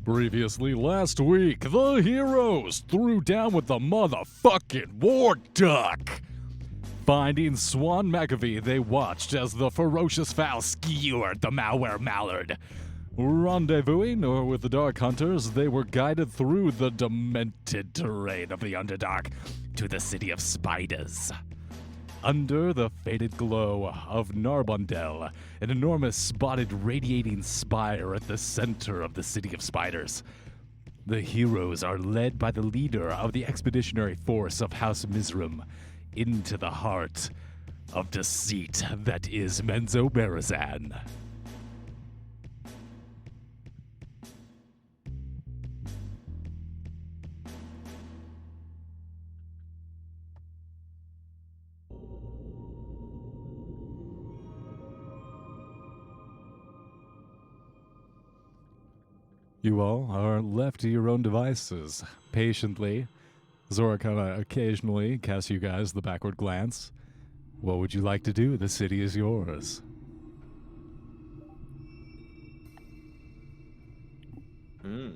Previously last week, the heroes threw down with the motherfucking war duck. Finding Swan McAfee, they watched as the ferocious fowl skewered the malware mallard. Rendezvousing with the Dark Hunters, they were guided through the demented terrain of the Underdark to the city of spiders. Under the faded glow of Narbondel, an enormous spotted radiating spire at the center of the city of spiders. The heroes are led by the leader of the expeditionary force of House Mizrum into the heart of deceit that is Menzo Barazan. You all are left to your own devices. Patiently, Zora kind of occasionally casts you guys the backward glance. What would you like to do? The city is yours. Well,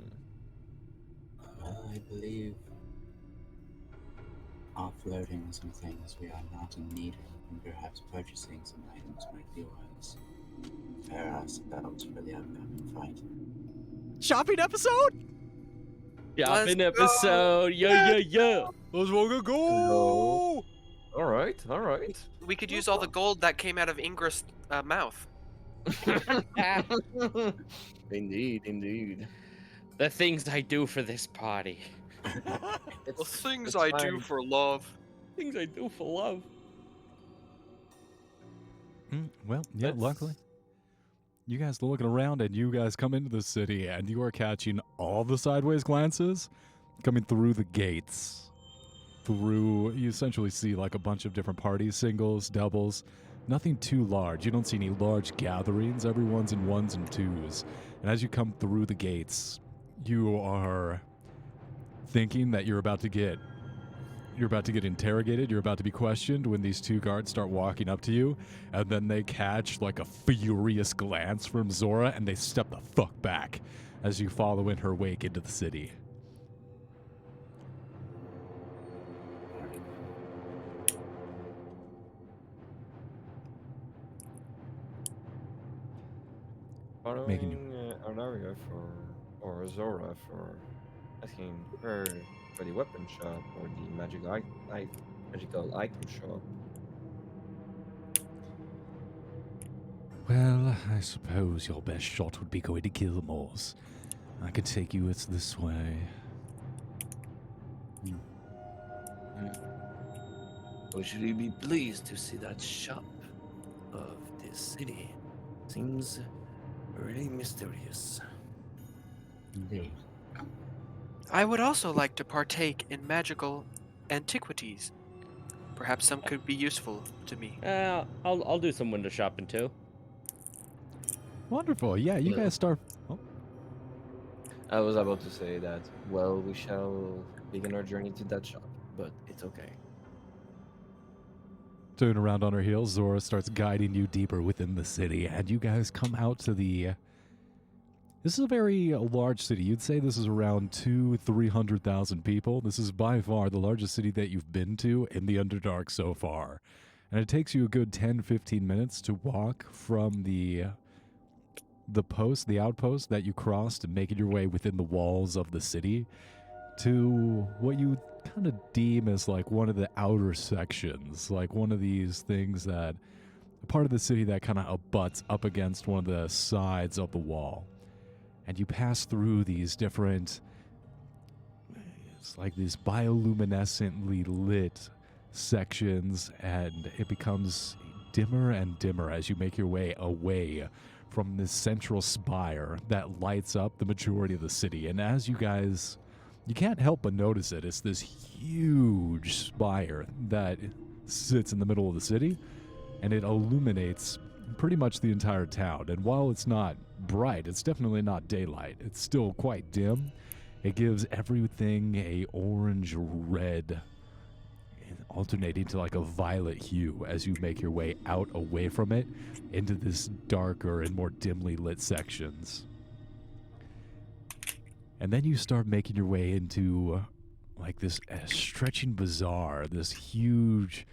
I believe offloading some things we are not in need of, and perhaps purchasing some items might be wise. Prepare ourselves for the upcoming fight. Shopping episode? Shopping episode. Yeah. Let's fucking go! All right. We could use all the gold that came out of Ingra's mouth. Indeed. The things I do for this party. The things I do for love. Things I do for love. Well, yeah, luckily. You guys are looking around, and you guys come into the city, and you are catching all the sideways glances coming through the gates. You essentially see like a bunch of different parties, singles, doubles, nothing too large. You don't see any large gatherings. Everyone's in ones and twos. And as you come through the gates, you are thinking that you're about to get interrogated, you're about to be questioned when these two guards start walking up to you, and then they catch like a furious glance from Zora, and they step the fuck back as you follow in her wake into the city. Following Ardaria or Zora for asking her for the weapon shop or the magical item shop. Well, I suppose your best shot would be going to Gilmore's. I could take you this way. We should be pleased to see that shop of this city. Seems really mysterious. Indeed. I would also like to partake in magical antiquities. Perhaps some could be useful to me. I'll do some window shopping too. Wonderful. Yeah, you guys start. Oh. I was about to say that, well, we shall begin our journey to that shop, but it's okay. Turn around on her heels, Zora starts guiding you deeper within the city, and you guys come out to the... This is a very large city. You'd say this is around 200,000-300,000 people. This is by far the largest city that you've been to in the Underdark so far. And it takes you a good 10-15 minutes to walk from the outpost that you crossed, and making your way within the walls of the city to what you kind of deem as like one of the outer sections, like one of these things that, a part of the city that kind of abuts up against one of the sides of the wall. And you pass through these different, it's like these bioluminescently lit sections, and it becomes dimmer and dimmer as you make your way away from this central spire that lights up the majority of the city. And as you guys, you can't help but notice it. It's this huge spire that sits in the middle of the city, and it illuminates pretty much the entire town. And while it's not bright, it's definitely not daylight. It's still quite dim. It gives everything a orange red, alternating to like a violet hue as you make your way out away from it into this darker and more dimly lit sections. And then you start making your way into like this stretching bazaar, this huge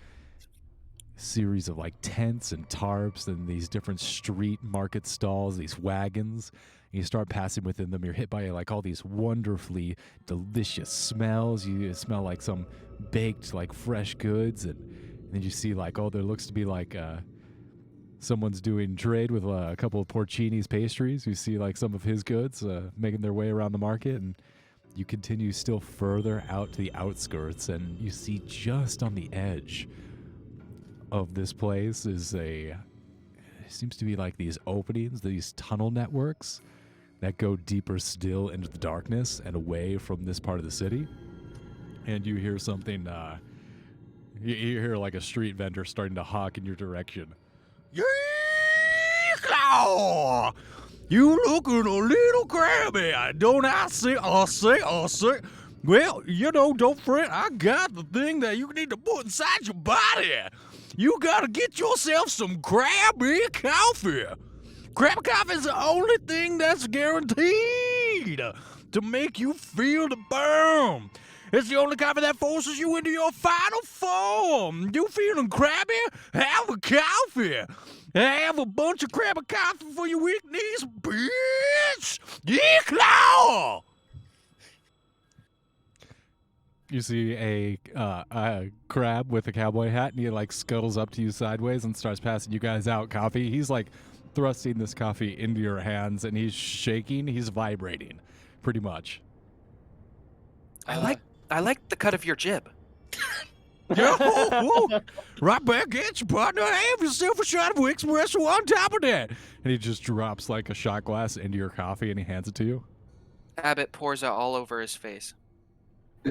series of like tents and tarps and these different street market stalls, these wagons. And you start passing within them. You're hit by like all these wonderfully delicious smells. You smell like some baked like fresh goods, and then you see like, oh, there looks to be like someone's doing trade with a couple of Porcini's pastries. You see like some of his goods making their way around the market, and you continue still further out to the outskirts, and you see just on the edge of this place is it seems to be like these openings, these tunnel networks that go deeper still into the darkness and away from this part of the city. And you hear something, you hear like a street vendor starting to hawk in your direction. Yeehaw! You looking a little crabby, don't I say? Well, don't fret. I got the thing that you need to put inside your body. You gotta get yourself some Krabby coffee. Krabby coffee is the only thing that's guaranteed to make you feel the burn. It's the only coffee that forces you into your final form. You feeling crabby? Have a coffee. Have a bunch of Krabby coffee for your weak knees, bitch. Yeah, You see a crab with a cowboy hat, and he like scuttles up to you sideways and starts passing you guys out coffee. He's like thrusting this coffee into your hands, and he's shaking. He's vibrating, pretty much. I like the cut of your jib. Right back at you, partner. Have yourself a shot of espresso on top of that. And he just drops like a shot glass into your coffee, and he hands it to you. Abbott pours it all over his face.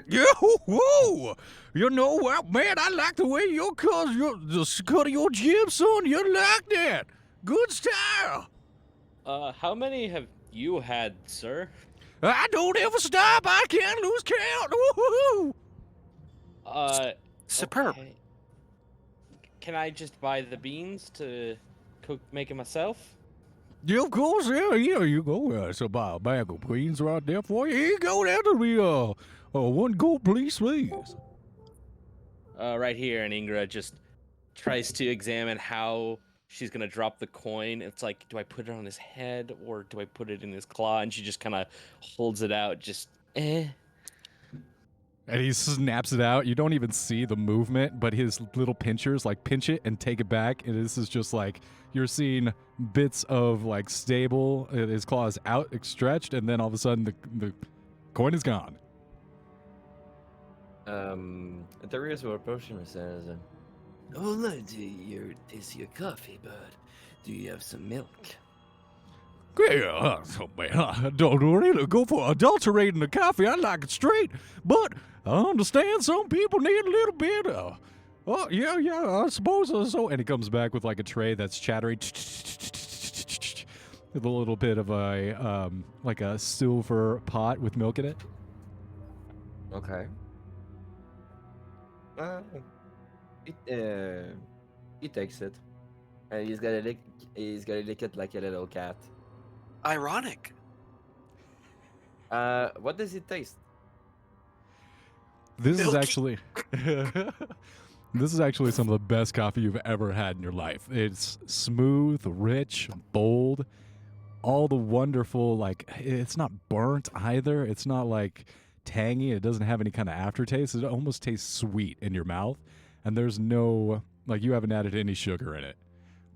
Yo-hoo! You know what, man? I like the way the cut of your jib, son. You like that? Good style. How many have you had, sir? I don't ever stop. I can't lose count. Woo-hoo! Superb. Okay. Can I just buy the beans to make it myself? Yeah, of course. Yeah, you go. It's about a bag of beans right there for you. Here you go. That'll be one gold, please. Right here, and Ingra just tries to examine how she's gonna drop the coin. It's like, do I put it on his head or do I put it in his claw? And she just kind of holds it out, just And he snaps it out. You don't even see the movement, but his little pinchers like pinch it and take it back. And this is just like you're seeing bits of like stable, his claws out, stretched, and then all of a sudden the coin is gone. Darius will approach him and says, I would like to taste your coffee, but do you have some milk? Yeah, man, I don't really go for adulterating the coffee. I like it straight, but I understand some people need a little bit of. Oh, yeah, I suppose so. And he comes back with like a tray that's chattering with a little bit of a like a silver pot with milk in it. okay. He takes it. And he's gonna lick it like a little cat. Ironic. What does it taste? This is Milky. actually this is actually some of the best coffee you've ever had in your life. It's smooth, rich, bold, all the wonderful, like, it's not burnt either. It's not like tangy. It doesn't have any kind of aftertaste. It almost tastes sweet in your mouth, and there's no, like, you haven't added any sugar in it.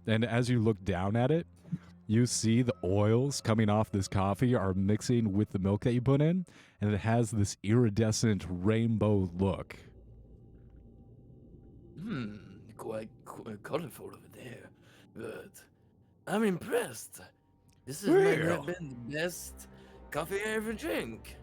And as you look down at it, you see the oils coming off this coffee are mixing with the milk that you put in, and it has this iridescent rainbow look. Quite colorful over there, but I'm impressed. This has Well. not been the best coffee I ever drank.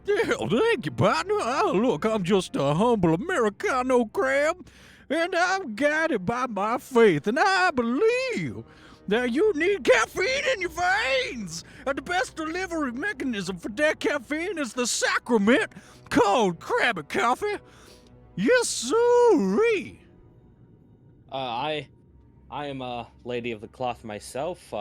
Yeah, thank you, partner. Oh, look, I'm just a humble Americano crab, and I'm guided by my faith, and I believe that you need caffeine in your veins. And the best delivery mechanism for that caffeine is the sacrament called Krabby Coffee. Yes, sirree. I am a lady of the cloth myself.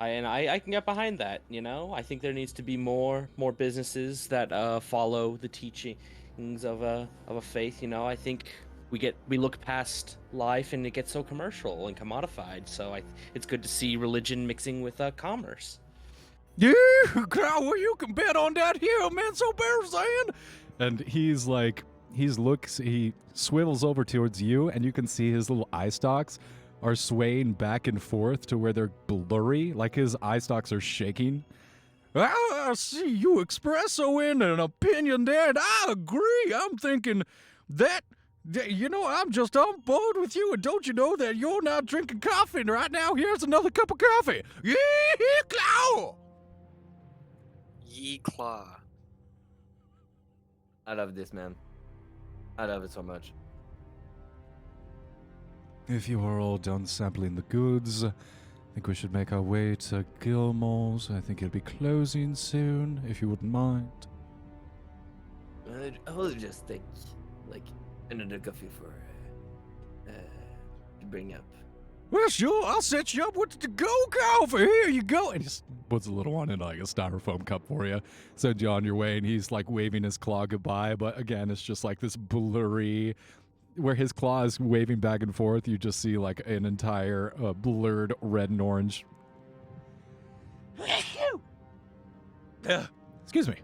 I can get behind that. You know, I think there needs to be more businesses that follow the teachings of a faith. You know, I think we look past life and it gets so commercial and commodified. So it's good to see religion mixing with commerce. Yeah, well, you can bet on that here, man. So Bear saying. And he's like, he swivels over towards you, and you can see his little eye stalks are swaying back and forth to where they're blurry, like his eye stalks are shaking. I see you express so in an opinion there, and I agree. I'm thinking that, I'm just on board with you, and don't you know that you're not drinking coffee and right now? Here's another cup of coffee. Yeah, Claw! Ye claw. I love this, man. I love it so much. If you are all done sampling the goods, I think we should make our way to Gilmore's. I think it'll be closing soon, if you wouldn't mind. I'll just take like another coffee for to bring up. Well, sure, I'll set you up with the go coffee. Here you go. And he just puts a little one in like a styrofoam cup for you, sends you on your way, and he's like waving his claw goodbye. But again, it's just like this blurry, where his claw is waving back and forth. You just see like an entire blurred red and orange. Excuse me.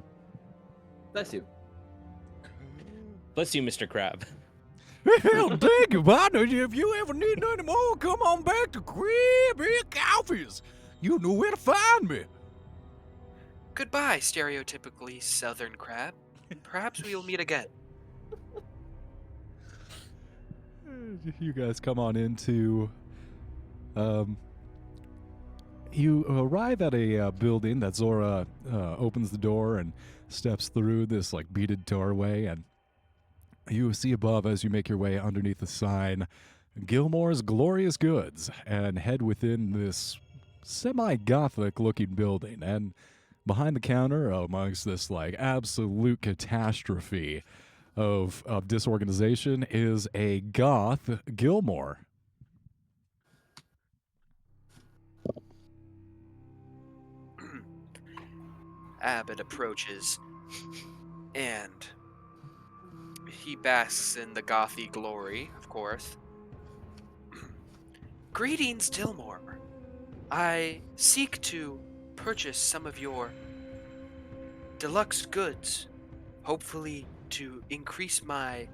Bless you. Bless you, Mr. Crab. Hell, thank you, partner. If you ever need nothing more, come on back to Crib Here Coffees. You know where to find me. Goodbye, stereotypically southern crab. Perhaps we'll meet again. You guys come on into. You arrive at a building that Zora opens the door and steps through this like beaded doorway, and you see above as you make your way underneath the sign, Gilmore's Glorious Goods, and head within this semi-Gothic looking building. And behind the counter, amongst this like absolute catastrophe of disorganization, is a goth Gilmore. Abbott approaches, and he basks in the gothy glory, of course. Greetings, Gilmore. I seek to purchase some of your deluxe goods, hopefully to increase my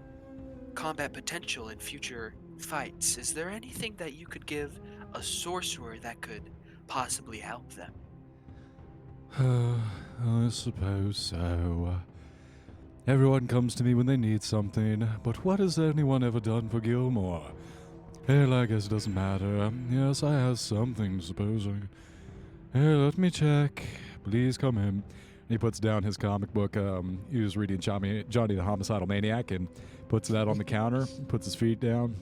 combat potential in future fights. Is there anything that you could give a sorcerer that could possibly help them? I suppose so. Everyone comes to me when they need something, but what has anyone ever done for Gilmore? Hell, I guess it doesn't matter. Yes, I have something, supposing. Here, let me check. Please come in. He puts down his comic book. He was reading Johnny the Homicidal Maniac, and puts that on the counter, puts his feet down,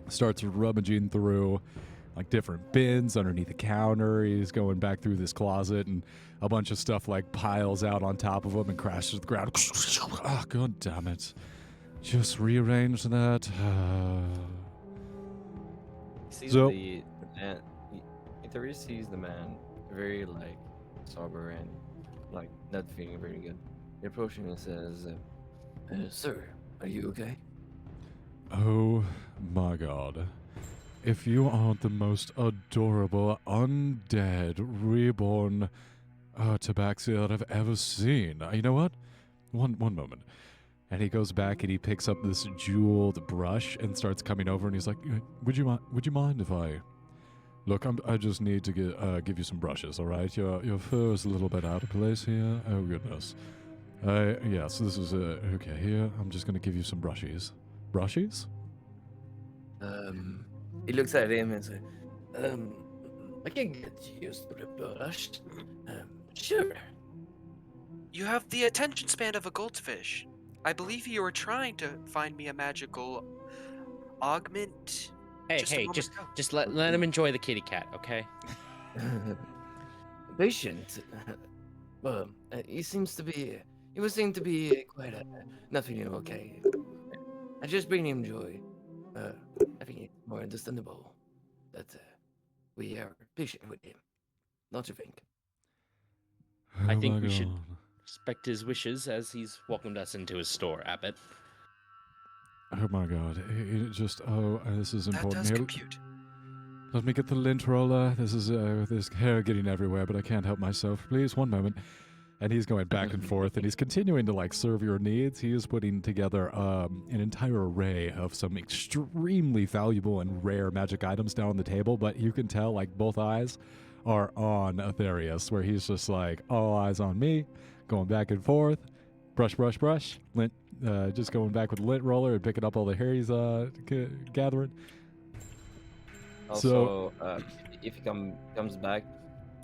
starts rummaging through like different bins underneath the counter. He's going back through this closet, and a bunch of stuff like piles out on top of him and crashes to the ground. Oh, god damn it. Just rearrange that. He sees So- the man. He sees the man very like sober and like not feeling very good. He approaches him and says, Sir, are you okay? Oh my god. If you aren't the most adorable, undead, reborn tabaxi that I've ever seen. You know what? One moment. And he goes back and he picks up this jeweled brush and starts coming over, and he's like, would you mind if I... Look, I just need to give you some brushes, all right? Your fur is a little bit out of place here. Oh, goodness. Yes, this is... okay, here, I'm just going to give you some brushies. Brushies? He looks at him and says, I can get used to the brush. Sure. You have the attention span of a goldfish. I believe you were trying to find me a magical augment. Hey, Just a hey, moment just ago. let him enjoy the kitty cat, okay? Patient. Well, he seems to be quite not feeling okay. I just bring him joy. I think it's more understandable that we are patient with him. don't you think? I Oh think my we should God. respect his wishes as he's welcomed us into his store, Abbott. Oh my God. This is That important. does Here, compute. let me get the lint roller. There's hair getting everywhere, but I can't help myself. Please, one moment. And he's going back and forth, and he's continuing to like serve your needs. He is putting together an entire array of some extremely valuable and rare magic items down on the table. But you can tell, like, both eyes are on Aetherius, where he's just like, all eyes on me, going back and forth, brush, brush, brush, lint, just going back with the lint roller and picking up all the hair he's gathering. Also, if he comes back,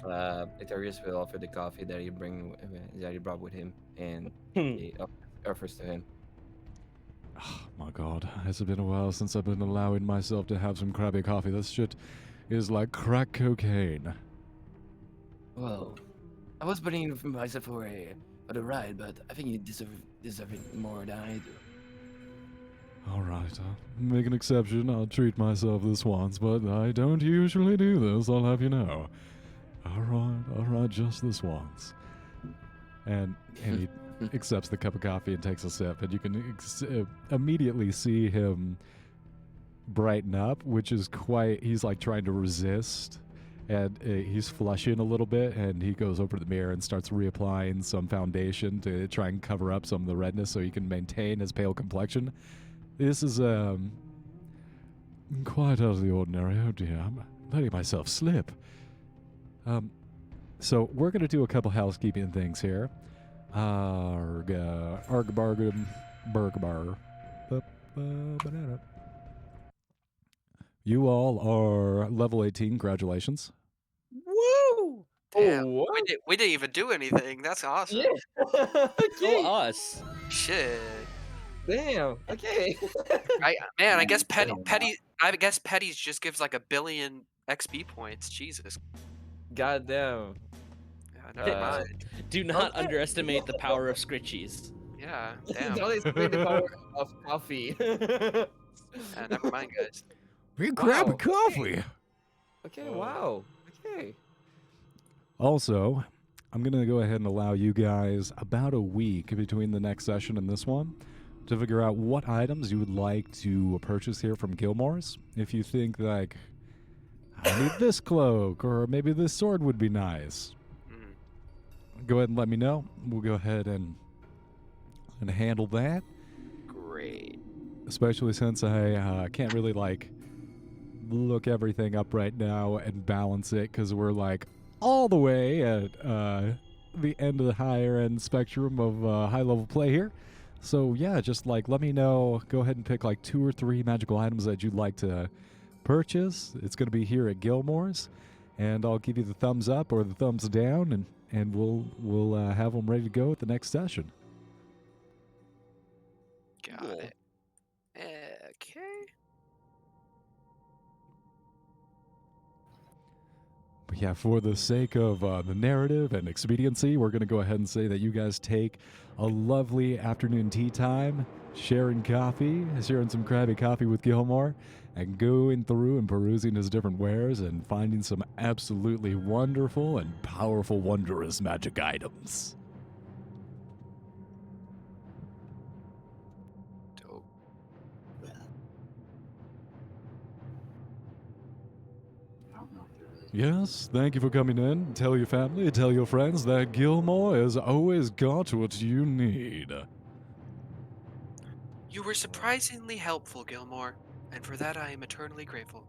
Itharius will offer the coffee that he brought with him, and he offers to him. Oh my God, it's been a while since I've been allowing myself to have some crappy coffee. This shit is like crack cocaine. Well, I was putting myself for the ride, but I think you deserve it more than I do. All right, I'll make an exception. I'll treat myself this once, but I don't usually do this, I'll have you know. All right, just this once. And he accepts the cup of coffee and takes a sip, and you can immediately see him brighten up, which is he's like trying to resist, and he's flushing a little bit, and he goes over to the mirror and starts reapplying some foundation to try and cover up some of the redness so he can maintain his pale complexion. This is quite out of the ordinary. Oh dear, I'm letting myself slip. So we're going to do a couple housekeeping things here. You all are level 18. Congratulations. Woo! Damn, what? we didn't even do anything. That's awesome. Yeah. Go Okay. us. Shit. Damn. Okay. I guess Damn. Petty's just gives like 1 billion XP points. Jesus. Goddamn. Yeah, never mind. Do not Okay. underestimate the power of Scritchies. Yeah, damn. Don't explain the power of coffee. Never mind, guys. Big Wow, crappy okay. coffee. Okay. Wow. Okay. Also, I'm going to go ahead and allow you guys about a week between the next session and this one to figure out what items you would like to purchase here from Gilmore's. If you think, like, I need this cloak, or maybe this sword would be nice, go ahead and let me know. We'll go ahead and handle that. Great. Especially since I can't really, like, look everything up right now and balance it, because we're, like, all the way at the end of the higher end spectrum of high-level play here. So, yeah, just, like, let me know. Go ahead and pick, like, 2 or 3 magical items that you'd like to purchase. It's going to be here at Gilmore's, and I'll give you the thumbs up or the thumbs down, and we'll have them ready to go at the next session. Got Cool. it. Okay. But yeah, for the sake of the narrative and expediency, we're going to go ahead and say that you guys take a lovely afternoon tea time, sharing some crabby coffee with Gilmore, and going through and perusing his different wares and finding some absolutely wonderful and powerful, wondrous magic items. Dope. Yes, thank you for coming in. Tell your family, tell your friends that Gilmore has always got what you need. You were surprisingly helpful, Gilmore, and for that I am eternally grateful.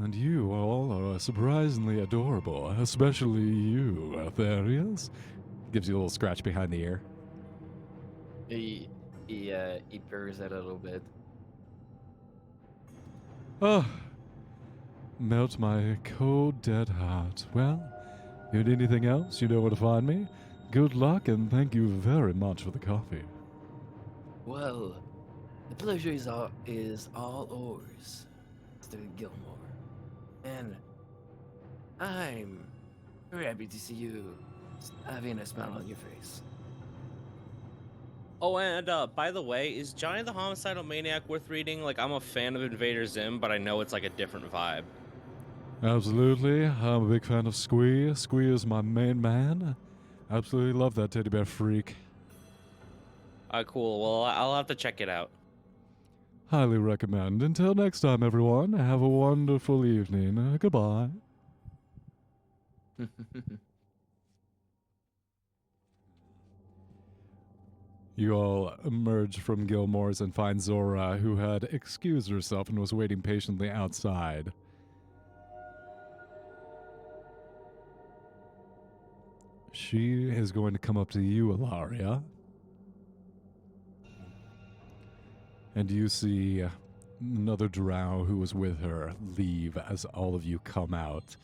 And you all are surprisingly adorable, especially you, Aetherius. Gives you a little scratch behind the ear. He purrs that a little bit. Oh, melt my cold, dead heart. Well, you need anything else, you know where to find me. Good luck, and thank you very much for the coffee. Well, the pleasure is all ours, Mr. Gilmore. And I'm very happy to see you having a smile on your face. Oh, and by the way, is Johnny the Homicidal Maniac worth reading? Like, I'm a fan of Invader Zim, but I know it's like a different vibe. Absolutely. I'm a big fan of Squee. Squee is my main man. Absolutely love that teddy bear freak. Cool. Well, I'll have to check it out. Highly recommend. Until next time, everyone, have a wonderful evening. Goodbye. You all emerge from Gilmore's and find Zora, who had excused herself and was waiting patiently outside. She is going to come up to you, Ilaria. And you see another drow who was with her leave as all of you come out,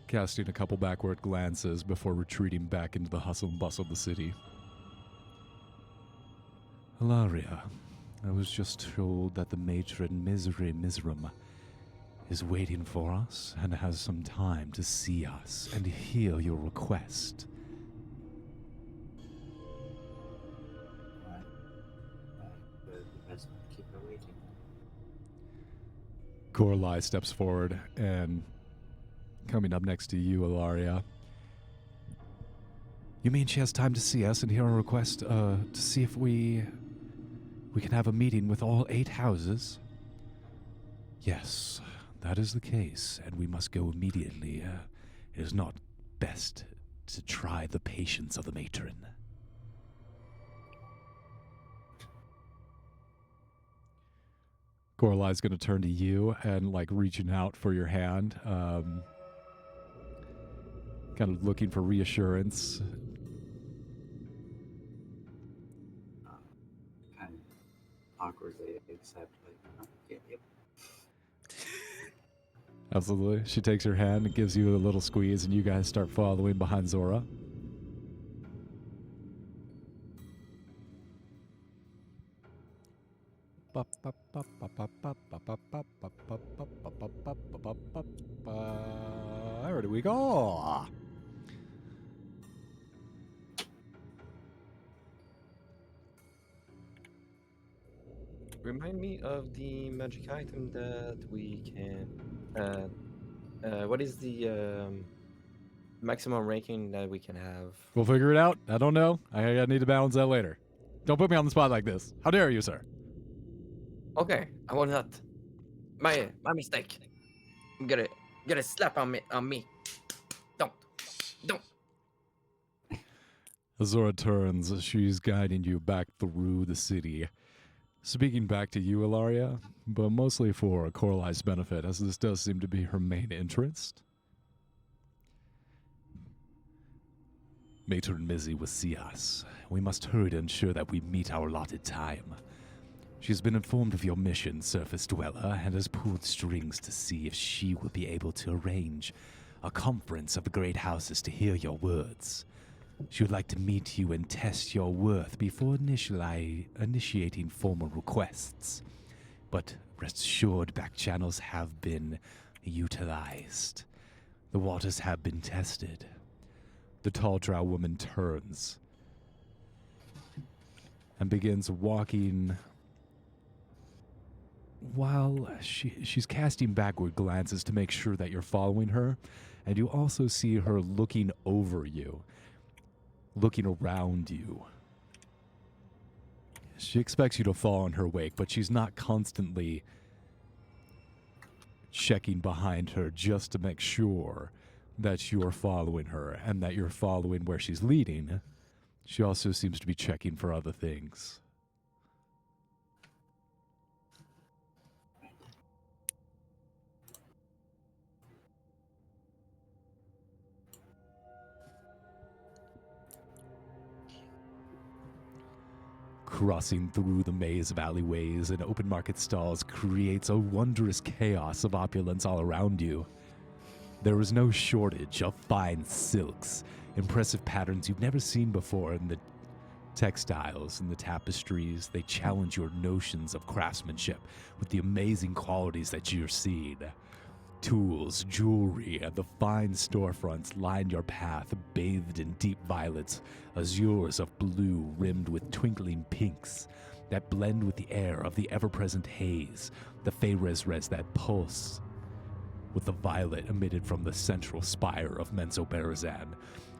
casting a couple backward glances before retreating back into the hustle and bustle of the city. Ilaria, I was just told that the matron Misery Misram is waiting for us and has some time to see us and hear your request. Keep her waiting. Gorlai steps forward and, coming up next to you, Ilaria. You mean she has time to see us and hear our request to see if we can have a meeting with all 8 houses? Yes, that is the case, and we must go immediately. It is not best to try the patience of the matron. Gorlai's going to turn to you and, reaching out for your hand, kind of looking for reassurance. Kind of awkwardly accept, yep. Absolutely. She takes your hand and gives you a little squeeze, and you guys start following behind Zora. Where do we go? Remind me of the magic item that we can. What is the maximum ranking that we can have? We'll figure it out. I don't know. I need to balance that later. Don't put me on the spot like this. How dare you, sir? Okay, I will not. My mistake. Get a slap on me. Don't. Azora turns. She's guiding you back through the city. Speaking back to you, Ilaria, but mostly for Coralai's benefit, as this does seem to be her main interest. Matron Mizzy will see us. We must hurry to ensure that we meet our allotted time. She's been informed of your mission, Surface Dweller, and has pulled strings to see if she will be able to arrange a conference of the great houses to hear your words. She would like to meet you and test your worth before initiating formal requests. But rest assured, back channels have been utilized. The waters have been tested. The tall drow woman turns and begins walking while she's casting backward glances to make sure that you're following her, and you also see her looking over you, looking around you. She expects you to follow in her wake, but she's not constantly checking behind her just to make sure that you're following her and that you're following where she's leading. She also seems to be checking for other things. Crossing through the maze of alleyways and open market stalls creates a wondrous chaos of opulence all around you. There is no shortage of fine silks, impressive patterns you've never seen before in the textiles and the tapestries. They challenge your notions of craftsmanship with the amazing qualities that you're seeing. Tools, jewelry, and the fine storefronts line your path, bathed in deep violets, azures of blue rimmed with twinkling pinks that blend with the air of the ever-present haze, the fey res that pulse with the violet emitted from the central spire of Menzoberranzan.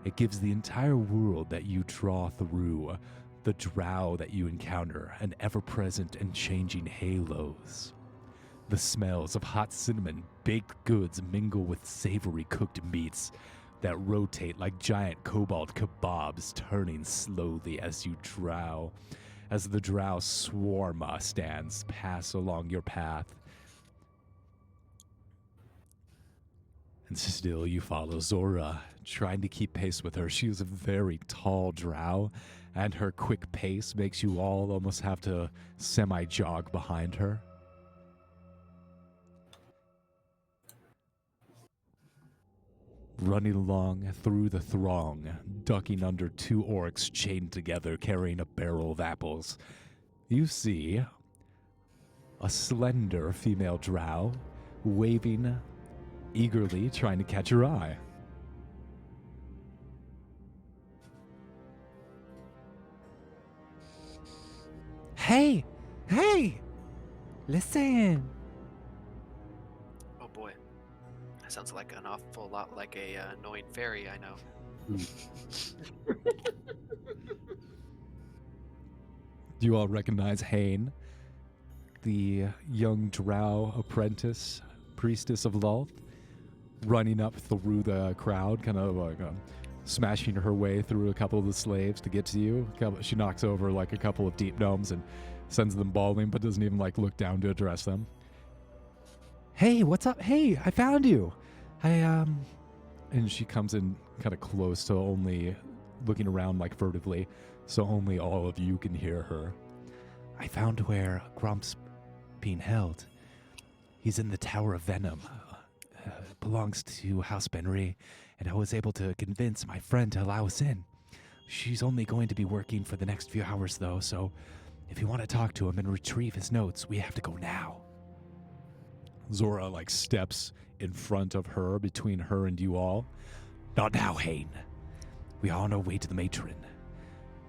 It gives the entire world that you draw through, the drow that you encounter, an ever-present and changing halos. The smells of hot cinnamon, baked goods mingle with savory cooked meats that rotate like giant cobalt kebabs, turning slowly as you drow. As the drow swarm stands pass along your path. And still you follow Zora, trying to keep pace with her. She is a very tall drow, and her quick pace makes you all almost have to semi-jog behind her. Running along through the throng, ducking under two orcs chained together carrying a barrel of apples, you see a slender female drow waving eagerly, trying to catch your eye. Hey! Hey! Listen! Oh boy. That sounds like an awful lot like a annoying fairy I know. Do you all recognize Hain, the young drow apprentice, priestess of Lolth, running up through the crowd, kind of like smashing her way through a couple of the slaves to get to you? She knocks over like a couple of deep gnomes and sends them bawling, but doesn't even like look down to address them. Hey, what's up? Hey, I found you! And she comes in kind of close to only looking around like furtively, so only all of you can hear her. I found where Grump's being held. He's in the Tower of Venom. Belongs to House Benry, and I was able to convince my friend to allow us in. She's only going to be working for the next few hours, though, so if you want to talk to him and retrieve his notes, we have to go now. Zora like steps in front of her, between her and you all. Not now, Hain. We are on our way to the matron.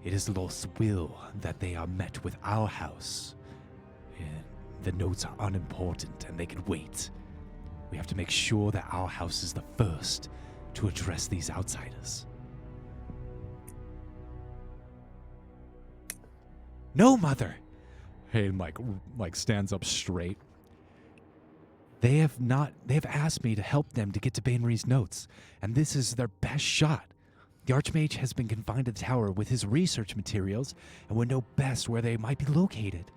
It is Lord's will that they are met with our house. The notes are unimportant and they can wait. We have to make sure that our house is the first to address these outsiders. No, Mother! Hain like stands up straight. They have asked me to help them to get to Bainry's notes, and this is their best shot. The Archmage has been confined to the tower with his research materials, and would know best where they might be located.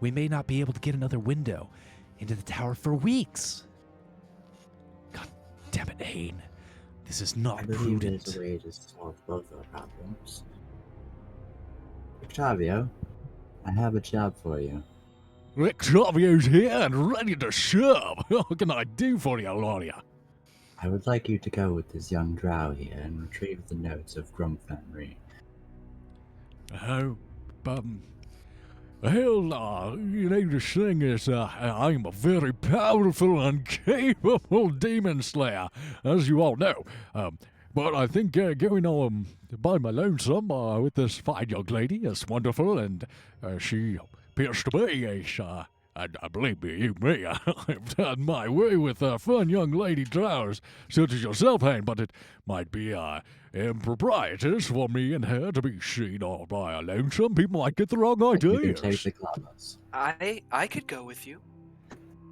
We may not be able to get another window into the tower for weeks. God damn it, Hain. This is not I believe prudent. there's a way to solve both our problems. Octavio, I have a job for you. Octavio's here and ready to shove. What can I do for you, Loria? I would like you to go with this young drow here and retrieve the notes of Grumpfenry. Oh, hell no. You know, the thing is, I am a very powerful and capable demon slayer, as you all know. But I think going on by my lonesome with this fine young lady is wonderful, and she appears to be I believe me, I've had my way with fun young lady drows such as yourself, Hain, but it might be improprietous for me and her to be seen all by a lonesome. People might get the wrong You can ideas. take the clavas. I could go with you.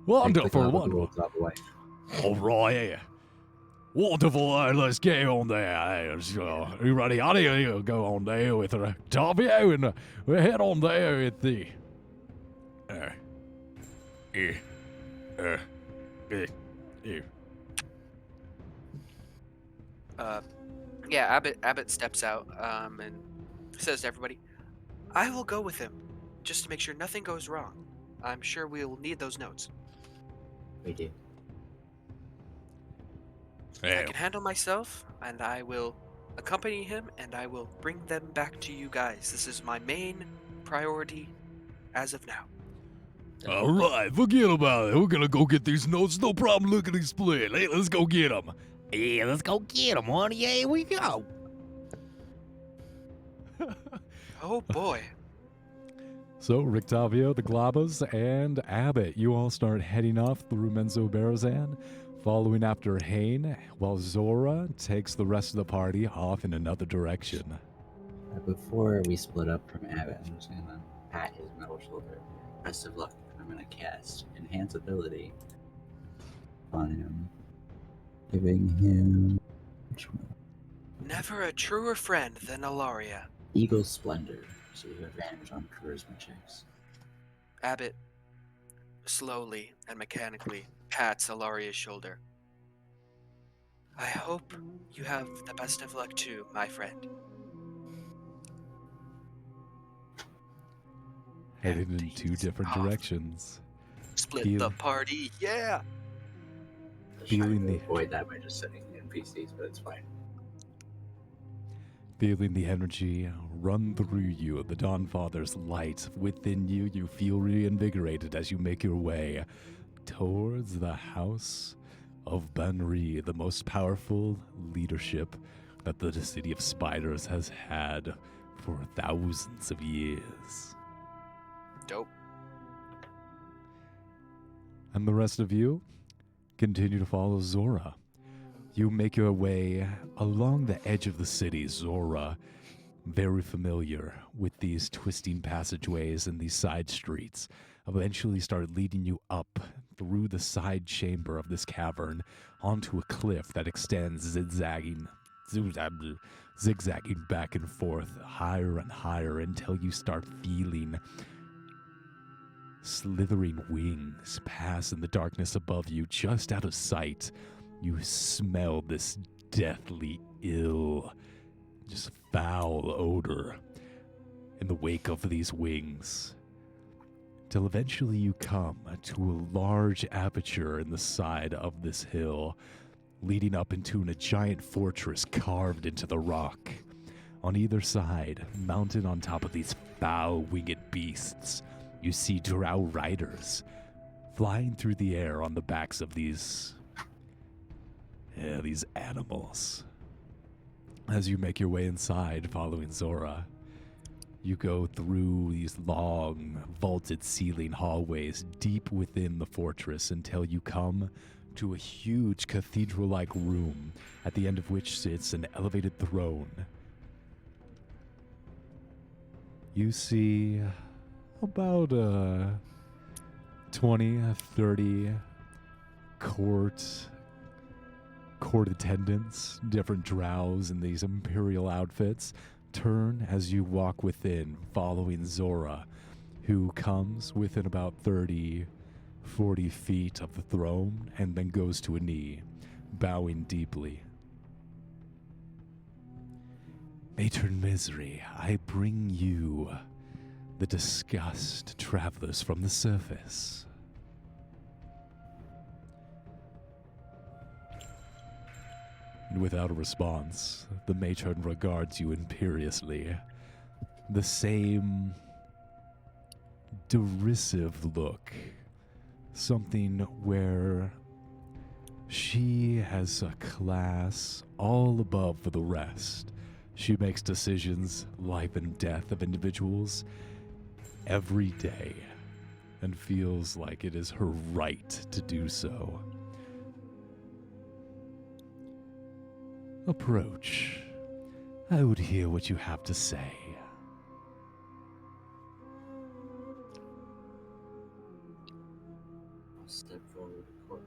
Wonderful, Take the wonderful. clava away. All right. Wonderful, let's get on there. So, you ready, honey? You go on there with Octavio, and we'll head on there at the... Yeah, Abbott steps out and says to everybody, I will go with him, just to make sure nothing goes wrong. I'm sure we'll need those notes. We do. I can handle myself, and I will accompany him, and I will bring them back to you guys. This is my main priority as of now. All right, forget about it. We're gonna go get these notes. No problem lickety split. Hey, let's go get them. Yeah, let's go get him, honey. Yeah, here we go. Oh boy. So, Rictavio, the Glabas, and Abbott, you all start heading off through Menzoberranzan Following after Hane, while Zora takes the rest of the party off in another direction. Before we split up from Abbott, I'm just gonna pat his metal shoulder. Best of luck. I'm gonna cast Enhance Ability on him, giving him Never a truer friend than Alaria. Eagle Splendor, so you have advantage on charisma checks. Abbott slowly and mechanically pats Alaria's shoulder. I hope you have the best of luck too, my friend. Headed And in two he's different off. directions. Split Feel- the party, yeah! Feeling Trying to the- avoid that by just setting NPCs, but it's fine. Feeling the energy run through you, the Dawnfather's light within you, you feel reinvigorated as you make your way towards the House of Banri, the most powerful leadership that the City of Spiders has had for thousands of years. Dope. And the rest of you continue to follow Zora. You make your way along the edge of the city, Zora, very familiar with these twisting passageways and these side streets, eventually started leading you up through the side chamber of this cavern onto a cliff that extends zigzagging back and forth, higher and higher, until you start feeling slithering wings pass in the darkness above you, just out of sight. You smell this deathly ill, just foul odor in the wake of these wings, till eventually you come to a large aperture in the side of this hill, leading up into a giant fortress carved into the rock. On either side, mounted on top of these foul winged beasts, you see drow riders flying through the air on the backs of these animals. As you make your way inside, following Zora, you go through these long, vaulted ceiling hallways deep within the fortress until you come to a huge cathedral-like room, at the end of which sits an elevated throne. You see about 20, 30 court attendants, different drows in these imperial outfits, turn as you walk within, following Zora, who comes within about 30, 40 feet of the throne and then goes to a knee, bowing deeply. Matron Misery, I bring you the disgust travelers from the surface. And without a response, the matron regards you imperiously. The same derisive look. Something where she has a class all above the rest. She makes decisions, life and death of individuals, every day, and feels like it is her right to do so. Approach. I would hear what you have to say. I'll step forward to court.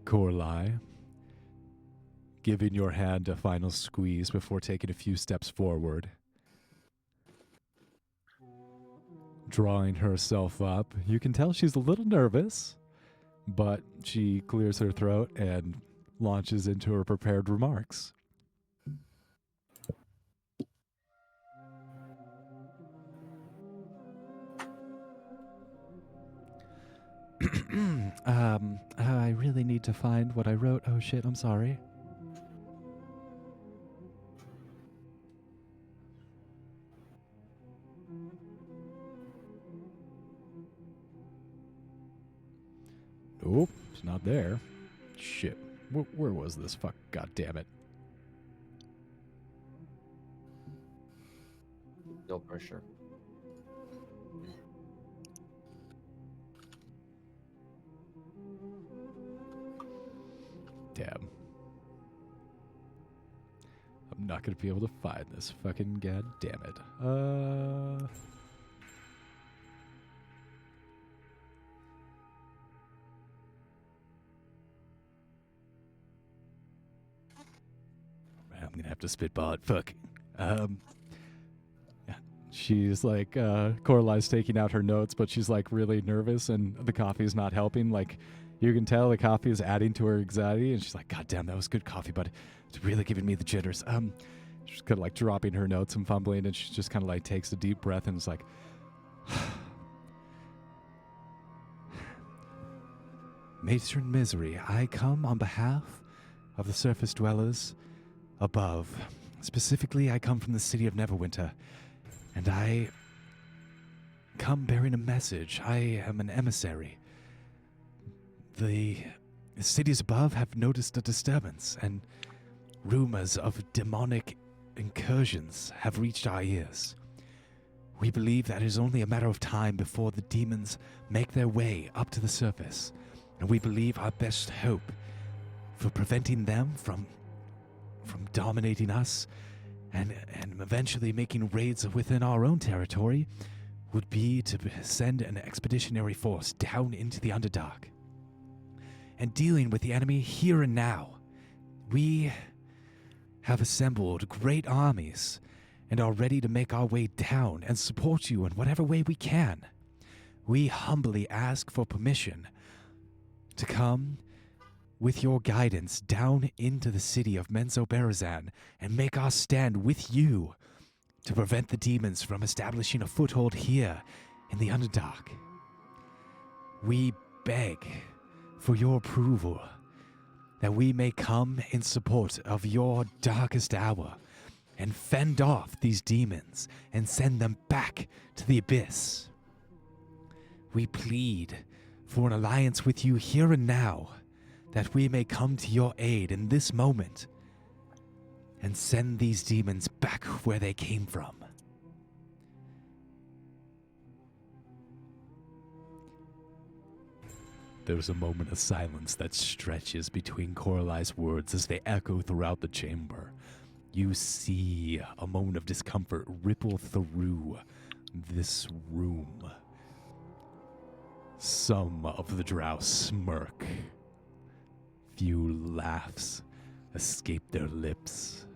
Corlai, giving your hand a final squeeze before taking a few steps forward. Drawing herself up, you can tell she's a little nervous, but she clears her throat and launches into her prepared remarks. I really need to find what I wrote. Oh shit, I'm sorry. Nope, it's not there. Shit. Where was this? Fuck, god damn it. No pressure. Damn. I'm not gonna be able to find this. Fucking god damn it. I'm gonna have to spitball it. Fuck. Yeah. She's like, Corali's taking out her notes, but she's like really nervous, and the coffee is not helping. Like, you can tell the coffee is adding to her anxiety, and she's like, God damn, that was good coffee, but it's really giving me the jitters. She's kind of like dropping her notes and fumbling, and she just kind of like takes a deep breath and is like, Matron Misery, I come on behalf of the surface dwellers above. Specifically, I come from the city of Neverwinter, and I come bearing a message. I am an emissary. The cities above have noticed a disturbance, and rumors of demonic incursions have reached our ears. We believe that it is only a matter of time before the demons make their way up to the surface, and we believe our best hope for preventing them from dominating us and eventually making raids within our own territory would be to send an expeditionary force down into the Underdark and dealing with the enemy here and now. We have assembled great armies and are ready to make our way down and support you in whatever way we can. We humbly ask for permission to come with your guidance down into the city of Menzoberranzan and make our stand with you to prevent the demons from establishing a foothold here in the Underdark. We beg for your approval that we may come in support of your darkest hour and fend off these demons and send them back to the abyss. We plead for an alliance with you here and now, that we may come to your aid in this moment and send these demons back where they came from. There's a moment of silence that stretches between Corali's words as they echo throughout the chamber. You see a moment of discomfort ripple through this room. Some of the drow smirk. Few laughs escape their lips.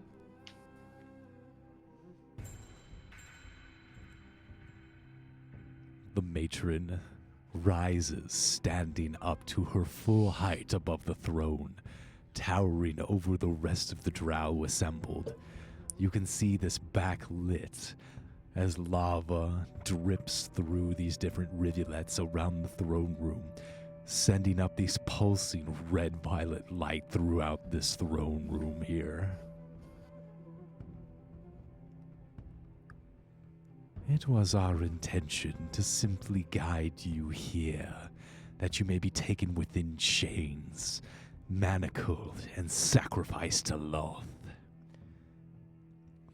The matron rises, standing up to her full height above the throne, towering over the rest of the drow assembled. You can see this backlit as lava drips through these different rivulets around the throne room, sending up these pulsing red-violet light throughout this throne room here. It was our intention to simply guide you here, that you may be taken within chains, manacled, and sacrificed to Loth.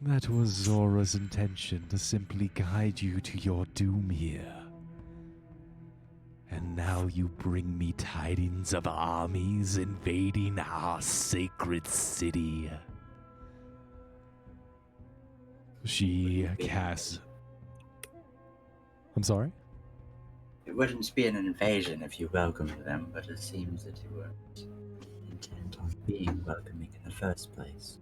That was Zora's intention, to simply guide you to your doom here. And now you bring me tidings of armies invading our sacred city. She casts... I'm sorry? It wouldn't be an invasion if you welcomed them, but it seems that you weren't intent on being welcoming in the first place.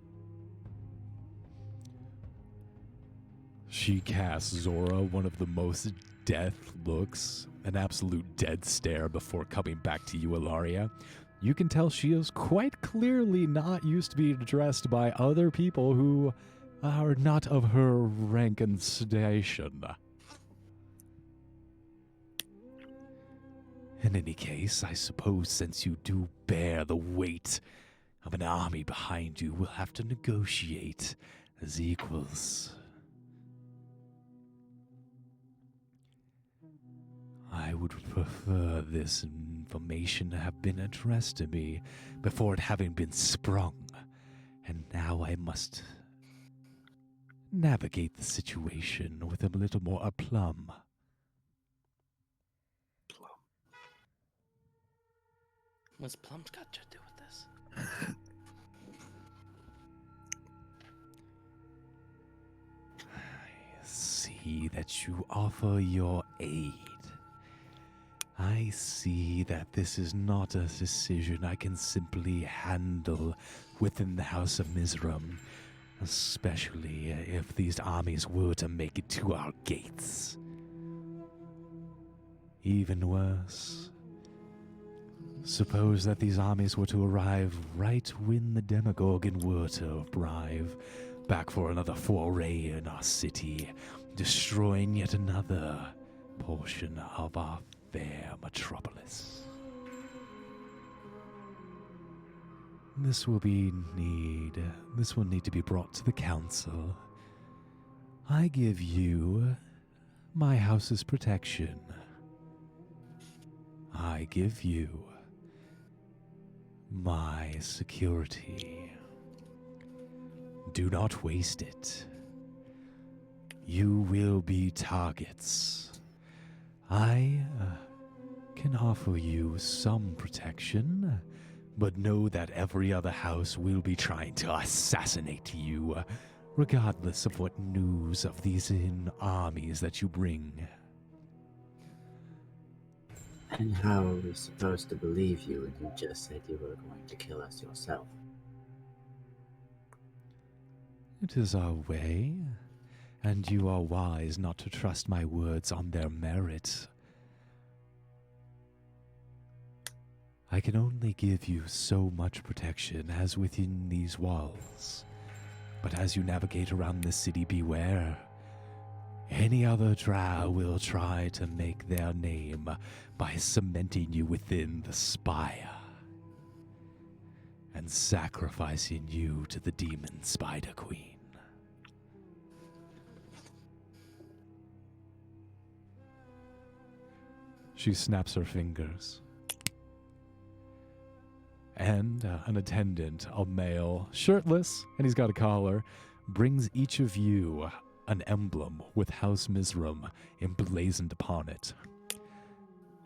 She casts Zora one of the most death looks, an absolute dead stare before coming back to you, Ilaria. You can tell she is quite clearly not used to being addressed by other people who are not of her rank and station. In any case, I suppose since you do bear the weight of an army behind you, we'll have to negotiate as equals. I would prefer this information to have been addressed to me before it having been sprung, and now I must navigate the situation with a little more aplomb. What's Plum's got to do with this? I see that you offer your aid. I see that this is not a decision I can simply handle within the House of Mizram, especially if these armies were to make it to our gates. Even worse, suppose that these armies were to arrive right when the Demogorgon were to arrive, back for another foray in our city, destroying yet another portion of our fair metropolis. This will need to be brought to the council. I give you my house's protection. I give you my security. Do not waste it. You will be targets. I can offer you some protection, but know that every other house will be trying to assassinate you, regardless of what news of these armies that you bring. And how are we supposed to believe you when you just said you were going to kill us yourself? It is our way, and you are wise not to trust my words on their merit. I can only give you so much protection as within these walls. But as you navigate around the city, beware. Any other drow will try to make their name by cementing you within the spire and sacrificing you to the demon Spider Queen. She snaps her fingers. And an attendant, a male, shirtless, and he's got a collar, brings each of you an emblem with House Mizram emblazoned upon it.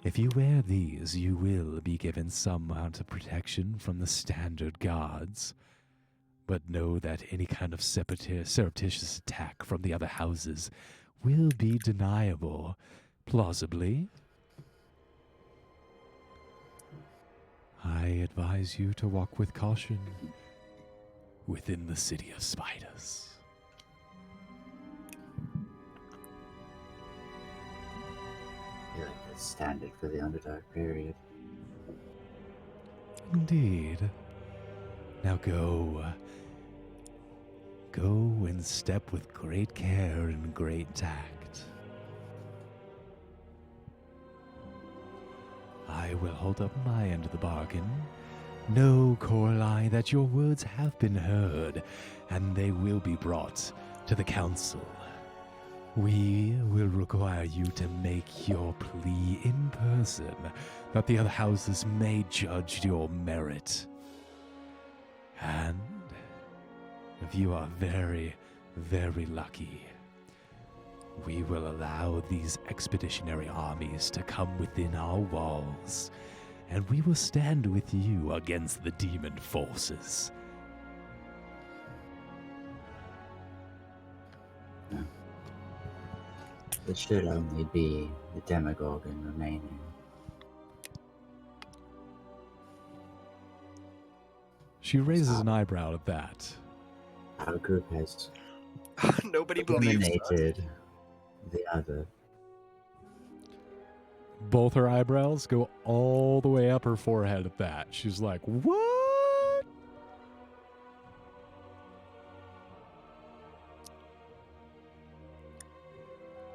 If you wear these, you will be given some amount of protection from the standard guards. But know that any kind of surreptitious attack from the other houses will be deniable, plausibly. I advise you to walk with caution within the city of spiders. I feel like that's standard for the Underdark period. Indeed. Now go. Go and step with great care and great tact. I will hold up my end of the bargain. Know, Coraline, that your words have been heard, and they will be brought to the council. We will require you to make your plea in person, that the other houses may judge your merit. And if you are very, very lucky, we will allow these expeditionary armies to come within our walls, and we will stand with you against the demon forces. It should only be the Demogorgon remaining. She raises an eyebrow at that. Our group has Nobody believes us. eliminated the other. Both her eyebrows go all the way up her forehead at that. She's like, what?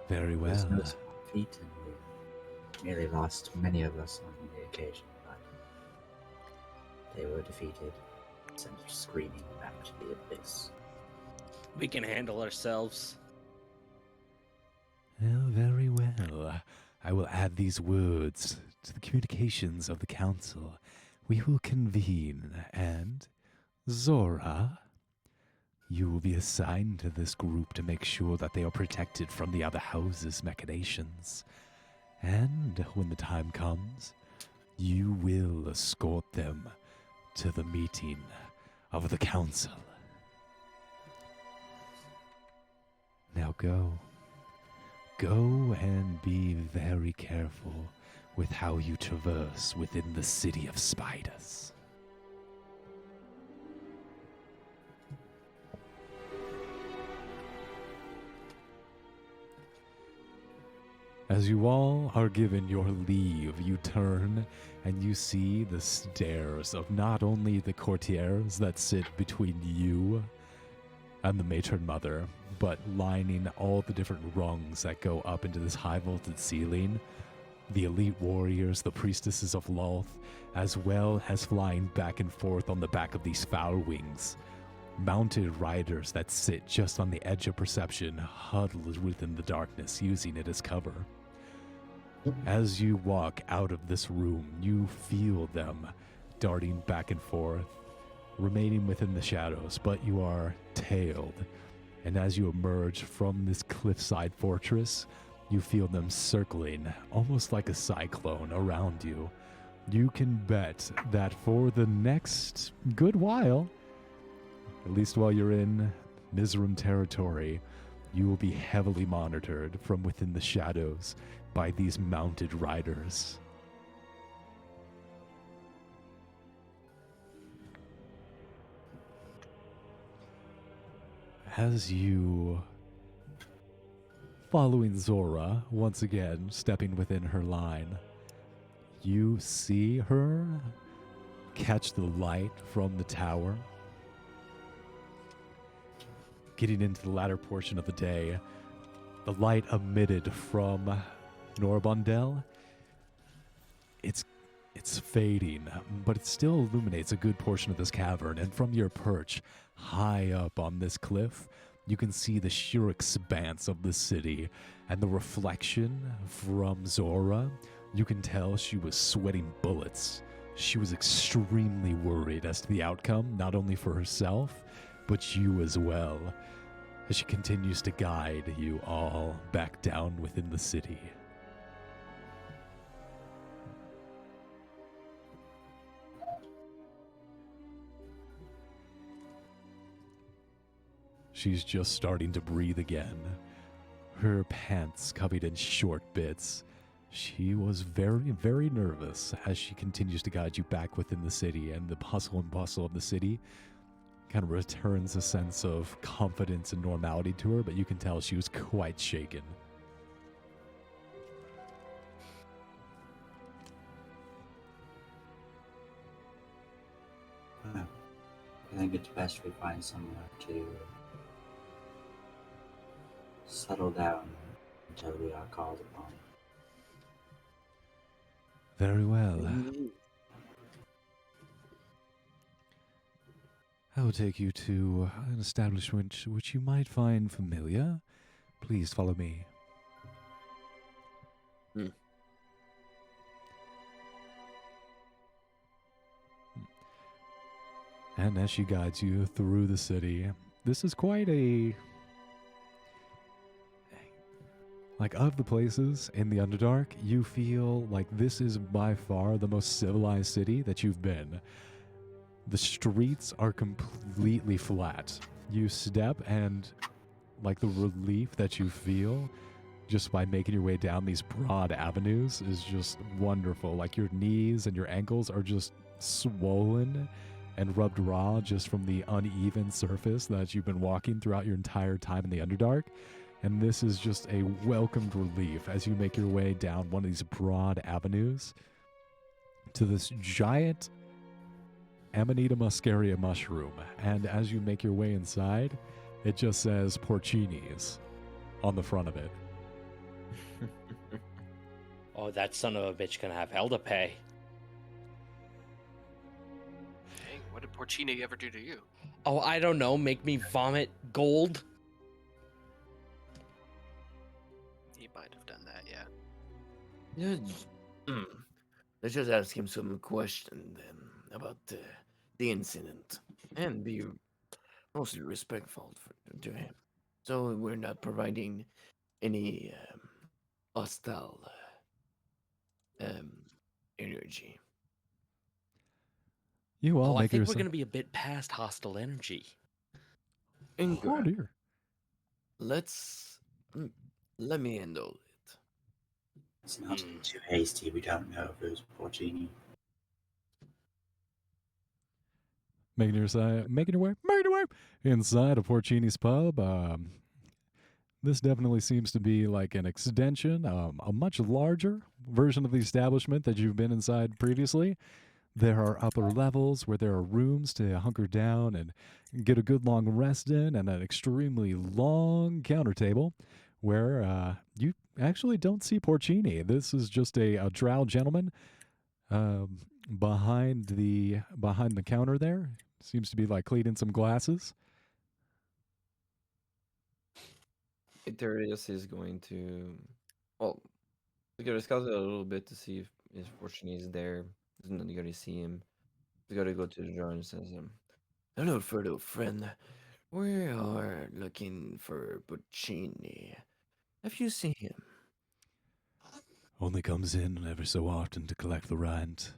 Very well. There's no small feat, and we nearly lost many of us on the occasion, but they were defeated, sent screaming back to the abyss. We can handle ourselves. Well, very well. I will add these words to the communications of the council. We will convene, and Zora, you will be assigned to this group to make sure that they are protected from the other houses' machinations. And when the time comes, You will escort them to the meeting of the council. Now go. Go and be very careful with how you traverse within the city of spiders. As you all are given your leave, you turn and you see the stairs of not only the courtiers that sit between you and the matron mother, but lining all the different rungs that go up into this high vaulted ceiling. The elite warriors, the priestesses of Lolth, as well as flying back and forth on the back of these foul wings. Mounted riders that sit just on the edge of perception, huddled within the darkness, using it as cover. As you walk out of this room, you feel them darting back and forth, remaining within the shadows, but you are tailed. And as you emerge from this cliffside fortress, you feel them circling, almost like a cyclone around you. You can bet that for the next good while, at least while you're in Mizram territory, you will be heavily monitored from within the shadows by these mounted riders. As you, following Zora, once again stepping within her line, you see her catch the light from the tower. Getting into the latter portion of the day, the light emitted from Norbondel, it's fading, but it still illuminates a good portion of this cavern. And from your perch, high up on this cliff, you can see the sheer expanse of the city. And the reflection from Zora, you can tell she was sweating bullets. She was extremely worried as to the outcome, not only for herself, but you as well, as she continues to guide you all back down within the city. She's just starting to breathe again, her pants covered in short bits. She was very, very nervous as she continues to guide you back within the city, and the hustle and bustle of the city kind of returns a sense of confidence and normality to her, but you can tell she was quite shaken. I think it's best we find somewhere to settle down until we are called upon. Very well. I will take you to an establishment which you might find familiar. Please follow me. And as she guides you through the city, this is quite a... Like, of the places in the Underdark, you feel like this is by far the most civilized city that you've been. The streets are completely flat. You step and, like, the relief that you feel just by making your way down these broad avenues is just wonderful. Like, your knees and your ankles are just swollen and rubbed raw just from the uneven surface that you've been walking throughout your entire time in the Underdark. And this is just a welcomed relief as you make your way down one of these broad avenues to this giant Amanita muscaria mushroom. And as you make your way inside, it just says Porcini's on the front of it. Oh, that son of a bitch can have hell to pay. Dang, what did Porcini ever do to you? Oh, I don't know. Make me vomit gold? He might have done that, yeah. Let's just ask him some question then about the incident and be mostly respectful to him. So we're not providing any hostile energy. You all Oh, I make think we're yourself. gonna be a bit past hostile energy. Oh Ingra, dear. let's mm, let me handle it. It's not Hmm. too hasty. We don't know if it was Porcini. Making your way inside of Porcini's pub. This definitely seems to be like an extension, a much larger version of the establishment that you've been inside previously. There are upper levels where there are rooms to hunker down and get a good long rest in, and an extremely long counter table where you actually don't see Porcini. This is just a drow gentleman behind the counter there. Seems to be like cleaning some glasses. Eterius is going to, well, he's gonna scout it a little bit to see if Fortune is there. He's not gonna see him. He's gotta go to the jar and says, Hello, Frodo, friend. We are looking for Puccini. Have you seen him? Only comes in every so often to collect the rent.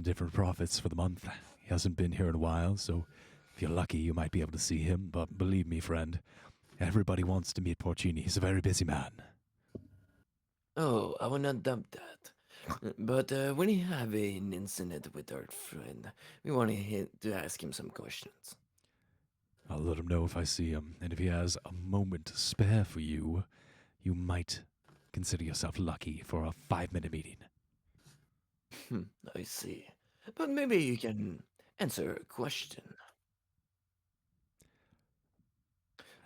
Different profits for the month. He hasn't been here in a while, so if you're lucky, you might be able to see him. But believe me, friend, everybody wants to meet Porcini. He's a very busy man. Oh, I will not dump that. But when you have an incident with our friend, we want to ask him some questions. I'll let him know if I see him, and if he has a moment to spare for you, you might consider yourself lucky for a 5-minute meeting. I see. But maybe you can answer a question.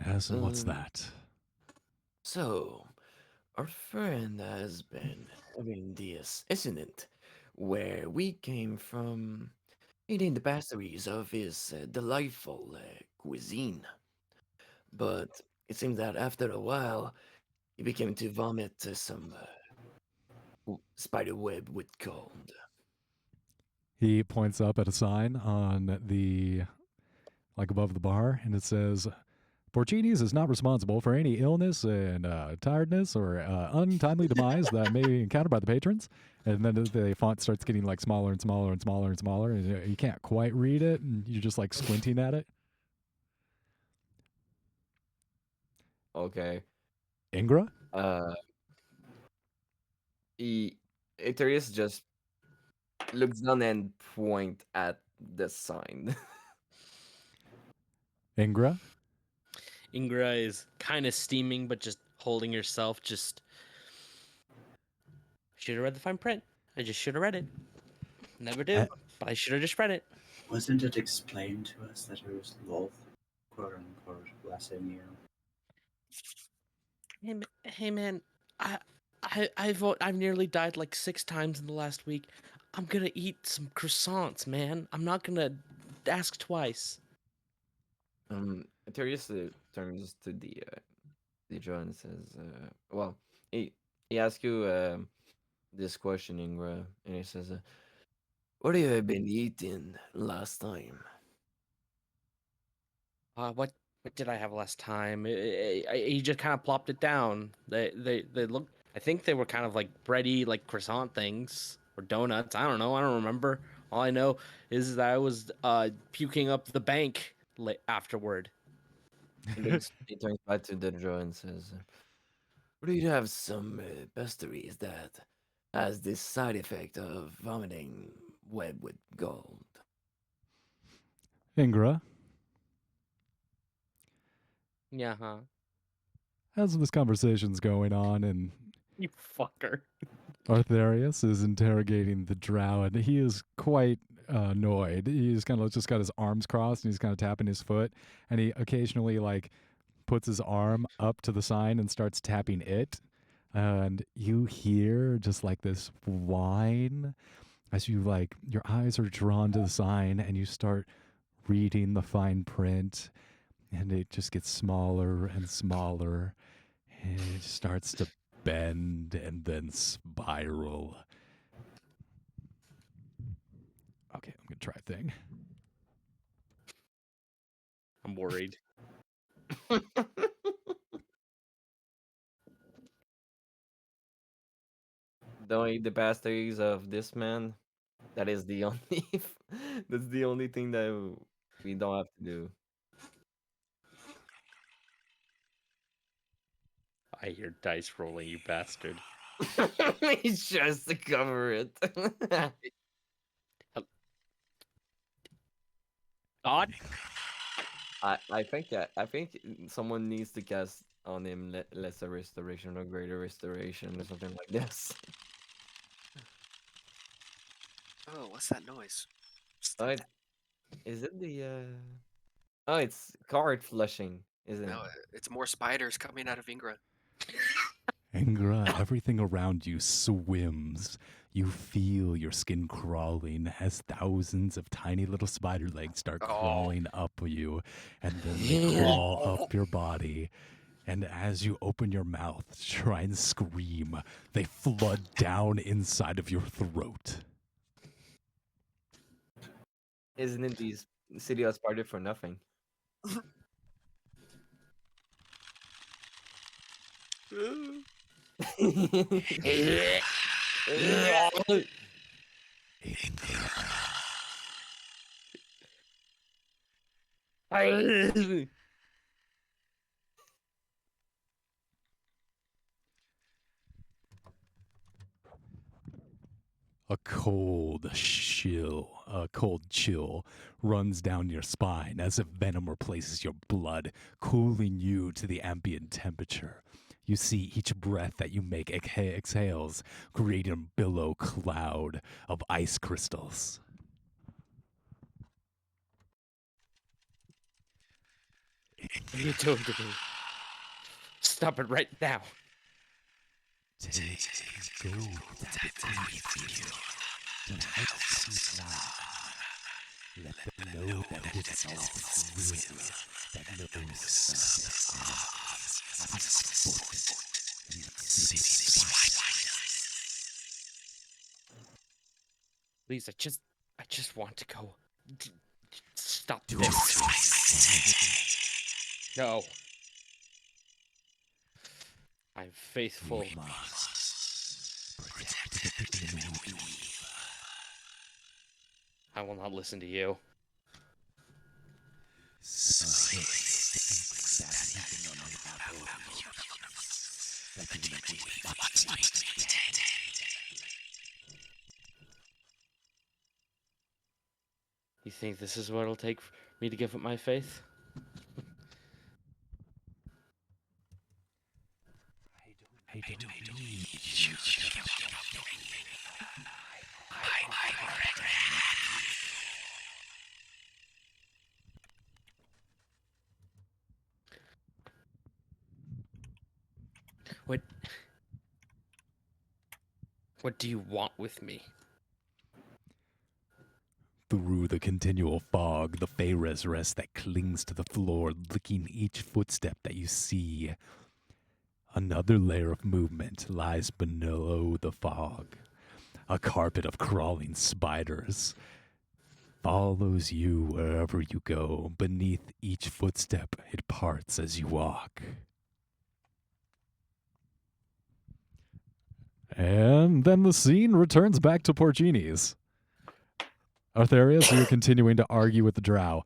Yes, and what's Um, that? So, our friend has been having this incident where we came from eating the pastries of his delightful cuisine. But it seems that after a while, he began to vomit some spider web with gold. He points up at a sign on the like above the bar, and it says, Porcini's is not responsible for any illness and tiredness or untimely demise that may be encountered by the patrons. And then the font starts getting like smaller and smaller and smaller and smaller, and you can't quite read it, and you're just like squinting at it. okay. Ingra? Uh, he, Eterius just looks down and point at the sign. Ingra? Ingra is kind of steaming, but just holding herself. Just should have read the fine print. I just should have read it. Never do, but I should have just read it. Wasn't it explained to us that it was Lolth, quote unquote, blessing you? Hey man, I've nearly died like 6 times in the last week. I'm gonna eat some croissants, man. I'm not gonna ask twice. Eterius turns to the jar and says, well, he asks you this question, Ingra, and he says, What have you been eating last time? What did I have last time? He just kind of plopped it down. They look. I think they were kind of like bready, like croissant things or donuts. I don't know. I don't remember. All I know is that I was puking up the bank afterward. he turns back to the jar and says, What do you have some pastries that has this side effect of vomiting web with gold? Ingra? Yeah, huh? As this conversation's going on, and You fucker. Artharius is interrogating the drow, and he is quite annoyed. He's kind of just got his arms crossed, and he's kind of tapping his foot, and he occasionally like puts his arm up to the sign and starts tapping it. And you hear just like this whine as you like your eyes are drawn to the sign and you start reading the fine print, and it just gets smaller and smaller, and it starts to bend and then spiral. Okay, I'm gonna try a thing. I'm worried. don't eat the pastries of this man. That is the only That's the only thing that we don't have to do. I hear dice rolling, you bastard. It's just to cover it. God? I think someone needs to cast on him lesser restoration or greater restoration or something like this. Oh, what's that noise? Oh, is it the Oh, it's card flushing, isn't No, it? it's more spiders coming out of Ingra. Ingra, everything around you swims. You feel your skin crawling as thousands of tiny little spider legs start crawling up you, and then they crawl up your body. And as you open your mouth to try and scream, they flood down inside of your throat. Isn't it these city of Sparta for nothing? A cold chill runs down your spine as if venom replaces your blood, cooling you to the ambient temperature. You see each breath that you make exhales, creating a billow cloud of ice crystals. What are you doing to me? Stop it right now. Take go that with you. Don't help you now. Let them know that it's all real. That knows that is foot in the city Please, I just want to go. Stop Do this. No. I'm faithful. We must protect the thing we weave. I will not listen to you. So things that happen on the that can make me dead. You think this is what it'll take for me to give up my faith? I don't need you. What do you want with me? Through the continual fog, the Feyres that clings to the floor, licking each footstep that you see. Another layer of movement lies below the fog. A carpet of crawling spiders follows you wherever you go. Beneath each footstep, it parts as you walk. And then the scene returns back to Porcini's. Artharius, you're continuing to argue with the drow.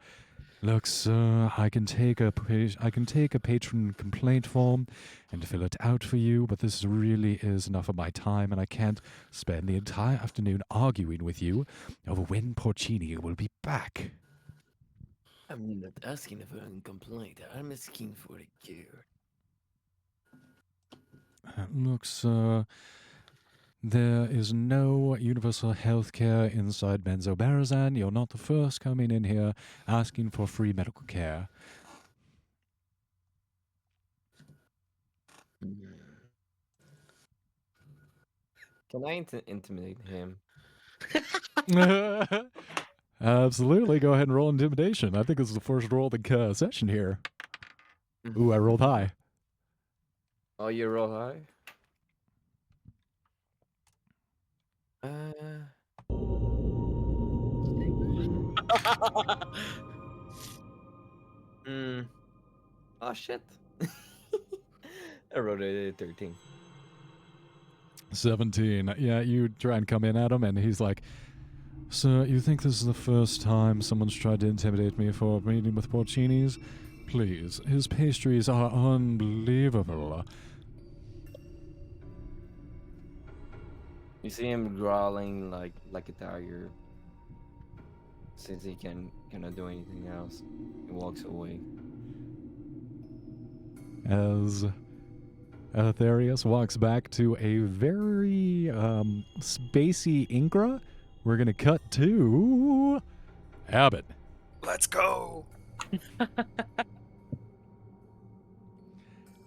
Look, sir, I can take a patron complaint form and fill it out for you, but this really is enough of my time, and I can't spend the entire afternoon arguing with you over when Porcini will be back. I'm not asking for a complaint. I'm asking for a cure. Look, sir, there is no universal health care inside Benzobarazan. You're not the first coming in here asking for free medical care. Can I intimidate him? Absolutely. Go ahead and roll intimidation. I think this is the first roll of the session here. Ooh, I rolled high. Oh, you roll high? Oh shit. I wrote it at 13. 17. Yeah, you try and come in at him, and he's like, Sir, you think this is the first time someone's tried to intimidate me for a meeting with Porcini's? Please, his pastries are unbelievable. You see him growling like a tiger. Since he cannot do anything else, he walks away. As Aetherius walks back to a very spacey Ingra, we're going to cut to Abbott. Let's go.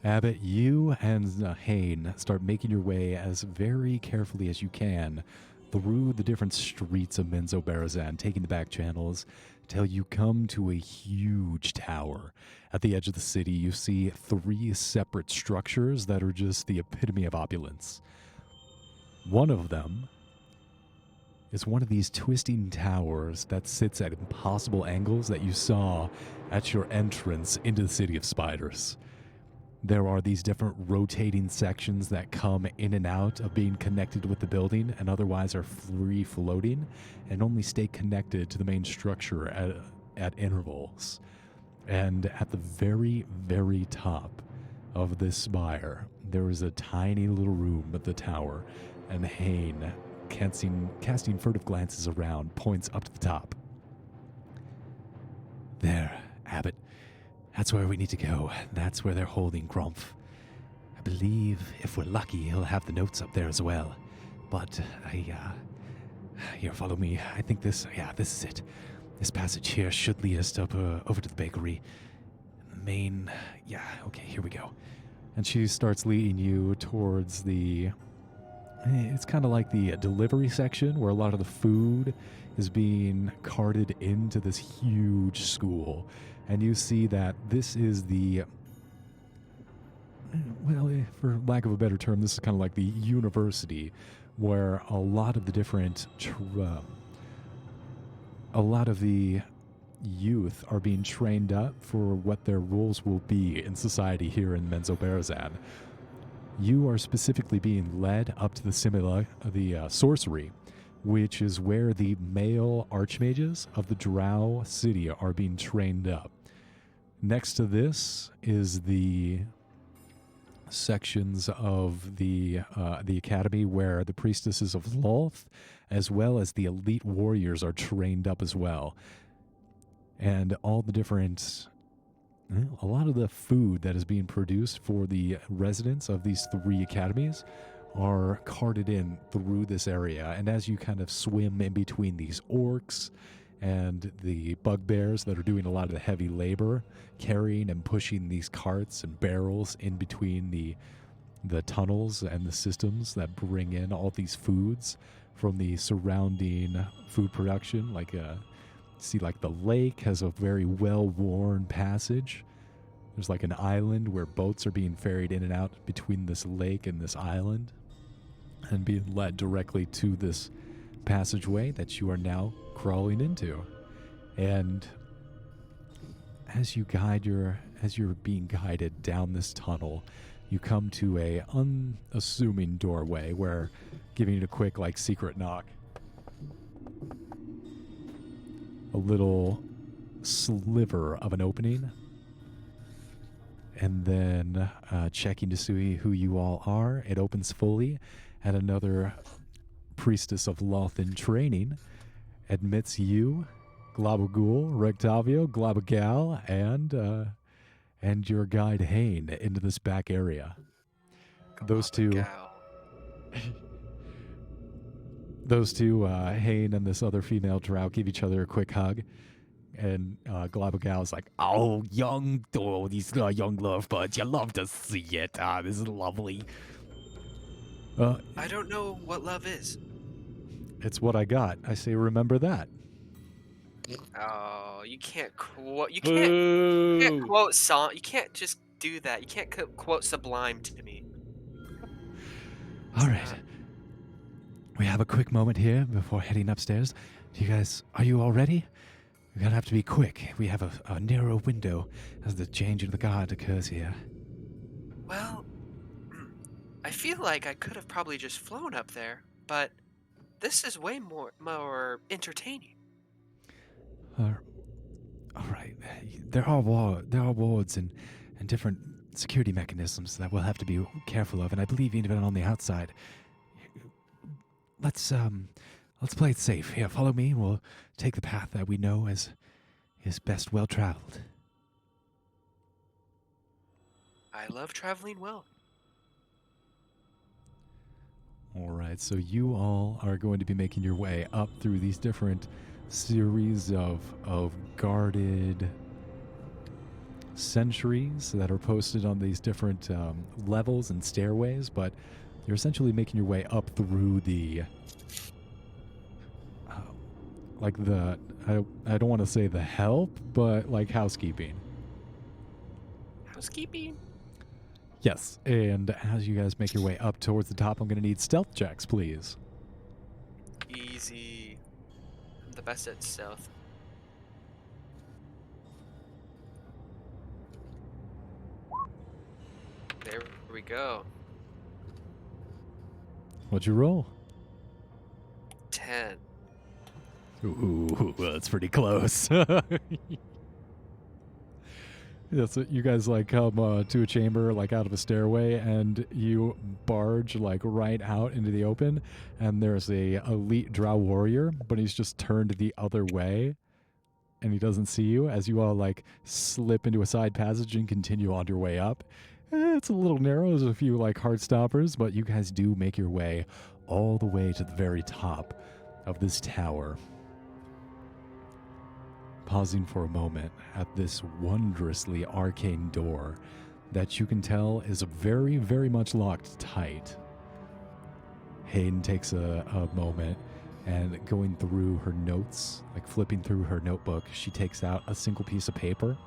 Abbott, you and Hane start making your way as very carefully as you can through the different streets of Menzoberranzan, taking the back channels, till you come to a huge tower. At the edge of the city, you see 3 separate structures that are just the epitome of opulence. One of them is one of these twisting towers that sits at impossible angles that you saw at your entrance into the City of Spiders. There are these different rotating sections that come in and out of being connected with the building and otherwise are free floating and only stay connected to the main structure at intervals. And at the very, very top of this spire, there is a tiny little room at the tower, and Hane, casting furtive glances around, points up to the top. There, Abbott. That's where we need to go. That's where they're holding Grumph. I believe, if we're lucky, he'll have the notes up there as well. But here, follow me. I think this is it. This passage here should lead us up over to the bakery. Okay, here we go. And she starts leading you towards it's kind of like the delivery section where a lot of the food is being carted into this huge school. And you see that this is for lack of a better term, this is kind of like the university where a lot of the different, a lot of the youth are being trained up for what their roles will be in society here in Menzoberranzan. You are specifically being led up to the Sorcere, which is where the male archmages of the Drow city are being trained up. Next to this is the sections of the academy where the priestesses of Lolth, as well as the elite warriors, are trained up as well. And all the different, a lot of the food that is being produced for the residents of these 3 academies are carted in through this area. And as you kind of swim in between these orcs and the bugbears that are doing a lot of the heavy labor, carrying and pushing these carts and barrels in between the tunnels and the systems that bring in all these foods from the surrounding food production, see the lake has a very well-worn passage. There's like an island where boats are being ferried in and out between this lake and this island and being led directly to this passageway that you are now crawling into. And as you're being guided down this tunnel, you come to a unassuming doorway where, giving it a quick secret knock, a little sliver of an opening, and then checking to see who you all are, it opens fully, and another priestess of Loth in training admits you, Glabagul, Rectavio, Glabagal, and your guide Hane into this back area. Those two, Hane and this other female drow, give each other a quick hug. And Glabagal's like, "Oh, these young lovebirds, you love to see it. This is lovely." I don't know what love is. It's what I got. I say, remember that. Oh, you can't quote. You can't quote song. You can't just do that. You can't quote Sublime to me. All right. We have a quick moment here before heading upstairs. Are you all ready? We're gonna have to be quick. We have a narrow window as the change of the guard occurs here. Well, I feel like I could have probably just flown up there, but This is way more entertaining. All right. There are wards and different security mechanisms that we'll have to be careful of, and I believe even on the outside. Let's play it safe. Here, follow me. We'll take the path that we know is best well traveled. I love traveling well. All right, so you all are going to be making your way up through these different series of guarded sentries that are posted on these different levels and stairways, but you're essentially making your way up through the I don't want to say the help, but like housekeeping. Housekeeping? Yes, and as you guys make your way up towards the top, I'm going to need stealth checks, please. Easy. I'm the best at stealth. There we go. What'd you roll? 10. Ooh, that's pretty close. Yeah, so you guys like come to a chamber like out of a stairway, and you barge like right out into the open, and there's a elite drow warrior, but he's just turned the other way, and he doesn't see you as you all like slip into a side passage and continue on your way up. It's a little narrow, there's a few like heart stoppers, but you guys do make your way all the way to the very top of this tower. Pausing for a moment at this wondrously arcane door that you can tell is very, very much locked tight. Hayden takes a moment, and going through her notes, like flipping through her notebook, she takes out a single piece of paper,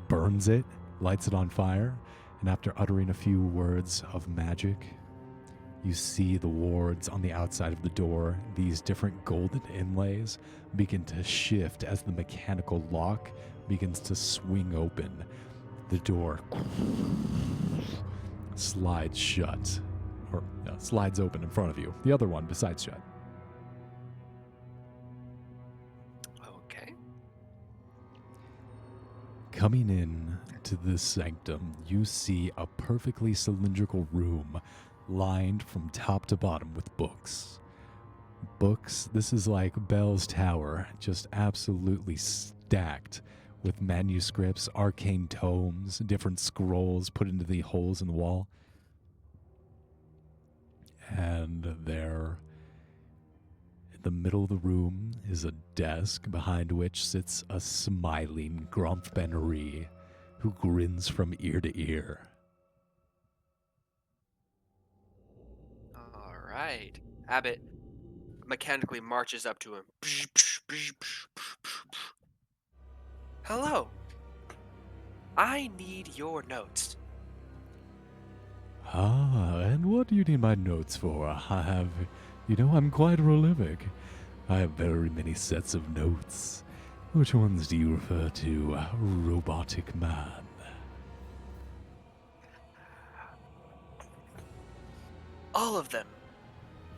burns it, lights it on fire, and after uttering a few words of magic, you see the wards on the outside of the door, these different golden inlays, begin to shift as the mechanical lock begins to swing open. The door slides shut, or slides open in front of you. The other one besides shut. Okay. Coming in to this sanctum, you see a perfectly cylindrical room lined from top to bottom with books. Books, this is like Bell's Tower, just absolutely stacked with manuscripts, arcane tomes, different scrolls put into the holes in the wall. And there, in the middle of the room, is a desk behind which sits a smiling Grumph Ben-Ari who grins from ear to ear. All right. Abbott mechanically marches up to him. Hello. I need your notes. Ah, and what do you need my notes for? I'm quite prolific. I have very many sets of notes. Which ones do you refer to, robotic man? All of them.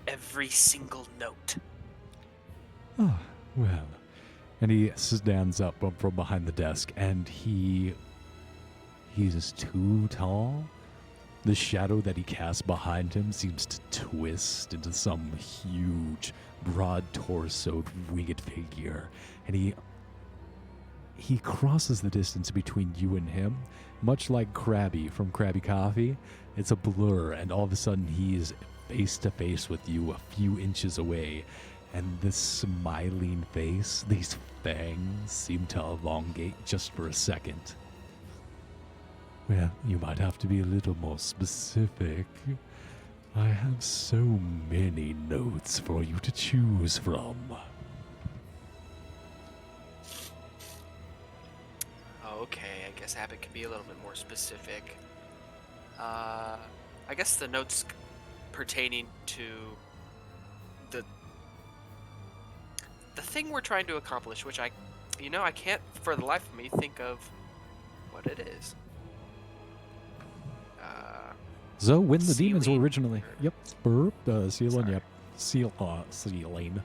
Every single note. Ah, well. And he stands up from behind the desk, and he's too tall. The shadow that he casts behind him seems to twist into some huge, broad-torsoed, winged figure. And he crosses the distance between you and him, much like Krabby from Krabby Coffee. It's a blur, and all of a sudden he is face to face with you a few inches away. And this smiling face, these fangs, seem to elongate just for a second. Well, you might have to be a little more specific. I have so many notes for you to choose from. Okay, I guess Abbott can be a little bit more specific. I guess the notes pertaining to the thing we're trying to accomplish, which I can't for the life of me think of what it is. So when the demons were Sealing. originally, yep, burp, sealing, Sorry. yep. ceiling.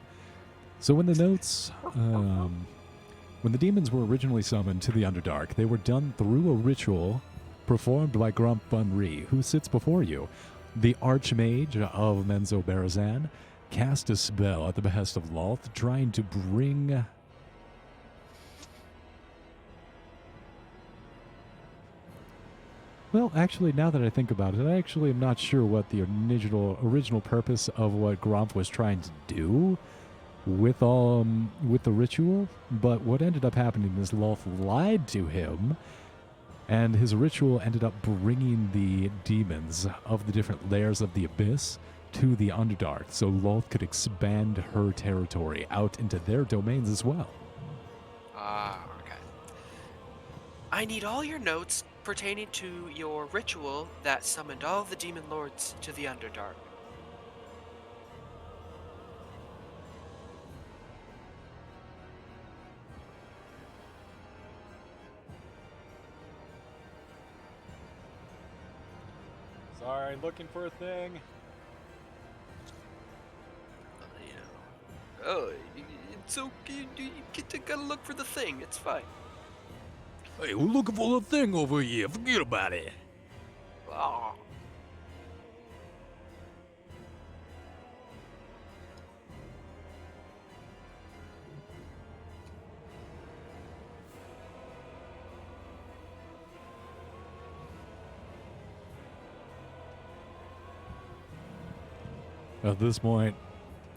So when the notes, when the demons were originally summoned to the Underdark, they were done through a ritual performed by Grump Bunri, who sits before you. The Archmage of Menzo Barazan cast a spell at the behest of Loth, trying to bring... Well, actually, now that I think about it, I actually am not sure what the original purpose of what Grump was trying to do with the ritual, but what ended up happening is Loth lied to him, and his ritual ended up bringing the demons of the different layers of the abyss to the Underdark, so Loth could expand her territory out into their domains as well. Ah, okay. I need all your notes pertaining to your ritual that summoned all the demon lords to the Underdark. Sorry, looking for a thing. Oh, it's okay. You gotta look for the thing. It's fine. Hey, we're looking for the thing over here. Forget about it. Oh. At this point,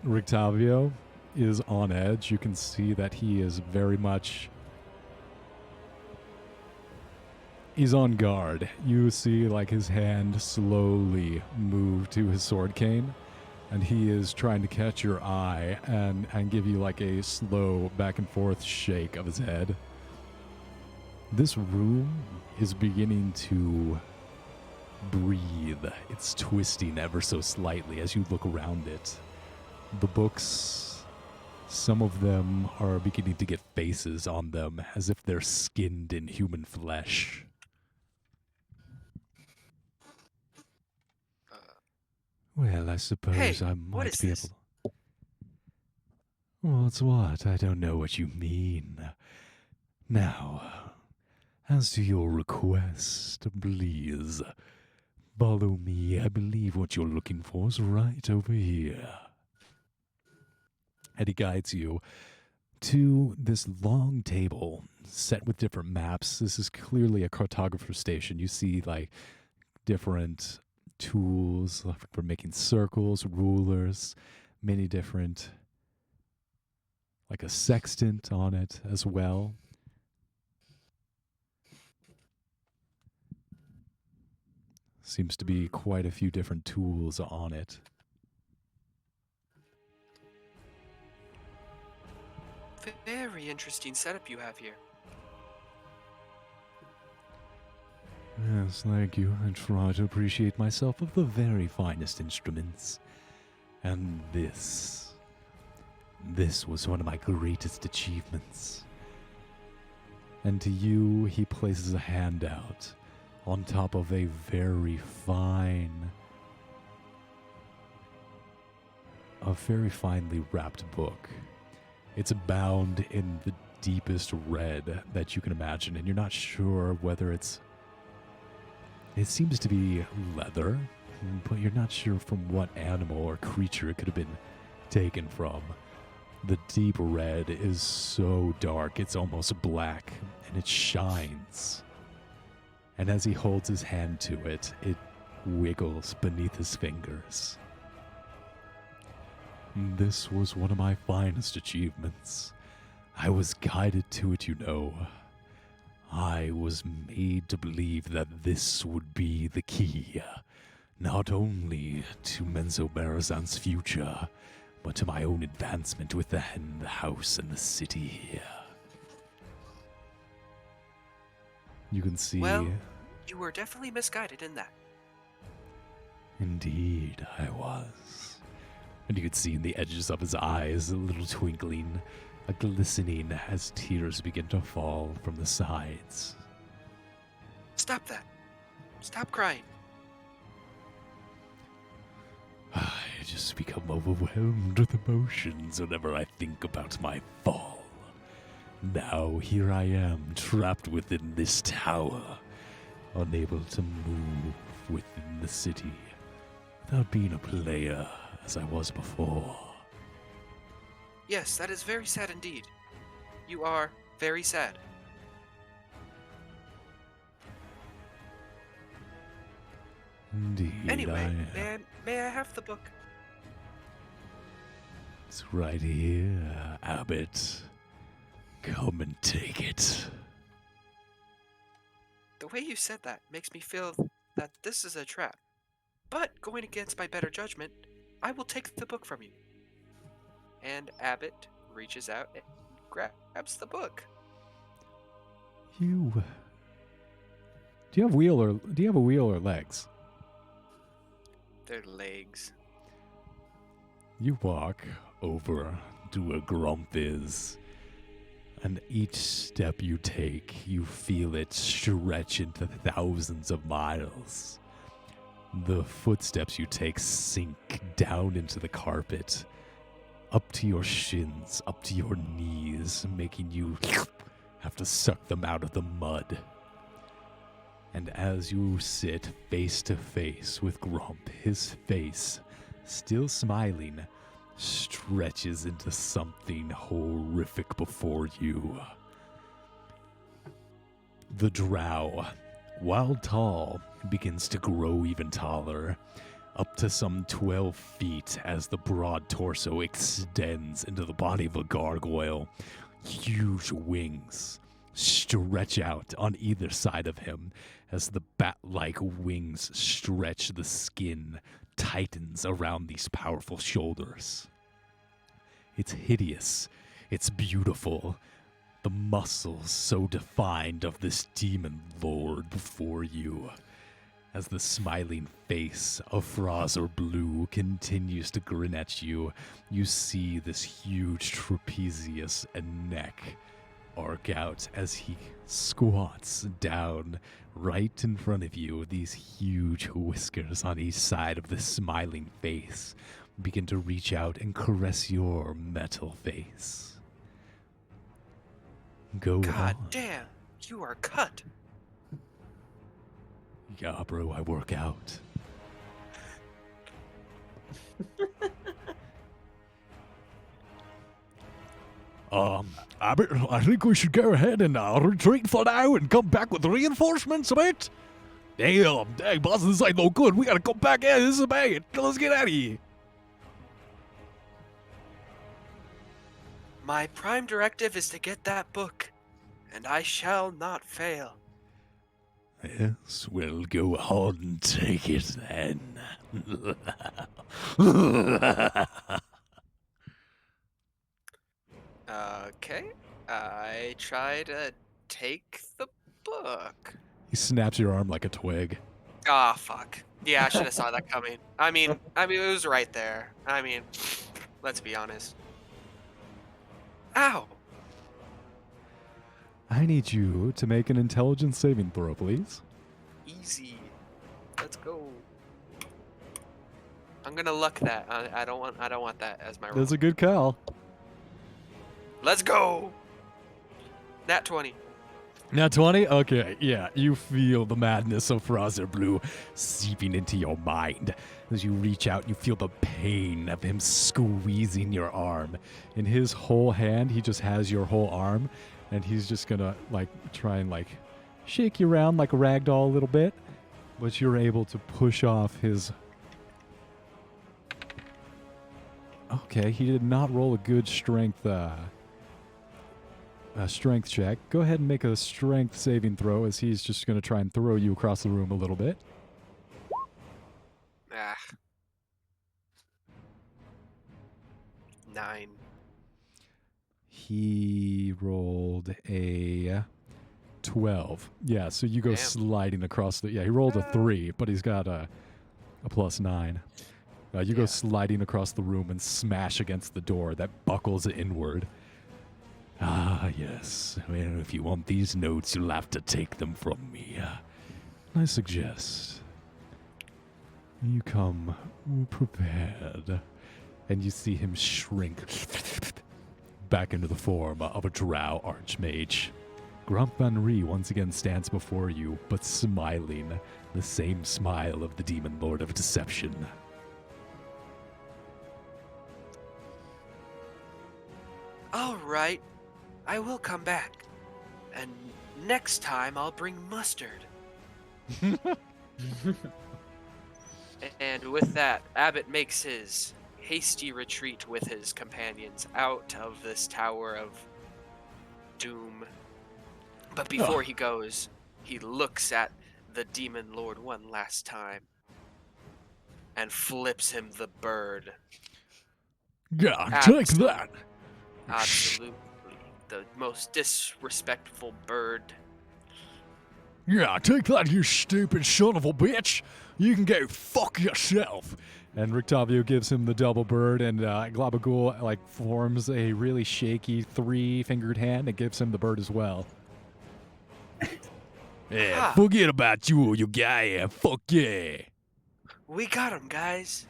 Rictavio is on edge. You can see that he is very much... He's on guard. You see like his hand slowly move to his sword cane, and he is trying to catch your eye and give you like a slow back and forth shake of his head. This room is beginning to breathe. It's twisting ever so slightly as you look around it. The books, some of them are beginning to get faces on them as if they're skinned in human flesh. Well, I suppose Hey, I what might is be this? able... What's what? I don't know what you mean. Now, as to your request, please, follow me. I believe what you're looking for is right over here. And he guides you to this long table set with different maps. This is clearly a cartographer station. You see, like, different tools for making circles, rulers, many different, like a sextant on it as well. Seems to be quite a few different tools on it. Very interesting setup you have here. Yes, thank you. I try to appreciate myself of the very finest instruments. And this was one of my greatest achievements. And to you, he places a hand out on top of a very finely wrapped book. It's bound in the deepest red that you can imagine, and you're not sure whether it seems to be leather, but you're not sure from what animal or creature it could have been taken from. The deep red is so dark, it's almost black, and it shines. And as he holds his hand to it, it wiggles beneath his fingers. This was one of my finest achievements. I was guided to it, you know. I was made to believe that this would be the key, not only to Menzo Barazan's future, but to my own advancement within the house and the city here. You can see... Well, you were definitely misguided in that. Indeed, I was. And you could see in the edges of his eyes a little twinkling, a glistening as tears begin to fall from the sides. Stop that. Stop crying. just become overwhelmed with emotions whenever I think about my fall. Now here I am, trapped within this tower, unable to move within the city without being a player as I was before. Yes, that is very sad indeed. You are very sad. Indeed, Anyway, I am. may I have the book? It's right here, Abbott. Come and take it. The way you said that makes me feel that this is a trap. But going against my better judgment, I will take the book from you. And Abbott reaches out and grabs the book. Do you have a wheel or legs? Their legs. You walk over to where Grump is, and each step you take, you feel it stretch into thousands of miles. The footsteps you take sink down into the carpet, up to your shins, up to your knees, making you have to suck them out of the mud. And as you sit face to face with Grump, his face, still smiling, stretches into something horrific before you. The drow, while tall, begins to grow even taller, up to some 12 feet as the broad torso extends into the body of a gargoyle. Huge wings stretch out on either side of him as the bat-like wings stretch the skin, tightens around these powerful shoulders. It's hideous. It's beautiful. The muscles so defined of this demon lord before you. As the smiling face of Sorcere Blue continues to grin at you, you see this huge trapezius and neck arc out as he squats down right in front of you. These huge whiskers on each side of the smiling face begin to reach out and caress your metal face. Go God on. damn, you are cut. Yeah, bro, I work out. Abbott, I think we should go ahead and retreat for now and come back with reinforcements, right? Damn, dang, boss, this ain't no good. We gotta come back in. This is bad. Let's get out of here. My prime directive is to get that book, and I shall not fail. Yes, we'll go on and take it then. Okay, I try to take the book. He snaps your arm like a twig. Ah, fuck. Yeah, I should have saw that coming. I mean, it was right there. I mean, let's be honest. Ow! I need you to make an intelligence saving throw, please. Easy. Let's go. I'm gonna luck that. I don't want that as my roll. That's a good call. Let's go. Nat 20. Now 20? Okay, yeah. You feel the madness of Sorcere Blue seeping into your mind. As you reach out, you feel the pain of him squeezing your arm. In his whole hand, he just has your whole arm, and he's just gonna, try and, shake you around like a rag doll a little bit. But you're able to push off his... Okay, he did not roll a good strength check. Go ahead and make a strength saving throw as he's just going to try and throw you across the room a little bit. Ah. 9. He rolled a 12. Yeah, so you go Damn. sliding across the... Yeah, he rolled a 3, but he's got a +9. You go sliding across the room and smash against the door that buckles inward. Ah, yes. Well, if you want these notes, you'll have to take them from me. I suggest You come prepared, and you see him shrink back into the form of a drow archmage. Grump Van Ree once again stands before you, but smiling, the same smile of the Demon Lord of Deception. All right, I will come back. And next time I'll bring mustard. And with that, Abbott makes his hasty retreat with his companions out of this tower of doom. But before he goes, he looks at the Demon Lord one last time and flips him the bird. Yeah, take that. Absolutely. The most disrespectful bird. Yeah, take that, you stupid son of a bitch. You can go fuck yourself. And Rictavio gives him the double bird, and Globagul forms a really shaky 3-fingered hand and gives him the bird as well. Yeah, forget about you guy. Yeah, fuck yeah. We got him, guys.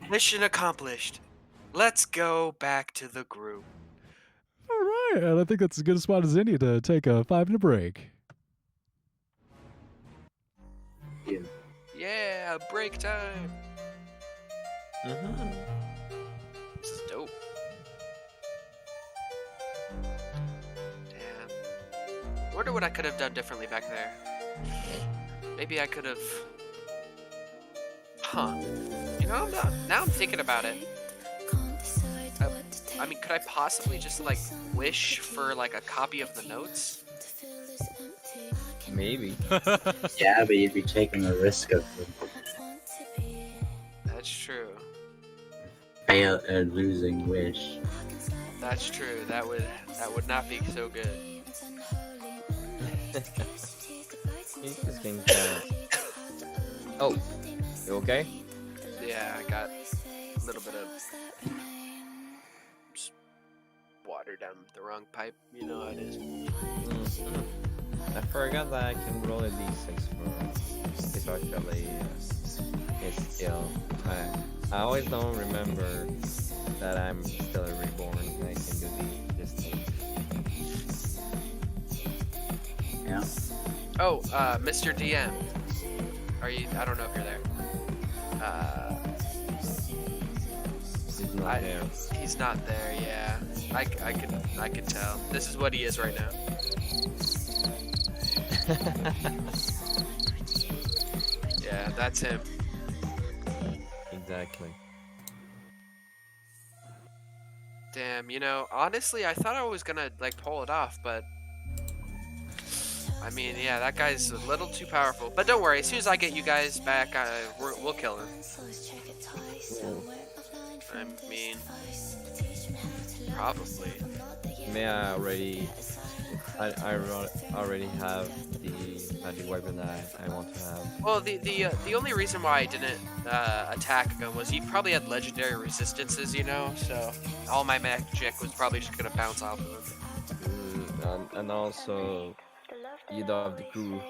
Mission accomplished. Let's go back to the group. All right, and I think that's as good a spot as any to take a 5-minute break. Yeah, break time. Mm-hmm. This is dope. Damn. Wonder what I could have done differently back there. Maybe I could have. Huh. You know, now I'm thinking about it. I mean, could I possibly just wish for a copy of the notes? Maybe. Yeah, but you'd be taking the risk of That's true. losing wish. That's true. That would not be so good. He's just getting kind of... Oh, you okay? Yeah, I got a little bit of just water down the wrong pipe. You know how it is. Mm-hmm. I forgot that I can roll a d6 for if actually it's still. I always don't remember that I'm still a reborn and I can do this thing. Yeah. Oh, Mr. DM, are you? I don't know if you're there. He's not there. He's not there. Yeah, I could tell. This is what he is right now. Yeah, that's him. Exactly. Damn, honestly, I thought I was gonna pull it off, but I mean, yeah, that guy's a little too powerful. But don't worry, as soon as I get you guys back, we'll kill him. I mean, probably. May I already have the magic weapon that I want to have. Well, the only reason why I didn't attack him was he probably had legendary resistances, so all my magic was probably just gonna bounce off of him. And also, you of the crew.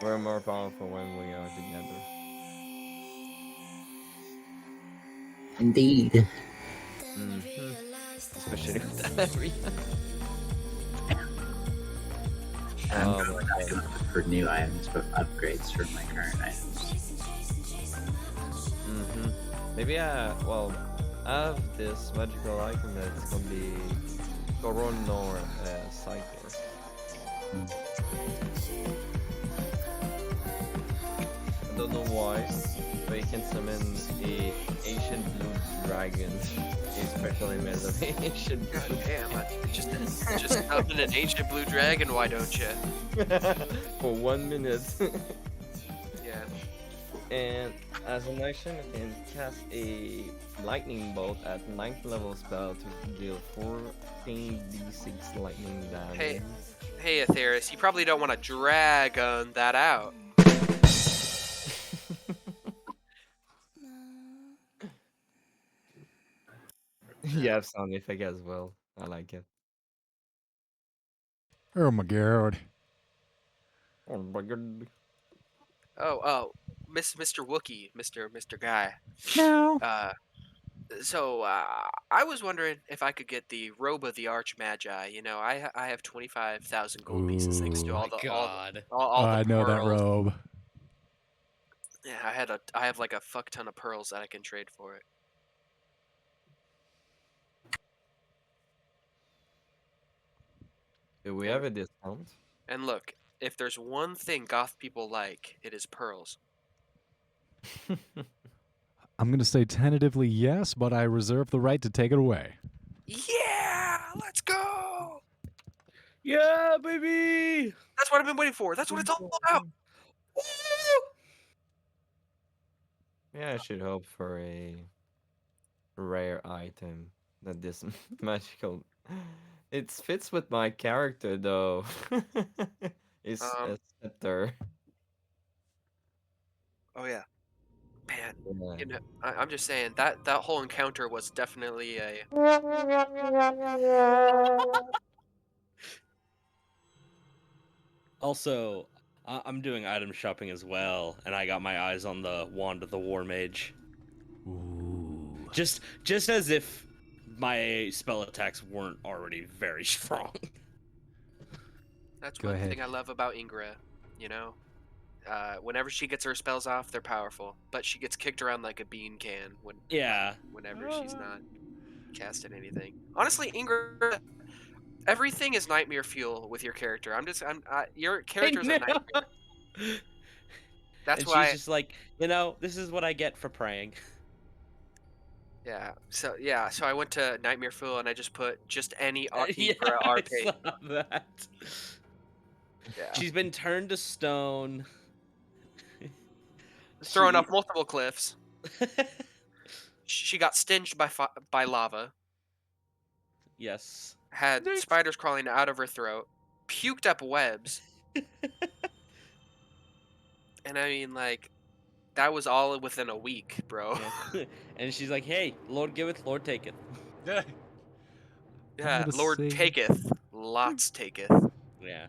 We're more powerful when we are together. Indeed. Mm-hmm. Especially with that area. I'm not going to look for new items, but upgrades for my current items. Mm-hmm. Maybe I have this magical item that's gonna be Coronor Cycle. I don't know why, but you can summon a ancient blue dragon, especially made of ancient blue. Damn, just summon an ancient blue dragon, why don't you? For 1 minute. Yeah. And as an action, I can cast a lightning bolt at 9th level spell to deal 14d6 lightning damage. Hey, Atheris, you probably don't want to drag that out. You have sound effect as well. I like it. Oh my god. Oh my god. Mr. Wookie, Mr. Guy. Meow. So I was wondering if I could get the robe of the Arch Magi. You know, I have 25,000 gold pieces thanks to Ooh. all the I know that pearls. robe. Yeah, I have like a fuck ton of pearls that I can trade for it. Do we have a discount? And look, if there's one thing goth people like, it is pearls. I'm going to say tentatively yes, but I reserve the right to take it away. Yeah, let's go. Yeah, baby. That's what I've been waiting for. That's what it's all about. Yeah, I should hope for a rare item that this magical. It fits with my character though. It's a scepter. Oh yeah, man. Yeah. You know, I'm just saying that whole encounter was definitely a. Also, I'm doing item shopping as well, and I got my eyes on the wand of the war mage. Ooh. Just as if my spell attacks weren't already very strong. That's Go one ahead. thing I love about Ingra. You know, whenever she gets her spells off, they're powerful, but she gets kicked around like a bean can Yeah. whenever she's not casting anything. Honestly, Ingra, everything is nightmare fuel with your character. Your character's a nightmare. That's And why. she's just like, this is what I get for praying. Yeah. So I went to Nightmare Fuel and I just put just any Yeah, Ingra I RP. saw that. Yeah. She's been turned to stone. Throwing off multiple cliffs. She got stinged by lava. Yes. Had spiders crawling out of her throat. Puked up webs. And I mean, like, that was all within a week, bro. Yeah. And she's like, hey, Lord giveth, Lord taketh. Yeah, gonna Lord say- taketh. Lots taketh. Yeah.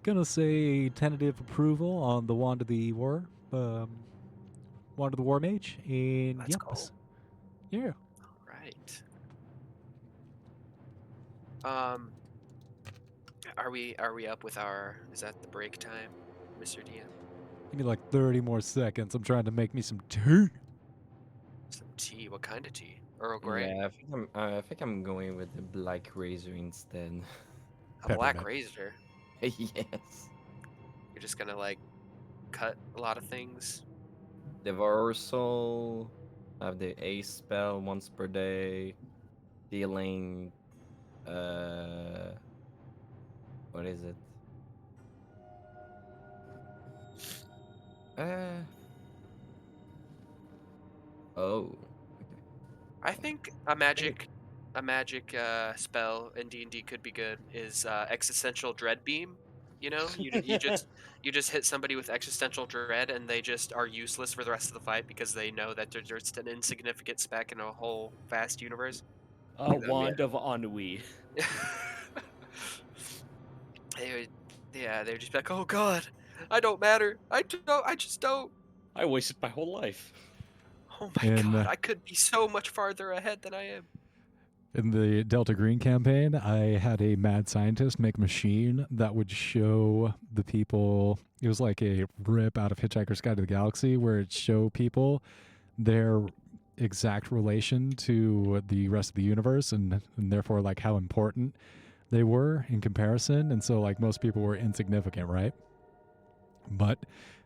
Gonna say tentative approval on the Wand of the War Mage, and Let's yep. go. Yeah. Right. Are we up with our? Is that the break time, Mr. DM? Give me like 30 more seconds. I'm trying to make me some tea. Some tea. What kind of tea? Earl Grey. Yeah, I think I'm going with the black razor instead. A black Peppermint. razor. Yes. You're just gonna like cut a lot of things. Devour Soul. Have the ace spell once per day. Dealing. What is it? Oh. I think a magic spell in D&D could be good is existential dread beam. You know, you just hit somebody with existential dread and they just are useless for the rest of the fight because they know that they're just an insignificant speck in a whole vast universe. A wand of ennui. They're just like, oh god, I don't matter. I just don't. I wasted my whole life. Oh my And, god, I could be so much farther ahead than I am. In the Delta Green campaign, I had a mad scientist make a machine that would show the people. It was like a rip out of Hitchhiker's Guide to the Galaxy, where it show people their exact relation to the rest of the universe, and therefore like how important they were in comparison. And so like most people were insignificant, right? But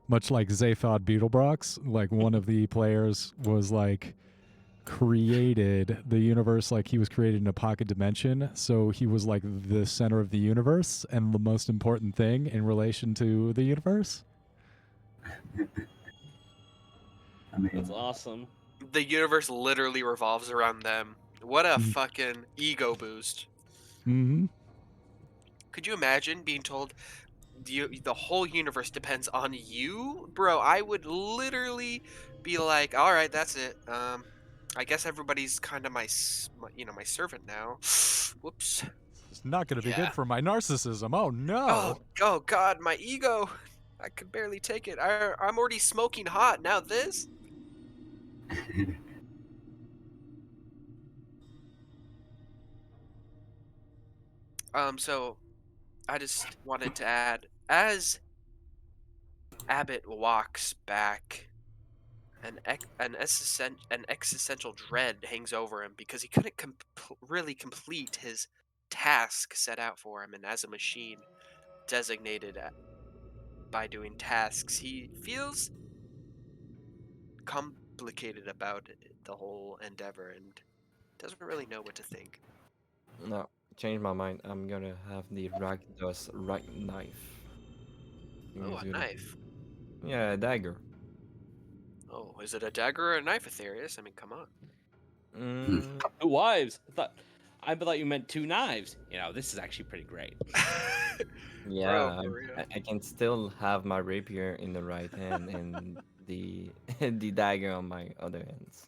much like Zaphod Beetlebrox, like one of the players was like created the universe, like he was created in a pocket dimension, so he was like the center of the universe and the most important thing in relation to the universe. I mean, That's awesome. The universe literally revolves around them. What a fucking ego boost. Mm-hmm. Could you imagine being told the whole universe depends on you? Bro, I would literally be like, all right, that's it. I guess everybody's kind of my servant now. Whoops. It's not going to be Yeah. good for my narcissism. Oh no. Oh god, my ego. I could barely take it. I'm already smoking hot. Now this? So I just wanted to add, as Abbott walks back, an existential dread hangs over him because he couldn't really complete his task set out for him, and as a machine designated by doing tasks, he feels complicated about the whole endeavor and doesn't really know what to think. No, change my mind. I'm gonna have the Rakdos right knife. think Oh, it's a gonna be- knife. Yeah, a dagger. Oh, is it a dagger or a knife, Aetherius? I mean, come on. Mm, Two wives. I thought you meant two knives. You know, this is actually pretty great. yeah, for real. I can still have my rapier in the right hand and the the dagger on my other hands.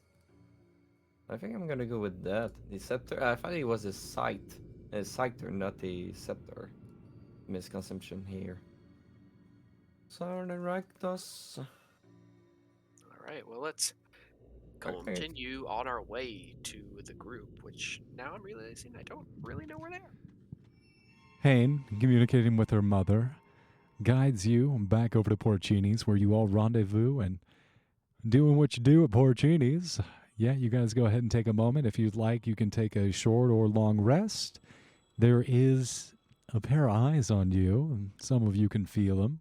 I think I'm gonna go with that. The scepter. I thought it was a scyther, not a scepter. Misconception here. So the Rakdos. All right, well, let's Okay. continue on our way to the group, which now I'm realizing I don't really know where they are. Hain, communicating with her mother, guides you back over to Porcini's where you all rendezvous and doing what you do at Porcini's. Yeah, you guys go ahead and take a moment. If you'd like, you can take a short or long rest. There is a pair of eyes on you, and some of you can feel them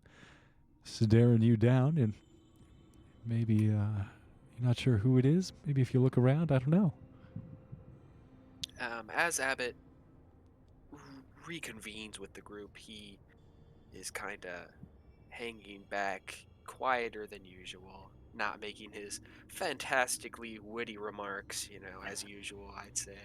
staring you down, and maybe you're not sure who it is. Maybe if you look around, I don't know. As Abbott reconvenes with the group, he is kind of hanging back, quieter than usual, not making his fantastically witty remarks, as usual, I'd say.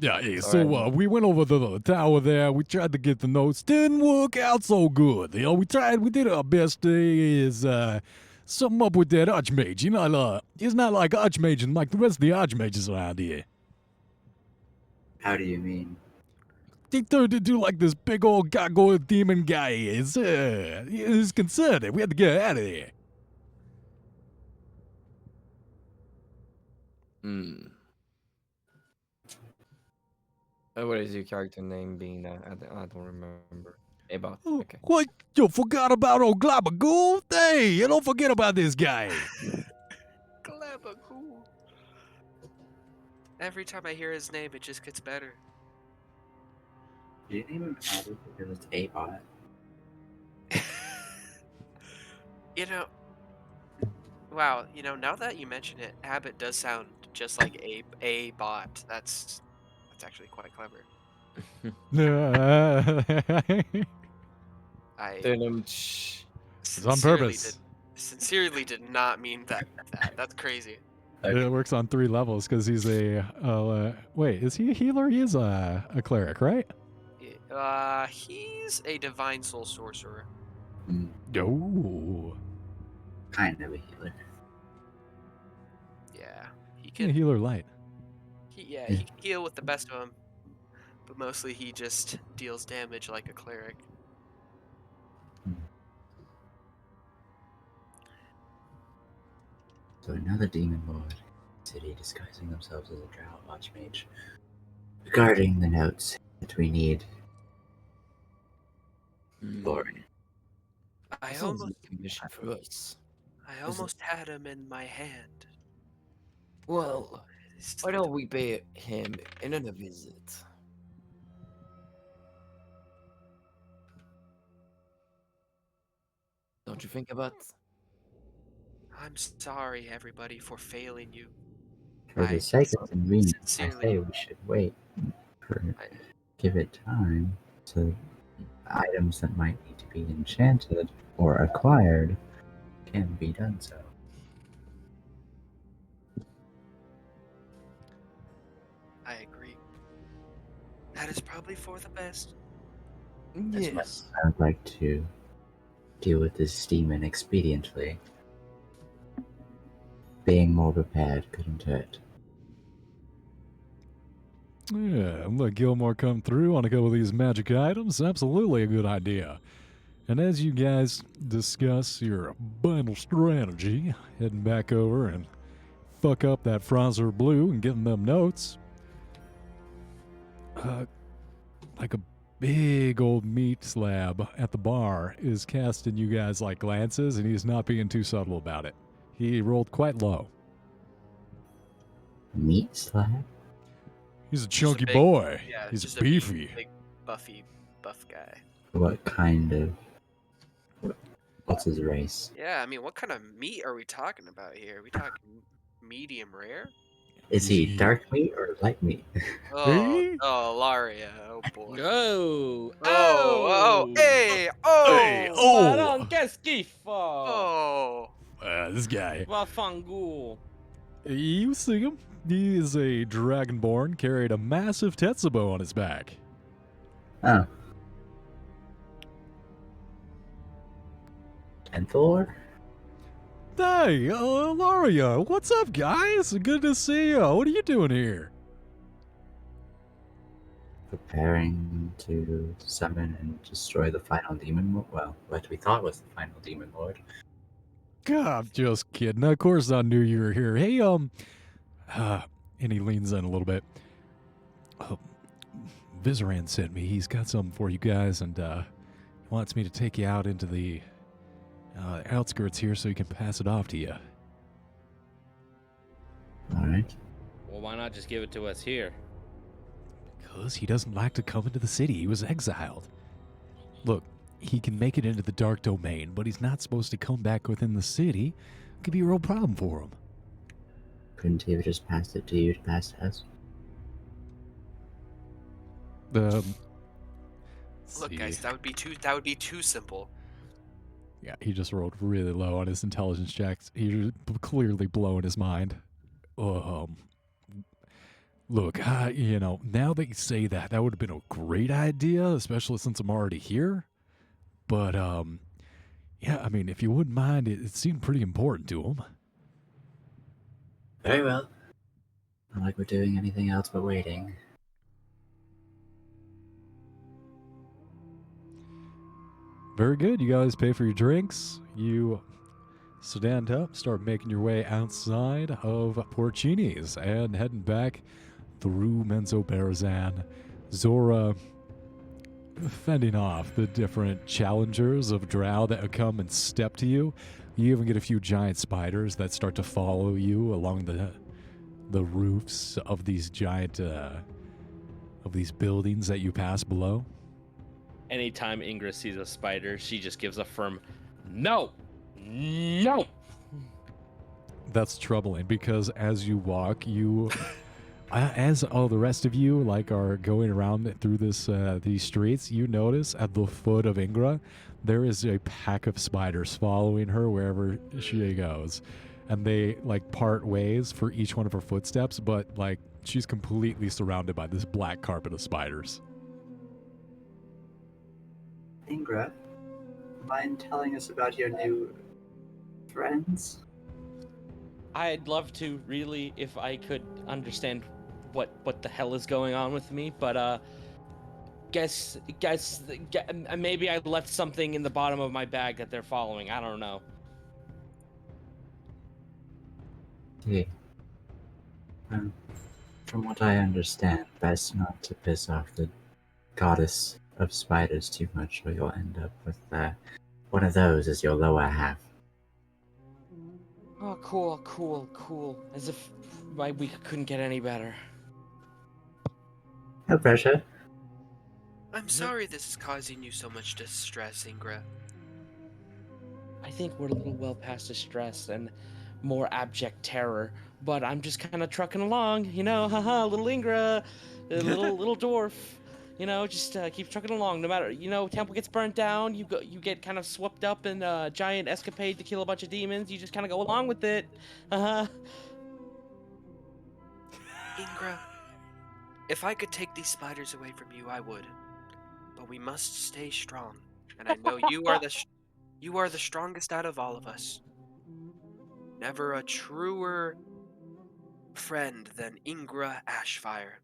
Yeah, hey, Alright. we went over to the tower there. We tried to get the notes. Didn't work out so good. We did our best to sum up with that archmage. He's not like archmage like the rest of the archmages around here. How do you mean? He turned into like this big old gargoyle demon guy. He's concerned. We had to get out of here. Hmm. What is your character name being? I don't remember. About. Okay. What? You forgot about old Glabagool? Hey, you don't forget about this guy. Glabagool. Every time I hear his name, it just gets better. You didn't even add it because it's a bot. Wow, now that you mention it, Abbott does sound just like a bot. That's actually quite clever. I It's on purpose. Sincerely did not mean that. That's crazy. It works on 3 levels because he's a. Wait, is he a healer? He is a cleric, right? He's a divine soul sorcerer. Oh. Kind of a healer. Yeah, he A can. healer light. He can heal with the best of them, but mostly he just deals damage like a cleric. So another demon lord city disguising themselves as a drow archmage, guarding the notes that we need. Lord. I Sounds almost, like a mission for us. I almost had him in my hand. Well, It's why don't we pay him another visit? Don't you think about? I'm sorry, everybody, for failing you. For the I sake of convenience, I sincerely- say we should wait for I- give it time so items that might need to be enchanted or acquired can be done so. I agree. That is probably for the best. As much Yes. as I would like to deal with this demon expediently, being more prepared couldn't hurt. Yeah, let Gilmore come through on a couple of these magic items. Absolutely a good idea. And as you guys discuss your final strategy, heading back over and fuck up that Franzer Blue and getting them notes, like a big old meat slab at the bar is casting you guys like glances, and he's not being too subtle about it. He rolled quite low. Meat slab? He's a Just a chunky big- boy. Yeah, He's just beefy. big, buffy, buff guy. What kind of... What's his race? Yeah, I mean, what kind of meat are we talking about here? Are we talking medium rare? Is he He- dark meat or light meat? Hey? Oh, Laria. Oh boy. Go. Oh, hey, oh, Hey, oh! Baron, qu'est-ce qu'il fait? oh. This guy. Va fangoul. You see him? He is a dragonborn, carried a massive Tetsubo on his back. Oh. And Thor? Hey, Laria, what's up, guys? Good to see you. What are you doing here? Preparing to summon and destroy the final demon lord. Well, what we thought was the final demon lord. God, I'm just kidding. Of course I knew you were here. Hey, and he leans in a little bit. Vizaran sent me. He's got something for you guys, and he wants me to take you out into the outskirts here so he can pass it off to you. Alright. Well, why not just give it to us here? Because he doesn't like to come into the city. He was exiled. Look, he can make it into the dark domain, but he's not supposed to come back within the city. It could be a real problem for him. Couldn't he have just passed it to you to pass to us? Look, see. guys, that would be too simple. Yeah, he just rolled really low on his intelligence checks. He's clearly blowing his mind. Look, now that you say that, that would have been a great idea, especially since I'm already here. But, yeah, I mean, if you wouldn't mind, it seemed pretty important to him. Very well. Not like we're doing anything else but waiting. Very good. You guys pay for your drinks. You stand up, start making your way outside of Porcini's and heading back through Menzo Barazan. Zora fending off the different challengers of Drow that would come and step to you. You even get a few giant spiders that start to follow you along the roofs of these giant of these buildings that you pass below. Anytime Ingra sees a spider, she just gives a firm no. No. That's troubling because as you walk, you, as all the rest of you like are going around through these streets, you notice at the foot of Ingra, there is a pack of spiders following her wherever she goes, and they like part ways for each one of her footsteps, but like she's completely surrounded by this black carpet of spiders. Ingra, mind telling us about your new friends? I'd love to, really, if I could understand what the hell is going on with me, but guess maybe I left something in the bottom of my bag that they're following. I don't know. See. From what I understand, best not to piss off the goddess of spiders too much, or you'll end up with one of those as your lower half. Oh, cool. As if my week couldn't get any better. No pressure. I'm sorry this is causing you so much distress, Ingra. I think we're a little well past the stress and more abject terror, but I'm just kind of trucking along, haha, little Ingra, little dwarf, just keep trucking along. No matter, temple gets burnt down, you get kind of swept up in a giant escapade to kill a bunch of demons. You just kind of go along with it, Ingra, if I could take these spiders away from you, I would. But we must stay strong, and I know you are the strongest out of all of us. Never a truer friend than Ingra Ashfire.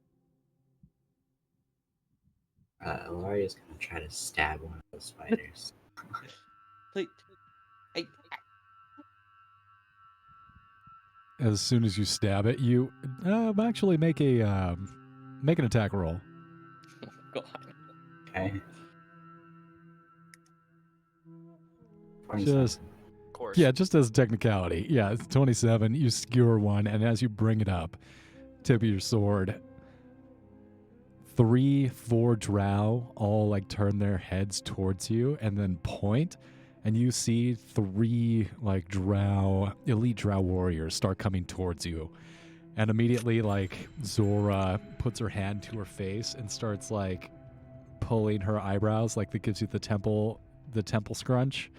Ilaria's gonna try to stab one of those spiders. Please, I As soon as you stab it, you actually make an attack roll. God. Okay. Just Of course. yeah, just as a technicality. Yeah, it's 27. You skewer one, and as you bring it up, tip of your sword, 3-4 drow all like turn their heads towards you and then point, and you see 3 like elite drow warriors start coming towards you. And immediately, like, Zora puts her hand to her face and starts like pulling her eyebrows, like that gives you the temple scrunch.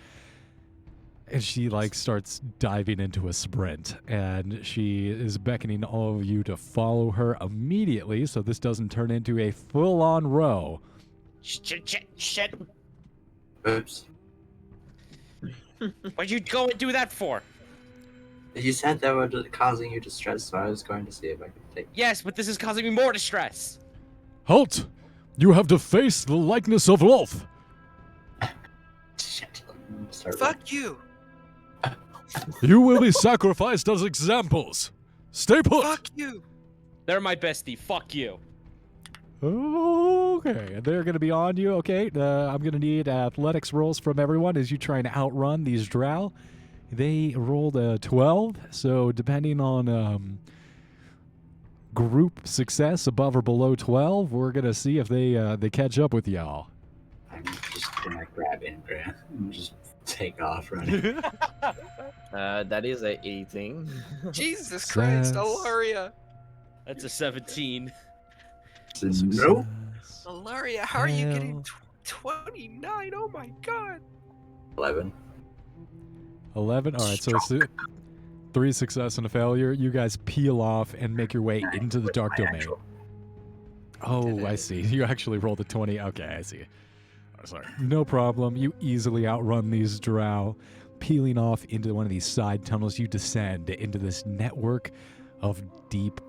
And she like starts diving into a sprint, and she is beckoning all of you to follow her immediately, so this doesn't turn into a full-on row. Shit. Oops. Why'd you go and do that for? You said that were causing you distress, so I was going to see if I could take. Yes, but this is causing me more distress. Halt! You have defaced the likeness of Lolth. Shit. Start Fuck you! You will be sacrificed as examples. Stay put. Fuck you! They're my bestie. Fuck you. Okay, they're going to be on you. Okay, I'm going to need athletics rolls from everyone as you try and outrun these drow. They rolled a 12, so depending on group success above or below 12, we're going to see if they catch up with y'all. I'm just gonna grab Ingra and just take off running. That is a 18. Jesus Christ, Success. Alaria! That's a 17. Nope. Alaria, how are you getting Hell. 29? Oh my god! 11. 11. All right, so it's 3 success and a failure. You guys peel off and make your way into the dark My domain. actual- Oh, I see. You actually rolled a 20. Okay, I see. Oh, sorry. No problem. You easily outrun these drow. Peeling off into one of these side tunnels, you descend into this network of deep,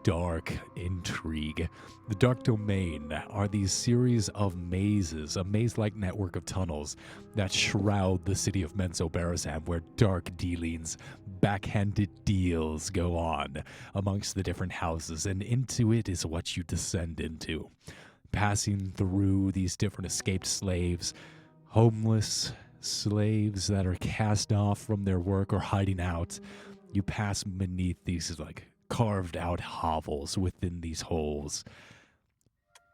dark intrigue. The Dark Domain are these series of mazes, a maze-like network of tunnels that shroud the city of Menso-Barazam, where dark dealings, backhanded deals go on amongst the different houses, and into it is what you descend into. Passing through these different escaped slaves, homeless slaves that are cast off from their work or hiding out, you pass beneath these like carved out hovels within these holes.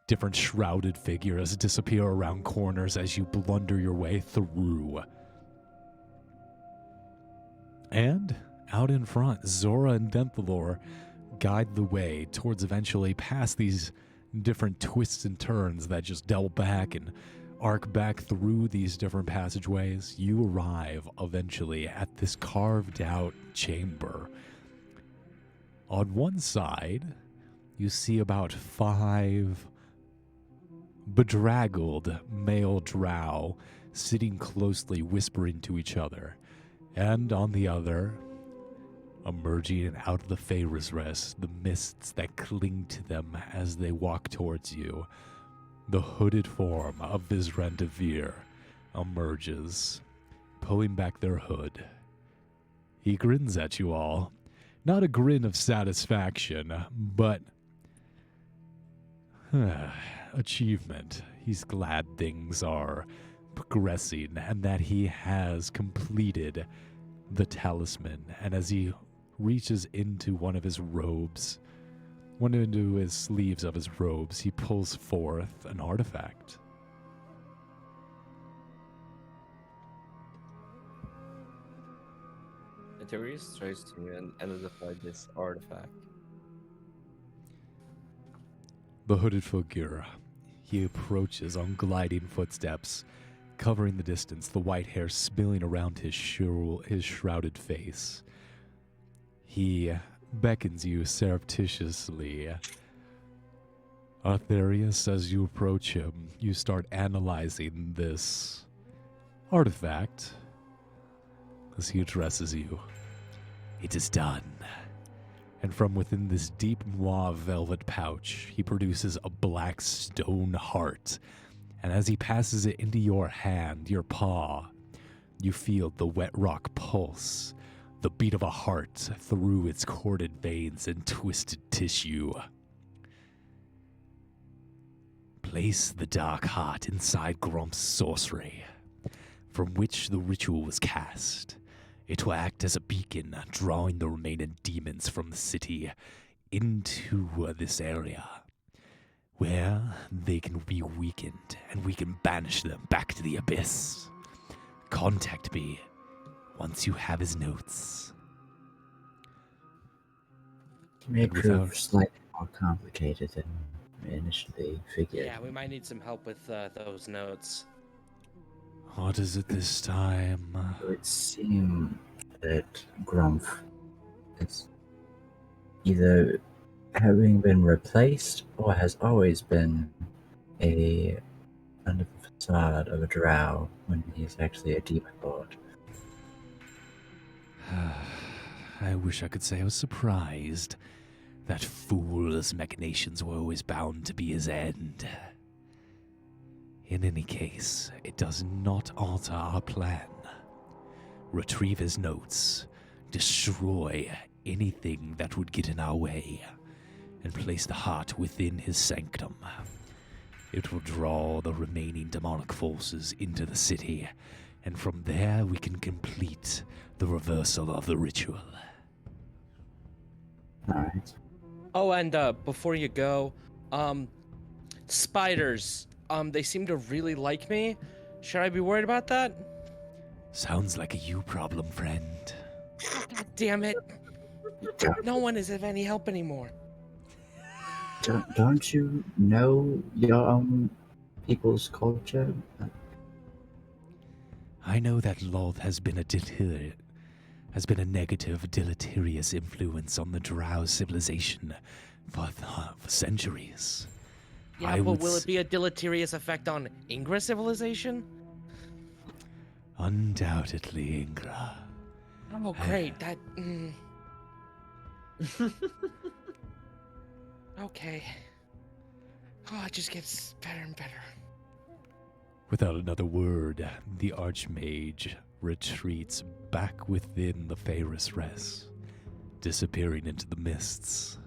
Different shrouded figures disappear around corners as you blunder your way through. And out in front, Zora and Denthalor guide the way towards eventually past these different twists and turns that just delve back and arc back through these different passageways. You arrive eventually at this carved out chamber. On one side, you see about 5 bedraggled male drow sitting closely whispering to each other. And on the other, emerging out of the Feyre's Rest, the mists that cling to them as they walk towards you, the hooded form of Vizran Devere emerges, pulling back their hood. He grins at you all. Not a grin of satisfaction, but achievement. He's glad things are progressing and that he has completed the talisman. And as he reaches into one of his robes, into his sleeves of his robes, he pulls forth an artifact. Therese tries to identify this artifact. The hooded figure. He approaches on gliding footsteps, covering the distance, the white hair spilling around his shrouded face. He beckons you surreptitiously. Arthurius, as you approach him, you start analyzing this artifact as he addresses you. It is done. And from within this deep mauve velvet pouch, he produces a black stone heart. And as he passes it into your hand, your paw, you feel the wet rock pulse, the beat of a heart through its corded veins and twisted tissue. Place the dark heart inside Grump's sorcery, from which the ritual was cast. It will act as a beacon, drawing the remaining demons from the city into this area, where they can be weakened and we can banish them back to the abyss. Contact me once you have his notes. It may And prove without- slightly more complicated than we initially figured. Yeah, we might need some help with those notes. What is it this time? It would seem that Grumpf is either having been replaced or has always been under the facade of a drow when he's actually a demon lord. I wish I could say I was surprised. That fool's machinations were always bound to be his end. In any case, it does not alter our plan. Retrieve his notes, destroy anything that would get in our way, and place the heart within his sanctum. It will draw the remaining demonic forces into the city, and from there we can complete the reversal of the ritual. Alright. Oh, and before you go, spiders. They seem to really like me. Should I be worried about that? Sounds like a you problem, friend. God damn it. No one is of any help anymore. Don't you know your own people's culture? I know that Loth has been a negative, deleterious influence on the Drow civilization for centuries. Yeah, I but would will s- it be a deleterious effect on Ingra civilization? Undoubtedly, Ingra. Oh, great. That. Okay. Oh, it just gets better and better. Without another word, the Archmage retreats back within the Faerus Res, disappearing into the mists.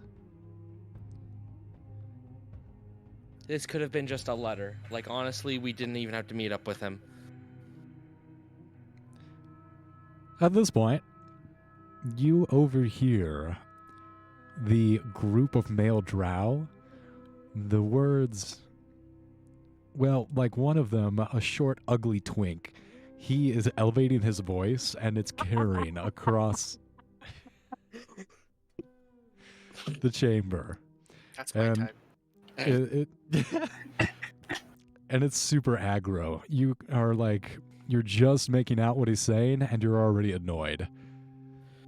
This could have been just a letter. Like, honestly, we didn't even have to meet up with him. At this point, you overhear the group of male drow. The words, well, like one of them, a short, ugly twink, he is elevating his voice and it's carrying across the chamber. That's my And type. It and it's super aggro. You are like, you're just making out what he's saying and you're already annoyed.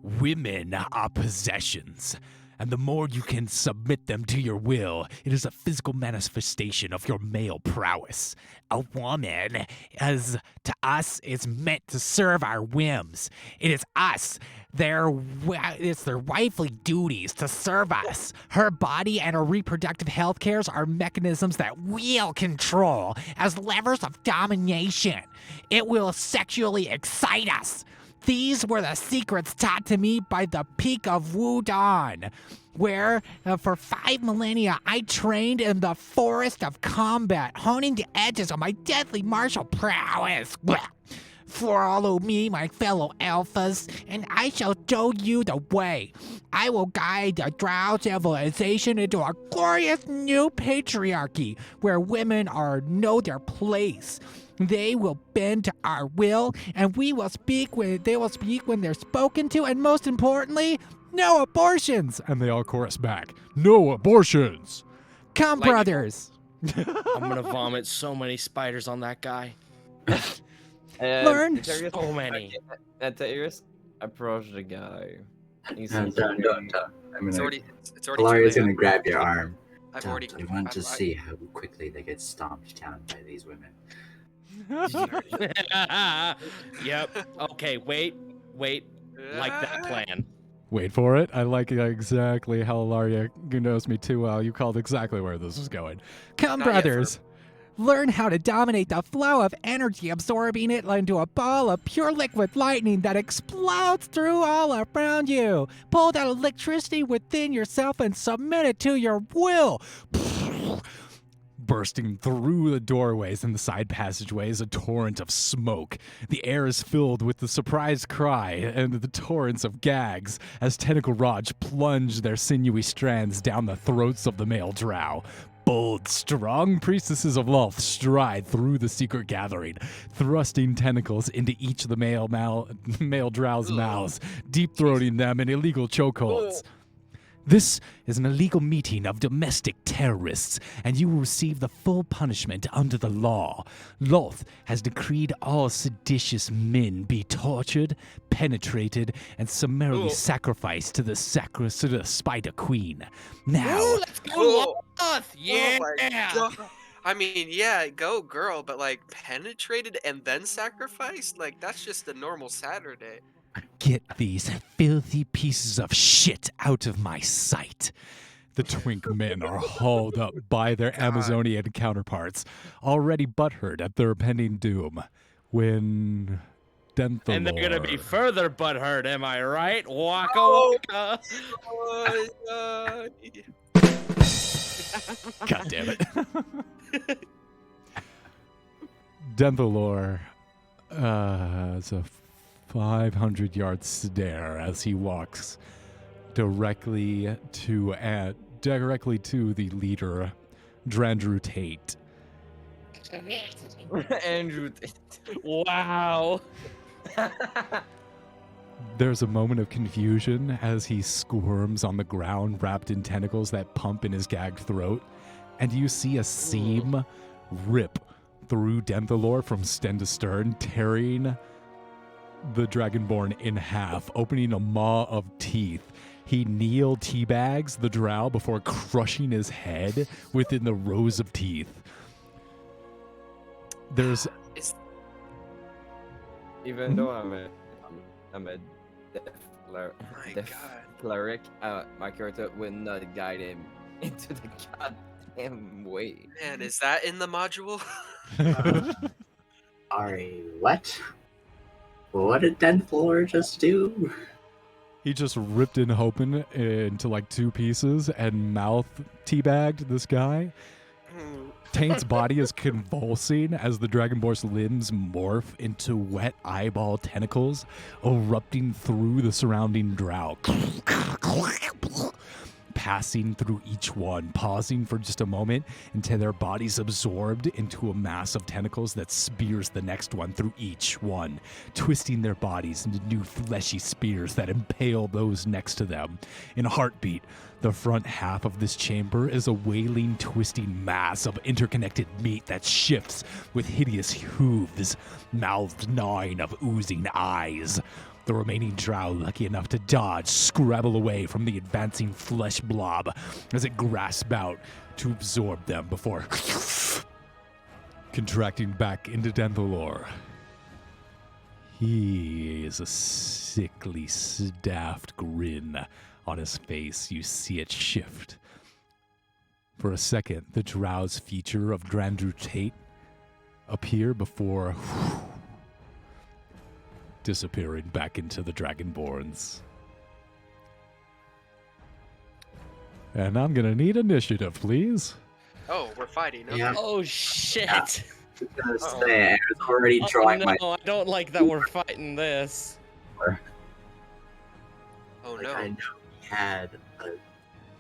Women are possessions, and the more you can submit them to your will, it is a physical manifestation of your male prowess. A woman, as to us, is meant to serve our whims. It is us. It's their wifely duties to serve us. Her body and her reproductive health cares are mechanisms that we'll control as levers of domination. It will sexually excite us. These were the secrets taught to me by the peak of Wudon, where for 5 millennia I trained in the forest of combat, honing the edges of my deadly martial prowess. Follow me, my fellow alphas, and I shall show you the way. I will guide the Drow civilization into a glorious new patriarchy where women know their place. They will bend to our will, and they will speak when they're spoken to, and most importantly, no abortions. And they all chorus back, no abortions! Come, Like- brothers. I'm gonna vomit so many spiders on that guy. Learn Antarius- so many. Antarius approach the guy. He Don't. says, I'm It's gonna. already too Valaria's late. gonna grab your arm. I've already. I want to I've- see how quickly they get stomped down by these women. Yep. Okay, wait. Like that plan. Wait for it. I like exactly how Ilaria knows me too well. You called exactly where this is going. Come, Not yet, brothers. Learn how to dominate the flow of energy, absorbing it into a ball of pure liquid lightning that explodes through all around you. Pull that electricity within yourself and submit it to your will. Bursting through the doorways and the side passageways, a torrent of smoke. The air is filled with the surprised cry and the torrents of gags as tentacle rods plunge their sinewy strands down the throats of the male drow. Bold, strong priestesses of Lolth stride through the secret gathering, thrusting tentacles into each of the male drow's mouths, deep-throating them in illegal chokeholds. This is an illegal meeting of domestic terrorists, and you will receive the full punishment under the law. Lolth has decreed all seditious men be tortured, penetrated, and summarily sacrificed to the Spider Queen. Now, Let's go, Oh. Loth! Yeah! Oh my God. I mean, yeah, go girl, but like penetrated and then sacrificed? Like that's just a normal Saturday. get these filthy pieces of shit out of my sight. The twink men are hauled up by their Amazonian counterparts, already butthurt at their pending doom. When Denthalor... And they're gonna be further butthurt, am I right? Waka Oh. waka! God damn it. Denthalor has a 500-yard stare as he walks directly to the leader, Drandrew Tate. Andrew. Wow. There's a moment of confusion as he squirms on the ground, wrapped in tentacles that pump in his gagged throat, and you see a seam rip through Denthalor from stem to stern, tearing the Dragonborn in half, opening a maw of teeth. He kneel teabags the drow before crushing his head within the rows of teeth. There's Even though I'm a deaf, My deaf God. cleric, my character will not guide him into the goddamn way. Man, is that in the module? Sorry, what? What did Denflor just do? He just ripped in open into like two pieces and mouth teabagged this guy. Taint's body is convulsing as the Dragonborn's limbs morph into wet eyeball tentacles, erupting through the surrounding drow. Passing through each one, pausing for just a moment until their bodies absorbed into a mass of tentacles that spears the next one through each one, twisting their bodies into new fleshy spears that impale those next to them. In a heartbeat, the front half of this chamber is a wailing, twisting mass of interconnected meat that shifts with hideous hooves, mouthed gnawing of oozing eyes. The remaining drow, lucky enough to dodge, scrabble away from the advancing flesh blob as it grasps out to absorb them before contracting back into Denthalor. He is a sickly, staffed grin on his face. You see it shift. For a second, the drow's feature of Drandrew Tate appear before disappearing back into the Dragonborns. And I'm gonna need initiative, please. Oh, we're fighting. Okay. Yeah. Oh shit. I was gonna say, I was already Oh drawing no, my. I don't like that we're fighting this. Oh Like, no. I know he had a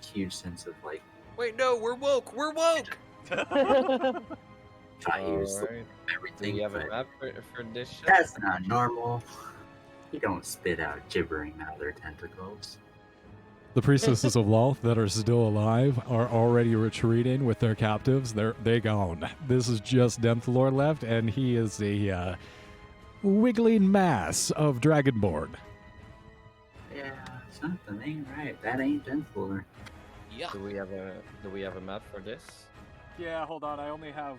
huge sense of like, Wait, no, we're woke. We're woke. thought he was Alright. Do everything, we have a but map for this shit? that's not normal. You don't spit out gibbering out of their tentacles. The priestesses of Lolth that are still alive are already retreating with their captives. They gone. This is just Denthalor left, and he is a wiggling mass of Dragonborn. Yeah, something ain't right. That ain't Denflor. Yeah. Do we have a map for this? Yeah, hold on. I only have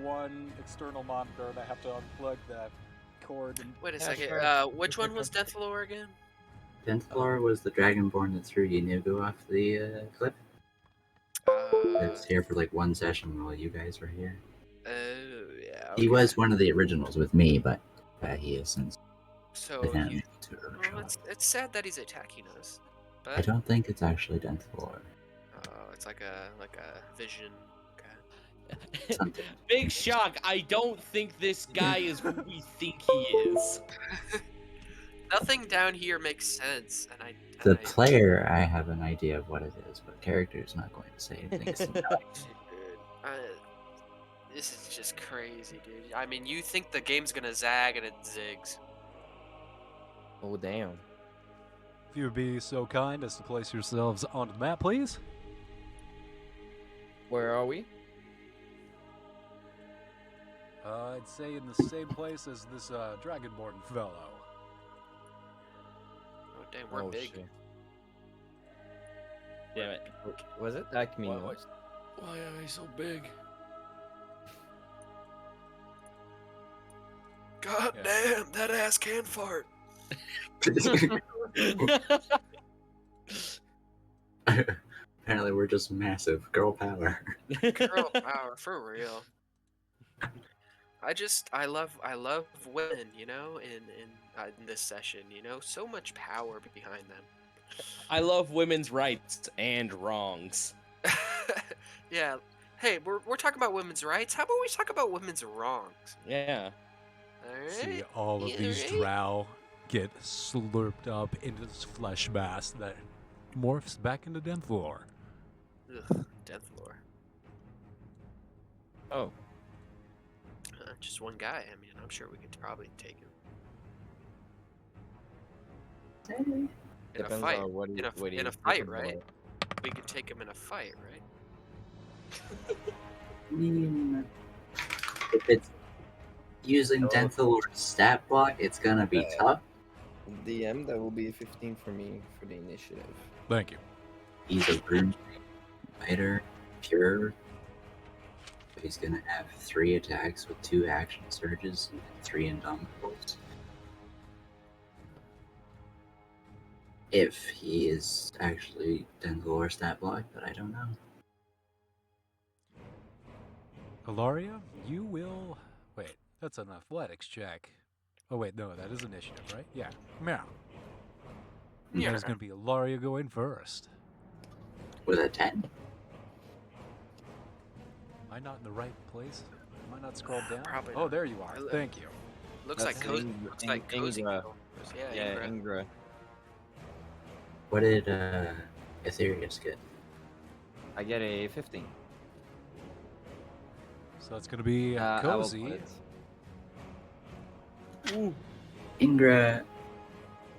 one external monitor, and I have to unplug that cord. And Wait a Yeah, second. sure. Which one was Deathlore again? Denthor was the dragonborn that threw Yanugu off the cliff. That's here for like one session while you guys were here. Oh, yeah. He Okay. was one of the originals with me, but he has since So been he's, to well, it's sad that he's attacking us, but I don't think it's actually Denthor. it's like a vision. Okay. Something. Big shock. I don't think this guy is who we think he is. Nothing down here makes sense, and I. The player, I have an idea of what it is, but character is not going to say anything. It's Dude, this is just crazy, dude. I mean, you think the game's gonna zag and it zigs. Oh damn. If you would be so kind as to place yourselves on the map, please. Where are we? I'd say in the same place as this Dragonborn fellow. Oh damn, we're big. Shit. Damn it. Was it Acme? Why am I so big? God damn, that ass can fart. Apparently, we're just massive girl power. Girl power, for real. I love women, you know, in this session, you know, so much power behind them. I love women's rights and wrongs. Yeah. Hey, we're talking about women's rights. How about we talk about women's wrongs? Yeah. All right. See all of these drow get slurped up into this flesh mass that morphs back into Denthor. Ugh, death lore. Oh. Just one guy. I mean, I'm sure we could probably take him. In a Depends fight. on what In a he's fight, thinking right? about. We could take him in a fight, right? I mean, if it's using Denthor's stat block, it's gonna be tough. DM, that will be 15 for me for the initiative. Thank you. He's a rune fighter, pure. He's gonna have 3 attacks with 2 action surges and 3 indomitables. If he is actually Denthor stat block, but I don't know. Ilaria, you will... Wait, that's an athletics check. Oh wait, no, that is initiative, right? Yeah. Meow. Yeah. There's going to be Ilaria going first. With a 10? Am I not in the right place? Am I not scrolled down? Probably Oh, not. there you are. Thank you. Looks That's like cozy. Ing- Looks like Ing- cozy. Ingra. Yeah, Yeah, Ingra. Ingra. What did Aetherius get? I get a 15. So it's going to be I will cozy. put it. Ingra,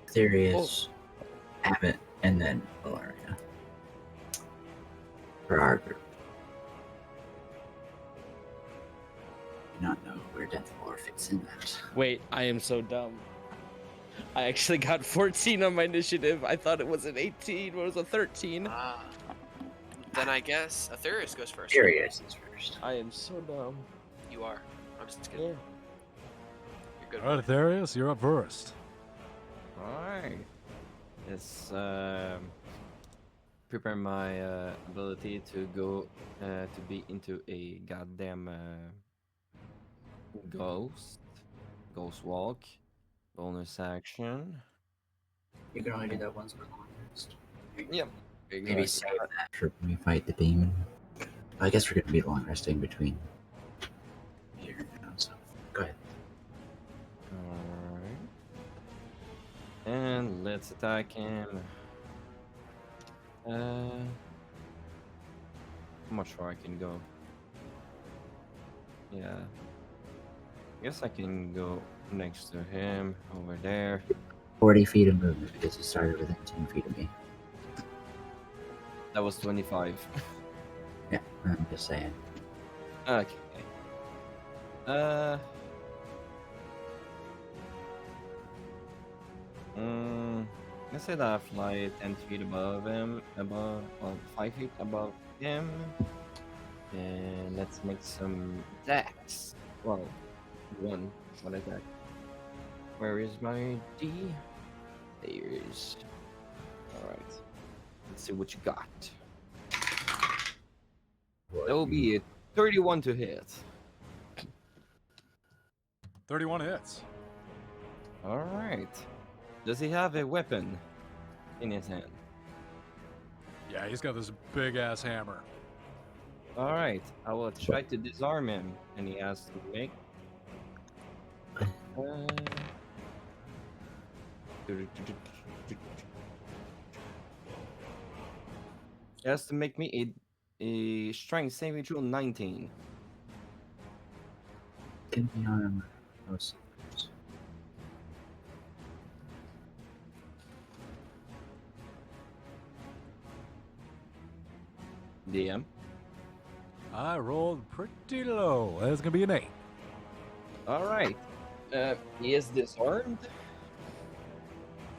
Aetherius, Abbott, and then Ilaria. For our group. Do not know where Denthor fits in that. Wait, I am so dumb. I actually got 14 on my initiative. I thought it was an 18, but it was a 13. Then I guess Aetherius goes first. Aetherius is first. I am so dumb. You are. I'm just kidding. Yeah. You're good. All right, Aetherius, you're up first. Alright. Let's prepare my ability to go to be into a goddamn ghost walk, bonus action. You can only do that once per long rest. Yep. Maybe save that for when we fight the demon. I guess we're gonna be long resting between here and now, so go ahead. Alright. And let's attack him. How much far I can go? Yeah. I guess I can go next to him over there. 40 feet of movement because you started within 10 feet of me. That was 25. Yeah, I'm just saying. Okay. Let's say that I fly 10 feet above him, well, 5 feet above him. And let's make some attacks. Well, one attack. Where is my D? There's. Alright. Let's see what you got. That will be a 31 to hit. 31 hits. Alright. Does he have a weapon in his hand? Yeah, he's got this big ass hammer. Alright. I will try to disarm him, and he has to make. He has to make me a strength saving throw 19. Can be armor. No secrets. DM. I rolled pretty low. That's gonna be an 8. Alright. He is disarmed.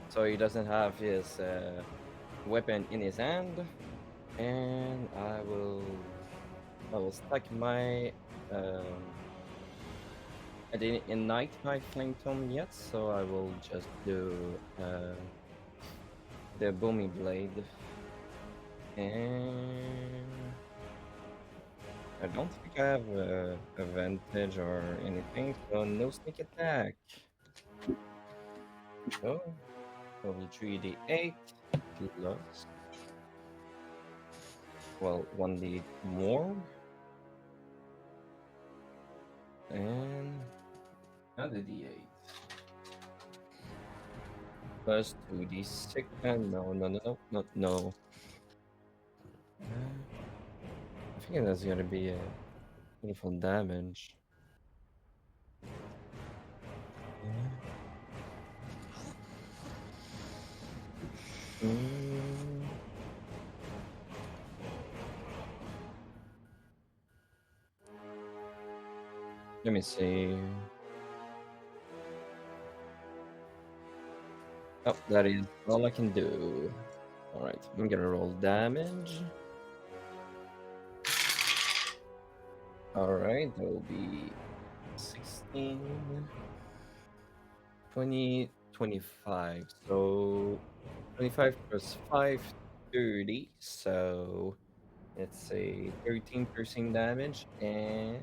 So he doesn't have his weapon in his hand. And I will stack my I didn't ignite my flame tome yet, so I will just do the booming blade. And I don't think I have advantage or anything, so no sneak attack. So, probably 3d8 plus, well, 1d more. And another d8. Plus 2d6, and no. I think that's gonna be a beautiful damage. Let me see. Oh, that is all I can do. Alright, I'm gonna roll damage. Alright, that will be 16, 20, 25. So 25 plus 5, 30. So it's a 13 piercing damage and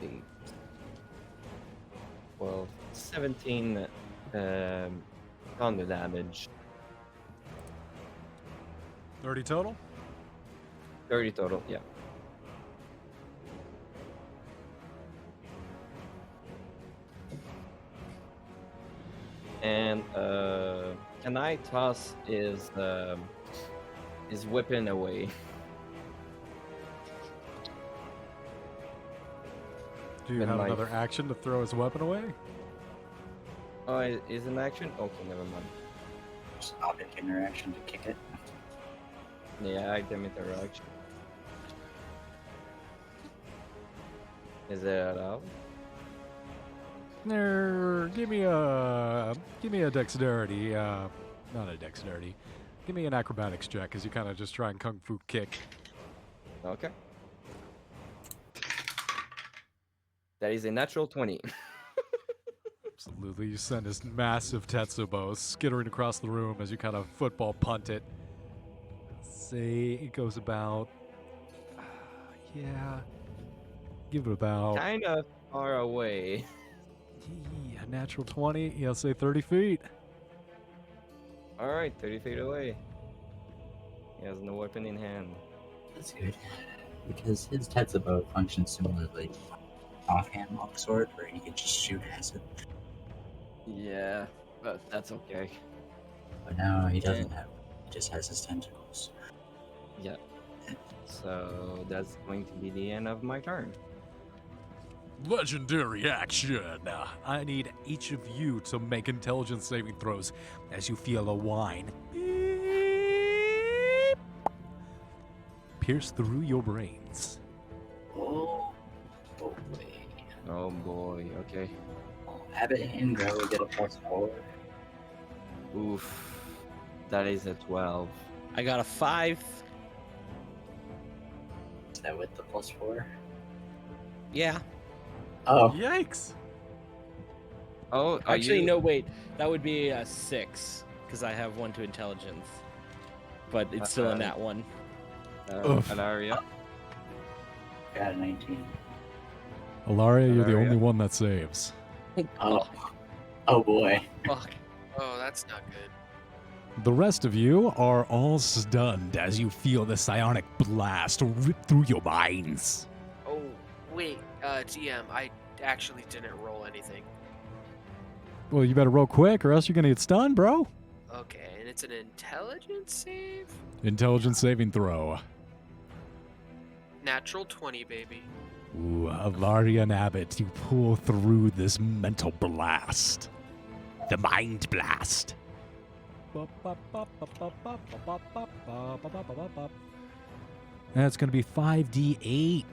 8, 12, 17 thunder damage. 30 total? 30 total, yeah. And can I toss his weapon away? Do you With have my- another action to throw his weapon away? Oh, is an action? Okay, never mind. Just object interaction to kick it. Yeah, item interaction. Is that allowed? Give me a dexterity. Not a dexterity. Give me an acrobatics check as you kind of just try and kung fu kick. Okay. That is a natural 20. Absolutely, you send this massive Tetsubo skittering across the room as you kind of football punt it. Say it goes about, yeah, give it about, Kind of far away. a natural 20. Yeah, say 30 feet. Alright, 30 feet away. He has no weapon in hand. That's good. Because his Tetsubo functions similarly to offhand longsword, where he can just shoot acid. Yeah, but that's okay. But now he doesn't have. He just has his tentacles. Yeah. So that's going to be the end of my turn. Legendary action. I need each of you to make intelligence saving throws as you feel a whine pierce through your brains. Oh boy. Oh boy, okay. Abbott and Ingo get a +4. Oof. That is a 12. I got a 5. Is that with the +4? Yeah. Oh, Yikes! Oh, are Actually, you? no, wait. That would be a 6 because I have 1 to intelligence, but it's still in that one. Alaria. Got a 19. Ilaria, you're the Ilaria? only one that saves. Oh, oh boy. Fuck. Oh, that's not good. The rest of you are all stunned as you feel the psionic blast rip through your minds. Oh, wait, DM, I actually didn't roll anything. Well, you better roll quick or else you're gonna get stunned, bro. Okay, and it's an intelligence save? Intelligence saving throw. Natural 20, baby. Ooh, Ilaria and Abbott, you pull through this mental blast. The mind blast. That's going to be 5d8.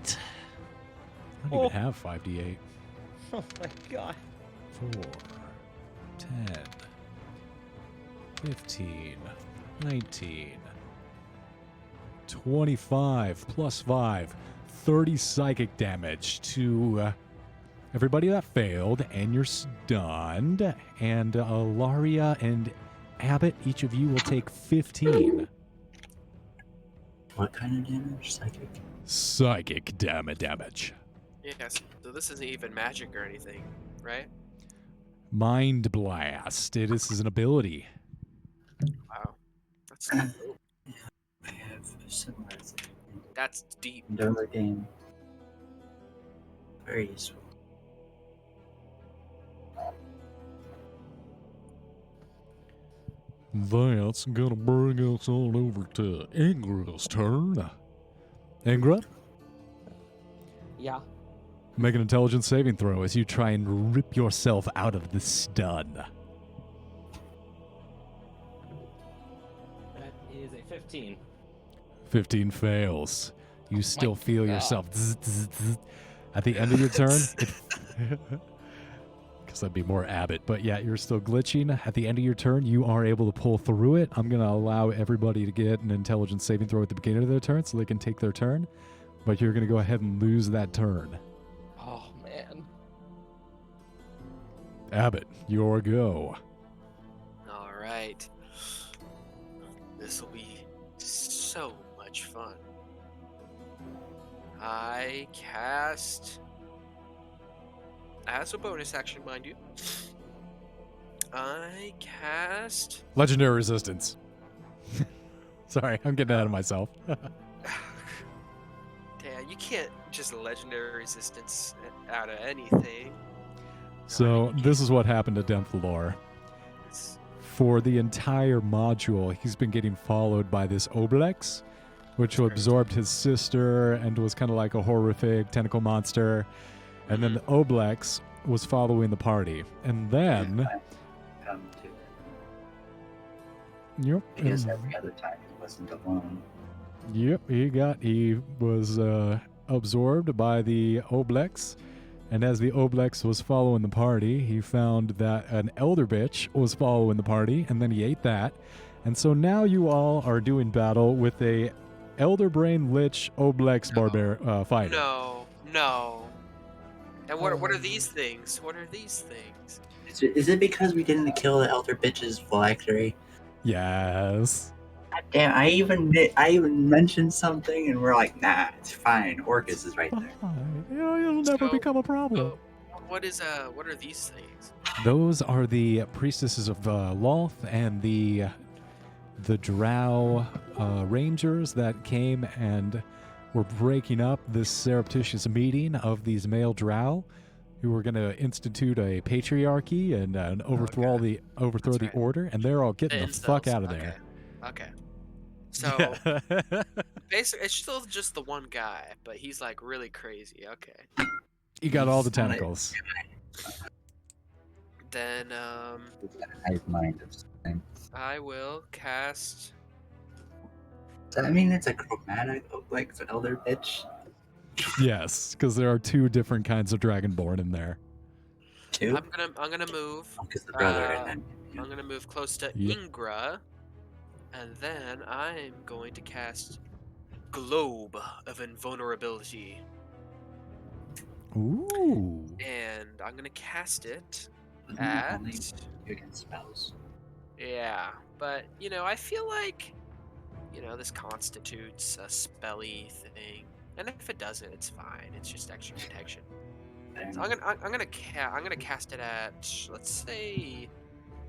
I don't even have 5d8. Oh my god. 4, 10, 15, 19, 25, plus 5, 30 psychic damage to everybody that failed, and you're stunned. And Ilaria and Abbott, each of you will take 15 What kind of damage? Psychic? psychic damage. Yes, so this isn't even magic or anything, right? Mind blast. This is an ability. Wow. That's I have similar thing. that's deep. Another game. Very useful. That's gonna bring us on over to Ingra's turn. Ingra, Yeah. make an intelligence saving throw as you try and rip yourself out of the stun. That is a 15. 15 fails. You still feel God. yourself at the end of your turn. Because that'd be more Abbott. But yeah, you're still glitching. At the end of your turn, you are able to pull through it. I'm going to allow everybody to get an intelligence saving throw at the beginning of their turn so they can take their turn. But you're going to go ahead and lose that turn. Oh man. Abbott, your go. All right. This will be so much fun. I cast as a bonus action, mind you. I cast Legendary resistance. Sorry, I'm getting ahead of myself. Damn, you can't just legendary resistance out of anything. So this is what happened to Denthalor. It's- For the entire module, he's been getting followed by this Oblex, which That's absorbed his sister and was kind of like a horrific tentacle monster. And then the Oblex was following the party. And then... Come to it. Yep. I guess and- every other time he wasn't alone. Yep, he was absorbed by the Oblex. And as the Oblex was following the party, he found that an elder bitch was following the party, and then he ate that. And so now you all are doing battle with a elder brain lich Oblex fighter. No. And what are these things? What are these things? Is it because we didn't kill the elder bitch's phylactery? Yes. God damn, I even mentioned something and we're like, nah, it's fine. Orcus is right there. Fine. It'll never So- become a problem. What are these things? Those are the priestesses of Loth and the Drow rangers that came and were breaking up this surreptitious meeting of these male Drow who were going to institute a patriarchy and overthrow the right. order, and they're all getting the fuck incels. out of there. Okay. So basically, it's still just the one guy, but he's like really crazy. Okay. You got all the He's not a- Then tentacles. He's got a hive mind of something. I will cast. Does that mean it's a chromatic like the elder bitch? Yes, because there are two different kinds of Dragonborn in there. Too? I'm gonna move. Because the brother uh, and then I'm gonna move close to Yep. Ingra, and then I'm going to cast Globe of Invulnerability, Ooh. and I'm gonna cast it at. Only against spells. Yeah, but I feel like this constitutes a spelly thing, and if it doesn't, it's fine. It's just extra protection. So I'm gonna cast it at, let's say,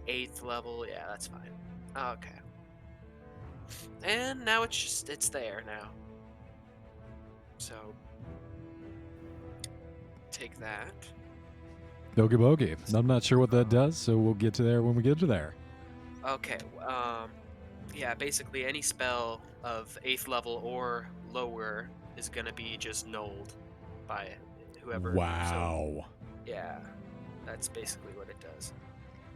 8th level. Yeah, that's fine. Okay. And now it's there now. So take that. Bogey bogey. I'm not sure what that does, so we'll get to there when we get to there. Okay. Yeah, basically any spell of 8th level or lower is gonna be just nulled by whoever. Wow. So, yeah, that's basically what it does.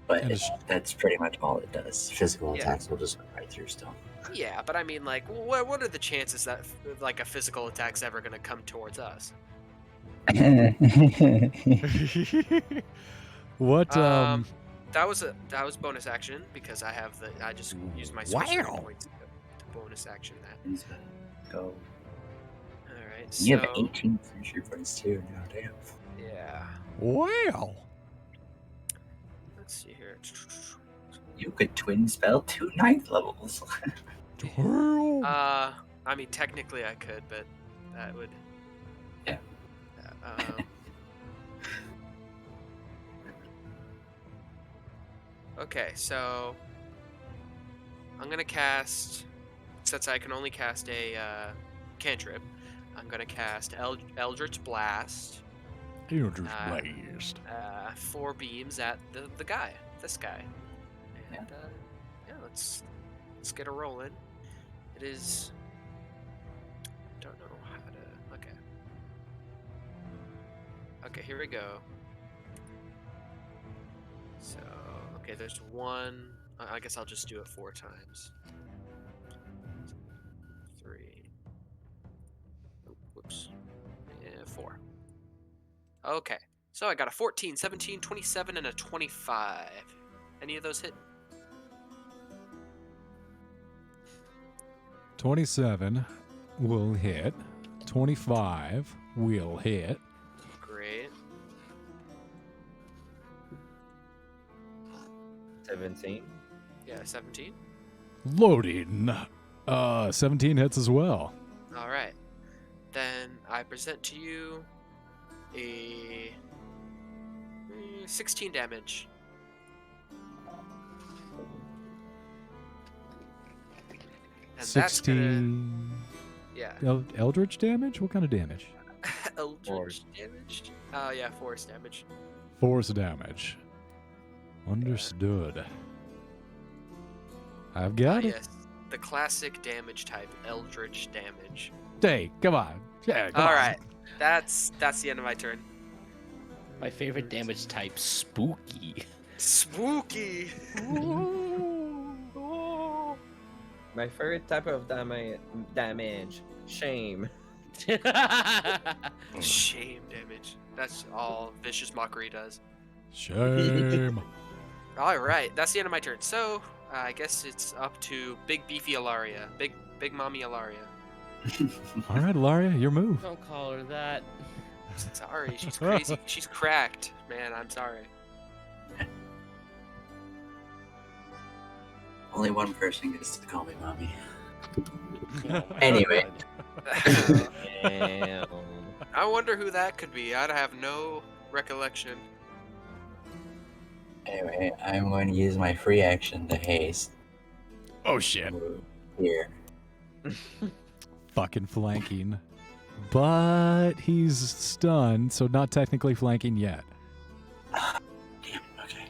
But And it's- that's pretty much all it does. Physical Yeah. attacks will just go right through stuff. Yeah, but I mean, like, what are the chances that like a physical attack's ever gonna come towards us? What? That was bonus action because I just used my sorcery points to bonus action that. Go. All right. You have So 18 creature points too. No damn. yeah. Wow. Let's see here. You could twin spell 2 9th levels. I mean, technically I could, but that would. Yeah. Okay, so I'm gonna cast, since I can only cast a cantrip, I'm gonna cast Eldritch Blast. Eldritch Uh, Blast. 4 beams at this guy. Yeah. And yeah, let's get a rolling. It is. Don't know how to. Okay. Okay, here we go. So, okay, there's one. I guess I'll just do it 4 times. 3. Oh, whoops. Yeah, 4. Okay. So I got a 14, 17, 27, and a 25. Any of those hit? 27 will hit. 25 will hit. Great. 17. Yeah, 17. Loading. 17 hits as well. All right. Then I present to you a 16 damage. And that's gonna, 16 yeah, Eldritch damage? What kind of damage? Eldritch Force. damage. Oh yeah, force damage. Force damage. Understood. I've got it. Yes, the classic damage type, Eldritch damage. Hey, come on. Yeah, come All on. right, that's the end of my turn. My favorite damage type, spooky. Spooky. My favorite type of damage. Shame. Shame damage. That's all Vicious Mockery does. Shame. All right, that's the end of my turn. So I guess it's up to Big Beefy Ilaria, Big Mommy Ilaria. All right, Ilaria, your move. Don't call her that. Sorry, she's crazy. She's cracked, man. I'm sorry. Only one person gets to call me mommy. Oh, Anyway. God. Damn. I wonder who that could be. I have no recollection. Anyway, I'm going to use my free action to haste. Oh, shit. Here. Fucking flanking. But he's stunned, so not technically flanking yet. Damn, okay.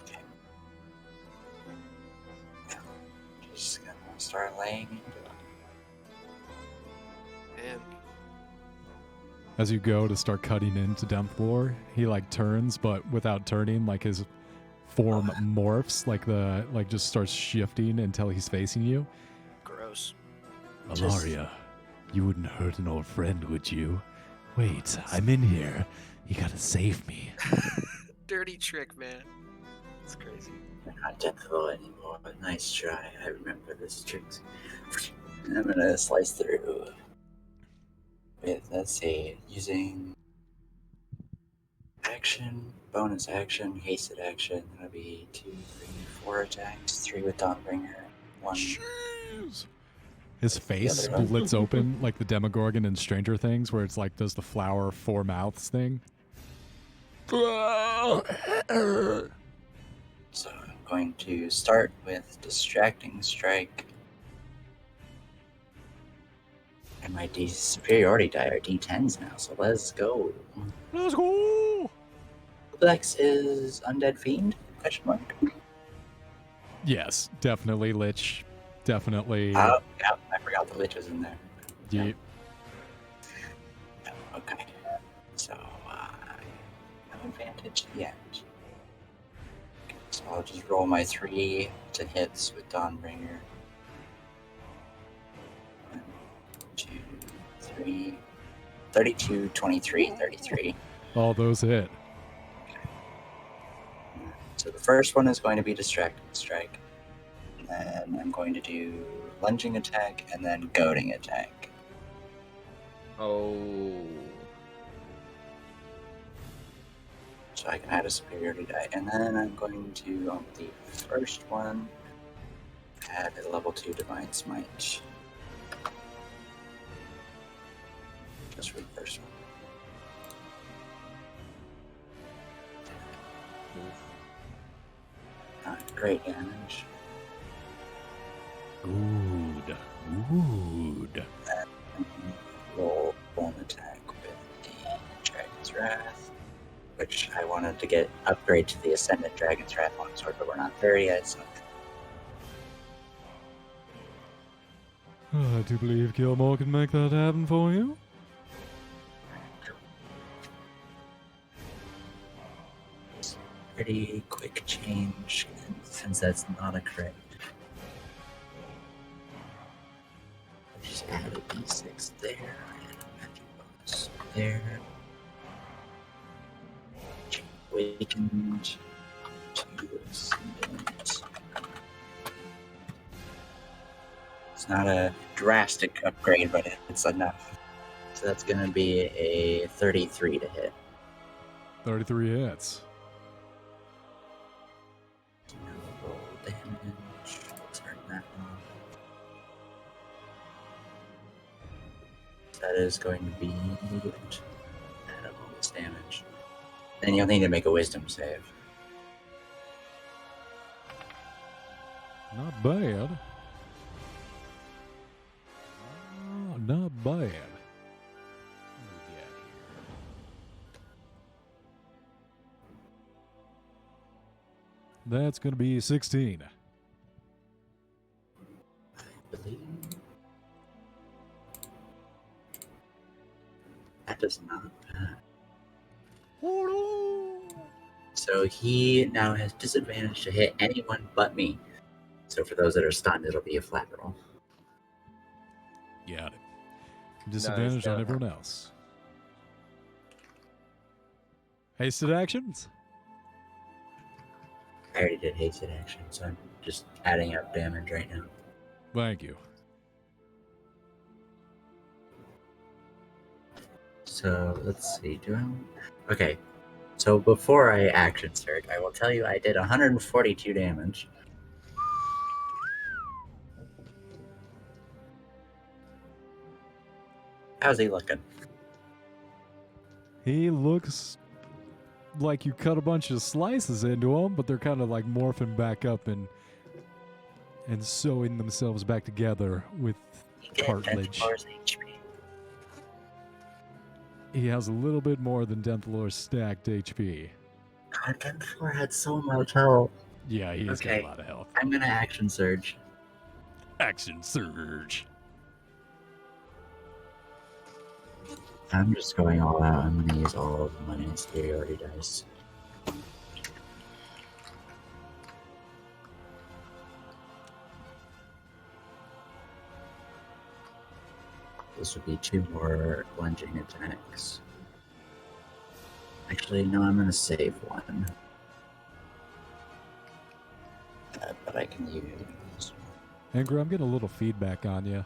Okay. Just gonna start laying into it. And As you go to start cutting into Demflor, he like turns, but without turning, like his form morphs, like just starts shifting until he's facing you. gross. Alaria, you wouldn't hurt an old friend, would you? Wait, I'm in here. You gotta save me. Dirty trick, man. It's crazy. You're not gentle anymore, but nice try. I remember this trick. I'm gonna slice through. with, let's see, using action, bonus action, hasted action. That'll be 2, 3, 4 attacks. 3 with Dawnbringer. 1. Jeez. His The face other one. splits open like the Demogorgon in Stranger Things, where it's like does the flower 4 mouths thing. So I'm going to start with Distracting Strike. And my superiority die are D10s now, so let's go. Let's go. Flex is Undead Fiend? Question mark. Yes, definitely Lich. Definitely. Oh, yeah, I forgot the Lich was in there. Yeah. Yeah, okay. So, no advantage yet. So I'll just roll my 3 to hits with Dawnbringer. 1, 2, 3. 32, 23, 33. All those hit. So the first one is going to be Distracting Strike. And then I'm going to do Lunging Attack and then Goading Attack. Oh. So I can add a superiority die. And then I'm going to, on the first one, add a level 2 Divine Smite. Just for the first one. Not great damage. Good. Good. Roll one attack with the Dragon's Wrath, which I wanted to get upgrade to the Ascendant Dragon's Wrath longsword, but we're not there yet, so I do believe Gilmore can make that happen for you. pretty quick change, since that's not a crit. Just add a d6 there, and a magic bonus there. Awakened to Ascendant. It's not a drastic upgrade, but it's enough. So that's going to be a 33 to hit. 33 hits. Roll damage. Turn that on. That is going to be add up all this damage. Then you'll need to make a wisdom save. Not bad. Not bad. That's going to be 16. I believe. That is not bad. So he now has disadvantage to hit anyone but me. So for those that are stunned, it'll be a flat roll. Got it. Disadvantage on Nice. everyone else. Hasted actions? I already did hasted action, so I'm just adding up damage right now. Thank you. So let's see. Okay. So before I action surge, I will tell you I did 142 damage. How's he looking? He looks like you cut a bunch of slices into him, but they're kind of like morphing back up and sewing themselves back together with cartilage. 10 HP. He has a little bit more than Denthalor's stacked HP. God, Denthor had so much health. Yeah, he's got Okay. a lot of health. I'm gonna action surge. Action surge. I'm just going all out. I'm gonna use all of my superiority dice. This would be 2 more lunging attacks. Actually, no, I'm gonna save 1. But I can use. Angry, I'm getting a little feedback on you.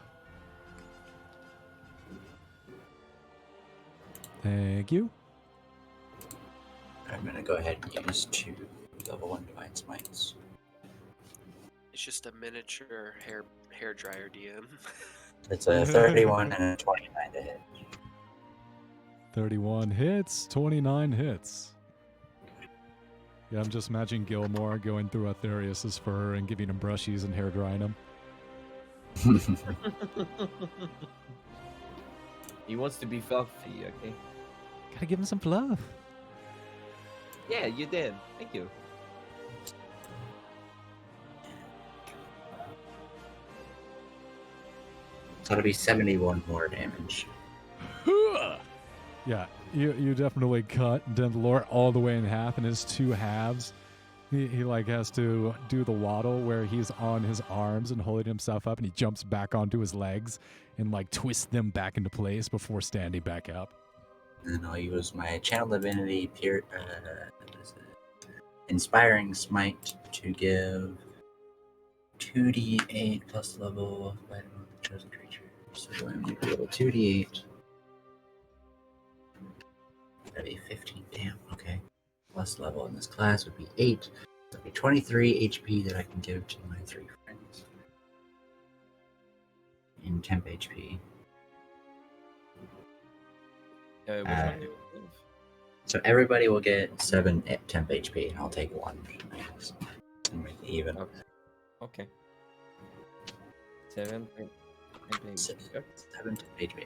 Thank you. I'm gonna go ahead and use 2 level 1 divine smites. It's just a miniature hair dryer DM. It's a 31 and a 29 to hit. 31 hits, 29 hits. Yeah, I'm just imagining Gilmore going through Aetherius's fur and giving him brushies and hair drying him. He wants to be fluffy, okay? Gotta give him some fluff. Yeah, you did. Thank you. So it'll be 71 more damage. Yeah, you definitely cut Dentalore all the way in half in his 2 halves. He like has to do the waddle where he's on his arms and holding himself up, and he jumps back onto his legs and like twists them back into place before standing back up. And then I'll use my Channel Divinity Inspiring Smite to give 2d8 plus level by the chosen creature. So I'm going to roll 2d8. That'd be 15. Damn, okay. Plus level in this class would be 8. That'd be 23 HP that I can give to my 3 friends. In temp HP. Which one do you have? So everybody will get 7 temp HP, and I'll take 1. I guess. And make it even. Okay. 7. 7 temp HP.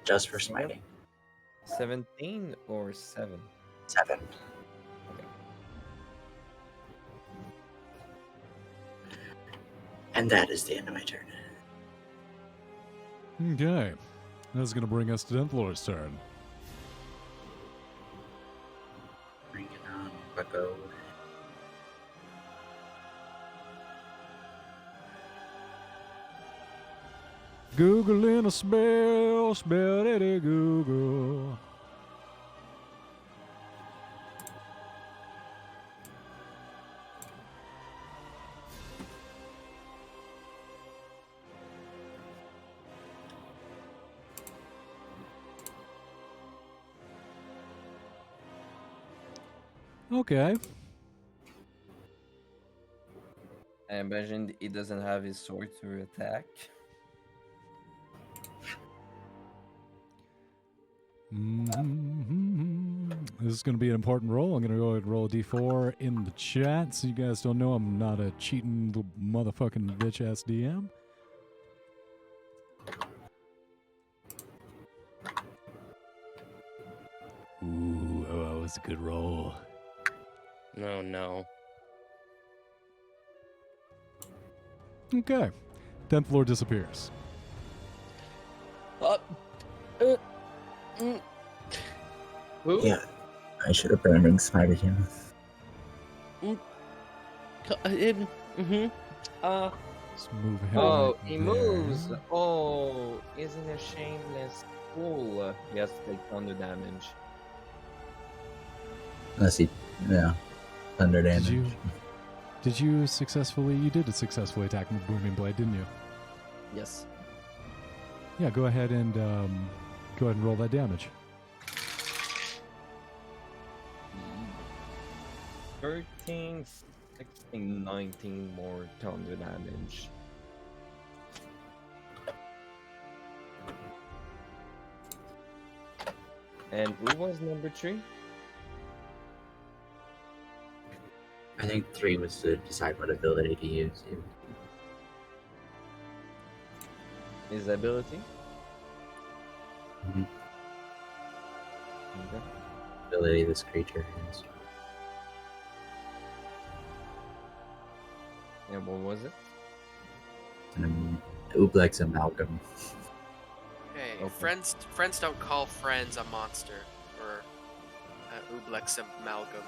Just for smiting. 17 or 7? 7. And that is the end of my turn. Okay, that's gonna bring us to Denthlore's turn. Bring it on, bucko. Googling a spell, spell it Google. Okay. I imagine he doesn't have his sword to attack. This is going to be an important roll. I'm going to go ahead and roll a d4 in the chat so you guys don't know I'm not a cheating little motherfucking bitch-ass DM. Ooh, oh, that was a good roll. No, no. Okay. 10th floor disappears. Who? Yeah, I should have burning smited him. Let's move him. Oh, right he there. moves. Oh, isn't a shameless fool. He has to take thunder damage. Unless he, yeah, thunder damage. Did you successfully? You did successfully attack him with booming blade, didn't you? Yes. Yeah. Go ahead and roll that damage. 13, 16, 19 more thunder damage. And who was number 3? I think 3 was to decide what ability to use. His ability? Mhm. Okay. Ability this creature has. And what was it? Ublex Amalgam. Hey, Okay. friends don't call friends a monster or Ublex amalgam.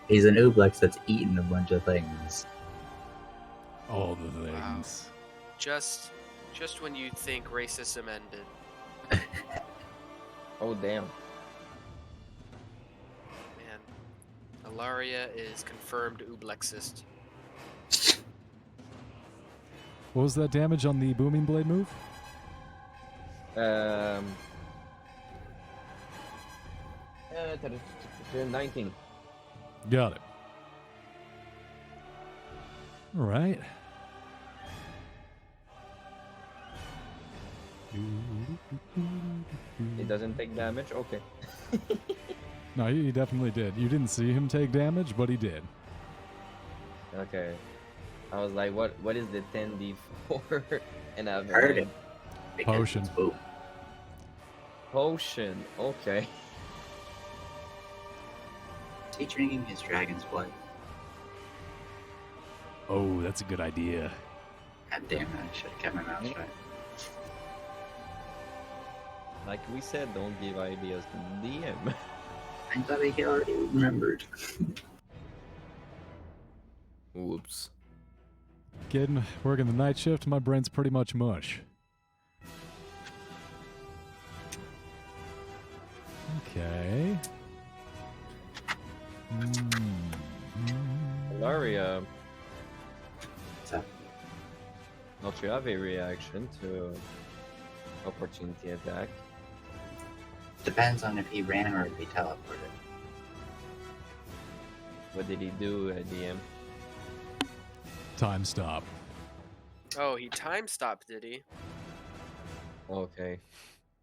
He's an Ublex that's eaten a bunch of things. All the things. Just when you think racism ended. Oh, damn. Man, Alaria is confirmed Ublexist. What was that damage on the booming blade move? Um, 19. Got it. All right. It doesn't take damage? Okay. No, he definitely did. You didn't see him take damage, but he did. Okay. I was like, what is the 10d4? And I've Heard it. Because Potion. it's boom. Potion. Okay. Is he drinking his dragon's blood? Oh, that's a good idea. God damn it, I should have kept my mouth shut. Like we said, don't give ideas to DM. I thought he already remembered. Whoops. Working the night shift, my brain's pretty much mush. Okay. Laria, So, don't you have a reaction to opportunity attack? depends on if he ran or if he teleported. What did he do, DM? Time stop. Oh, he time stopped, did he? Okay.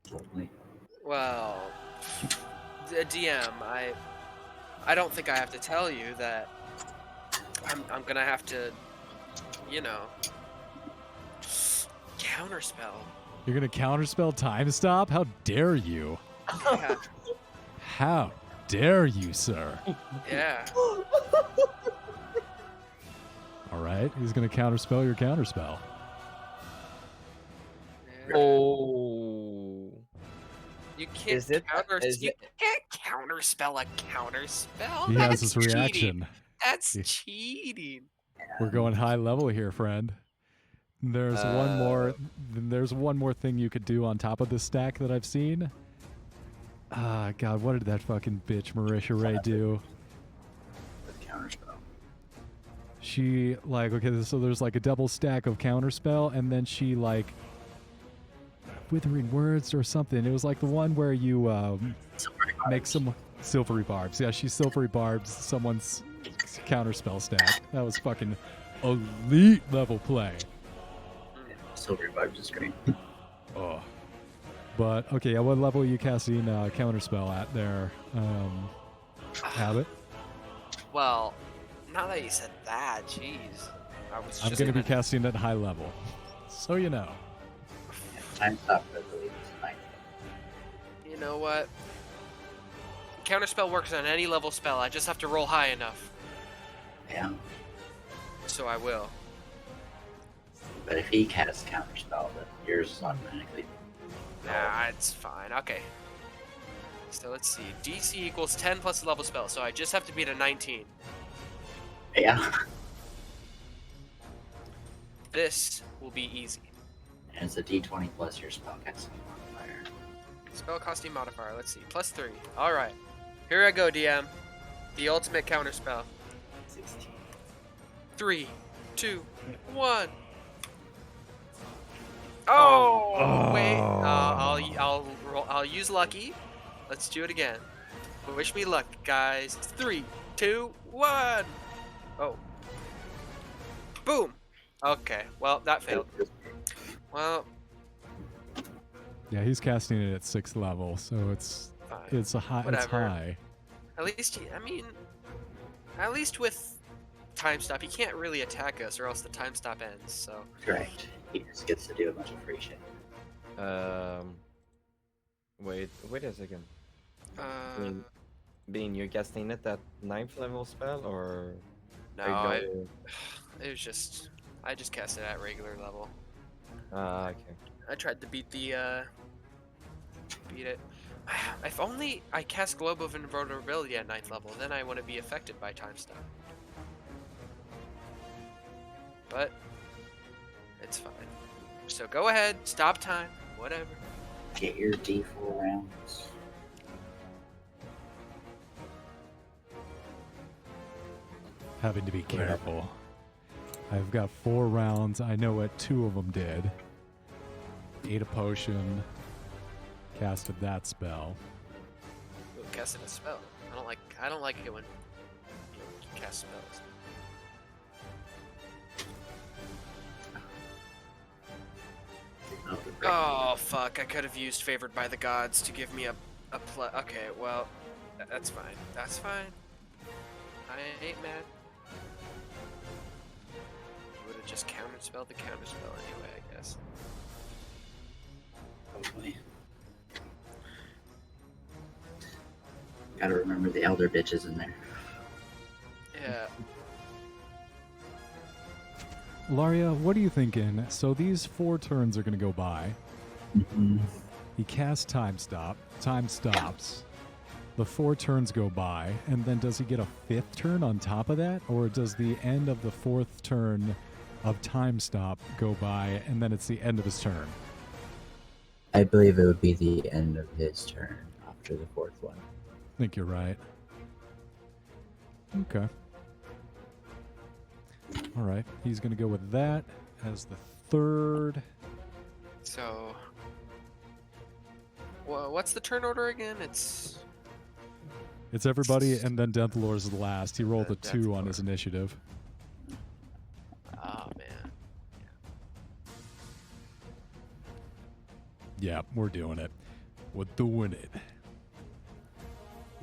Totally. Well, DM, I don't think I have to tell you that I'm gonna have to, you know, counterspell. You're gonna counterspell time stop? How dare you? Yeah, How dare you, sir? yeah. All right, he's gonna counterspell your counterspell. yeah. Oh. You can't Is it- you can't counterspell a counterspell. He That's has his cheating. reaction. That's Yeah. cheating. We're going high level here, friend. There's one more. There's one more thing you could do on top of this stack that I've seen. Ah, God, what did that fucking bitch Marisha Ray do? With counterspell. She okay, so there's like a double stack of counterspell, and then she withering words or something. It was like the one where you make some silvery barbs. Yeah, she silvery barbs someone's counterspell stack. That was fucking elite level play. Silver vibes is great. Oh. But okay, at what level are you casting counterspell at there, Habit? Well, now that you said that, jeez, I was I'm just gonna be casting at high level, so you know. Time stop, I believe, is 9. You know what? Counterspell works on any level spell. I just have to roll high enough. Yeah. So I will. But if he casts counterspell, then yours is automatically. Nah, it's fine. Okay. So let's see. DC equals 10 plus the level spell, so I just have to beat a 19. Yeah. This will be easy. And it's a d20 plus your spellcasting modifier. Spellcasting modifier. Let's see. Plus 3. Alright. Here I go, DM. The ultimate counterspell. 16. 3, 2, 1. Oh! Wait. I'll use lucky. Let's do it again. Wish me luck, guys. 3, 2, 1. Oh. Boom. Okay. Well, that failed. Well, Yeah, he's casting it at 6th level, so it's fine. it's a high. It's Whatever. high. At least, I mean, at least with time stop, he can't really attack us, or else the time stop ends. So. Correct. He just gets to do a bunch of free shit. Wait a second. Uh, Being you're casting it at 9th level spell or? no, are it you was just, I just cast it at regular level. okay. I tried to beat it. If only I cast Globe of Invulnerability at 9th level, then I wouldn't be affected by time stop. But it's fine. So go ahead, stop time, whatever. Get your d4 rounds. Having to be careful. I've got 4 rounds. I know what 2 of them did. Ate a potion. casted that spell. Ooh, casting a spell. I don't like it when you cast spells. Oh fuck! I could have used Favored by the Gods to give me a Okay, well, that's fine. That's fine. I ain't mad. You would have just counterspelled the counterspell anyway, I guess. Hopefully. Gotta remember the elder bitches in there. Yeah. Laria, what are you thinking? So these 4 turns are going to go by. Mm-hmm. He casts Time Stop. Time stops. The 4 turns go by, and then does he get a 5th turn on top of that? Or does the end of the 4th turn of Time Stop go by, and then it's the end of his turn? I believe it would be the end of his turn after the 4th one. I think you're right. Okay. All right. He's going to go with that as the 3rd. So, well, what's the turn order again? It's everybody, and then Deathlord's the last. He rolled a 2 on Deathlord. his initiative. oh man. Yeah, we're doing it. We're doing it.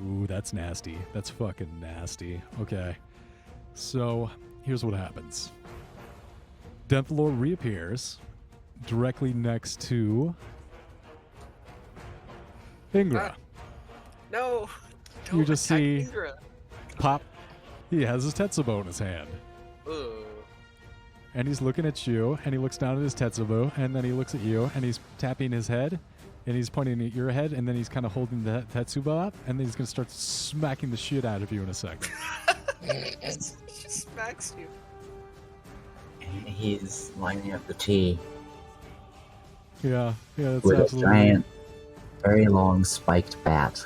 Ooh, that's nasty. That's fucking nasty. Okay. So, here's what happens. Deathlord reappears directly next to Ingra. No. You just attack see Indra. Pop. He has his Tetsubo in his hand. Ooh. And he's looking at you, and he looks down at his Tetsubo, and then he looks at you, and he's tapping his head, and he's pointing at your head, and then he's kind of holding the Tetsubo up, and then he's going to start smacking the shit out of you in a second. He just smacks you. And he's lining up the T Yeah, that's with a absolutely. giant, very long spiked bat.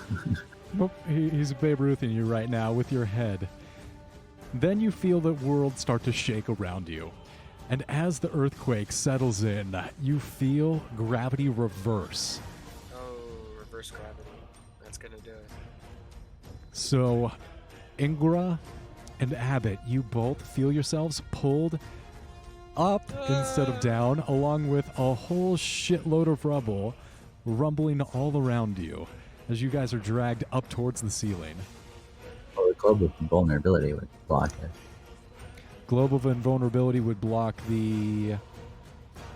Nope, he's Babe Ruthing you right now with your head. Then you feel the world start to shake around you. And as the earthquake settles in, you feel gravity reverse. Oh, reverse gravity. That's gonna do it. So, Ingra and Abbott, you both feel yourselves pulled up instead of down, along with a whole shitload of rubble rumbling all around you as you guys are dragged up towards the ceiling. Well, the globe of vulnerability would block it. Globe of Invulnerability would block the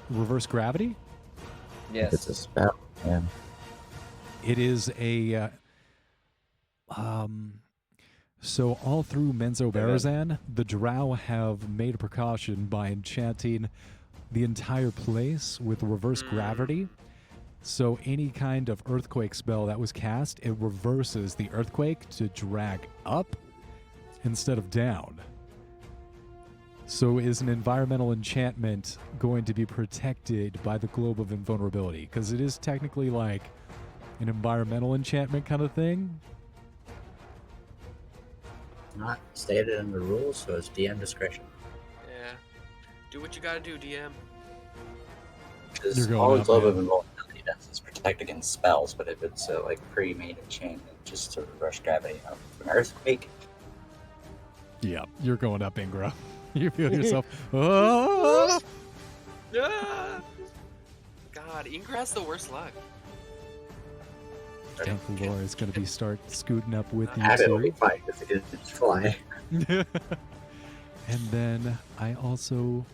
reverse gravity? If it's a Yes. spell, yeah. It is a so all through Menzo Barazan, the Drow have made a precaution by enchanting the entire place with reverse gravity. So any kind of earthquake spell that was cast, it reverses the earthquake to drag up instead of down. So is an environmental enchantment going to be protected by the Globe of Invulnerability? Because it is technically like an environmental enchantment kind of thing. Not stated in the rules, so it's DM discretion. Yeah. Do what you gotta do, DM. You're Because going all the up, globe man. of invulnerability does is protect against spells, but if it's a like pre-made enchantment, just to reverse gravity of an earthquake, Yeah, you're going up, Ingra. You feel yourself. Oh! Ah! God, Ingra has the worst luck. Templar is going to be start scooting up with you Abbott will be too. fine because it didn't fly. And then I also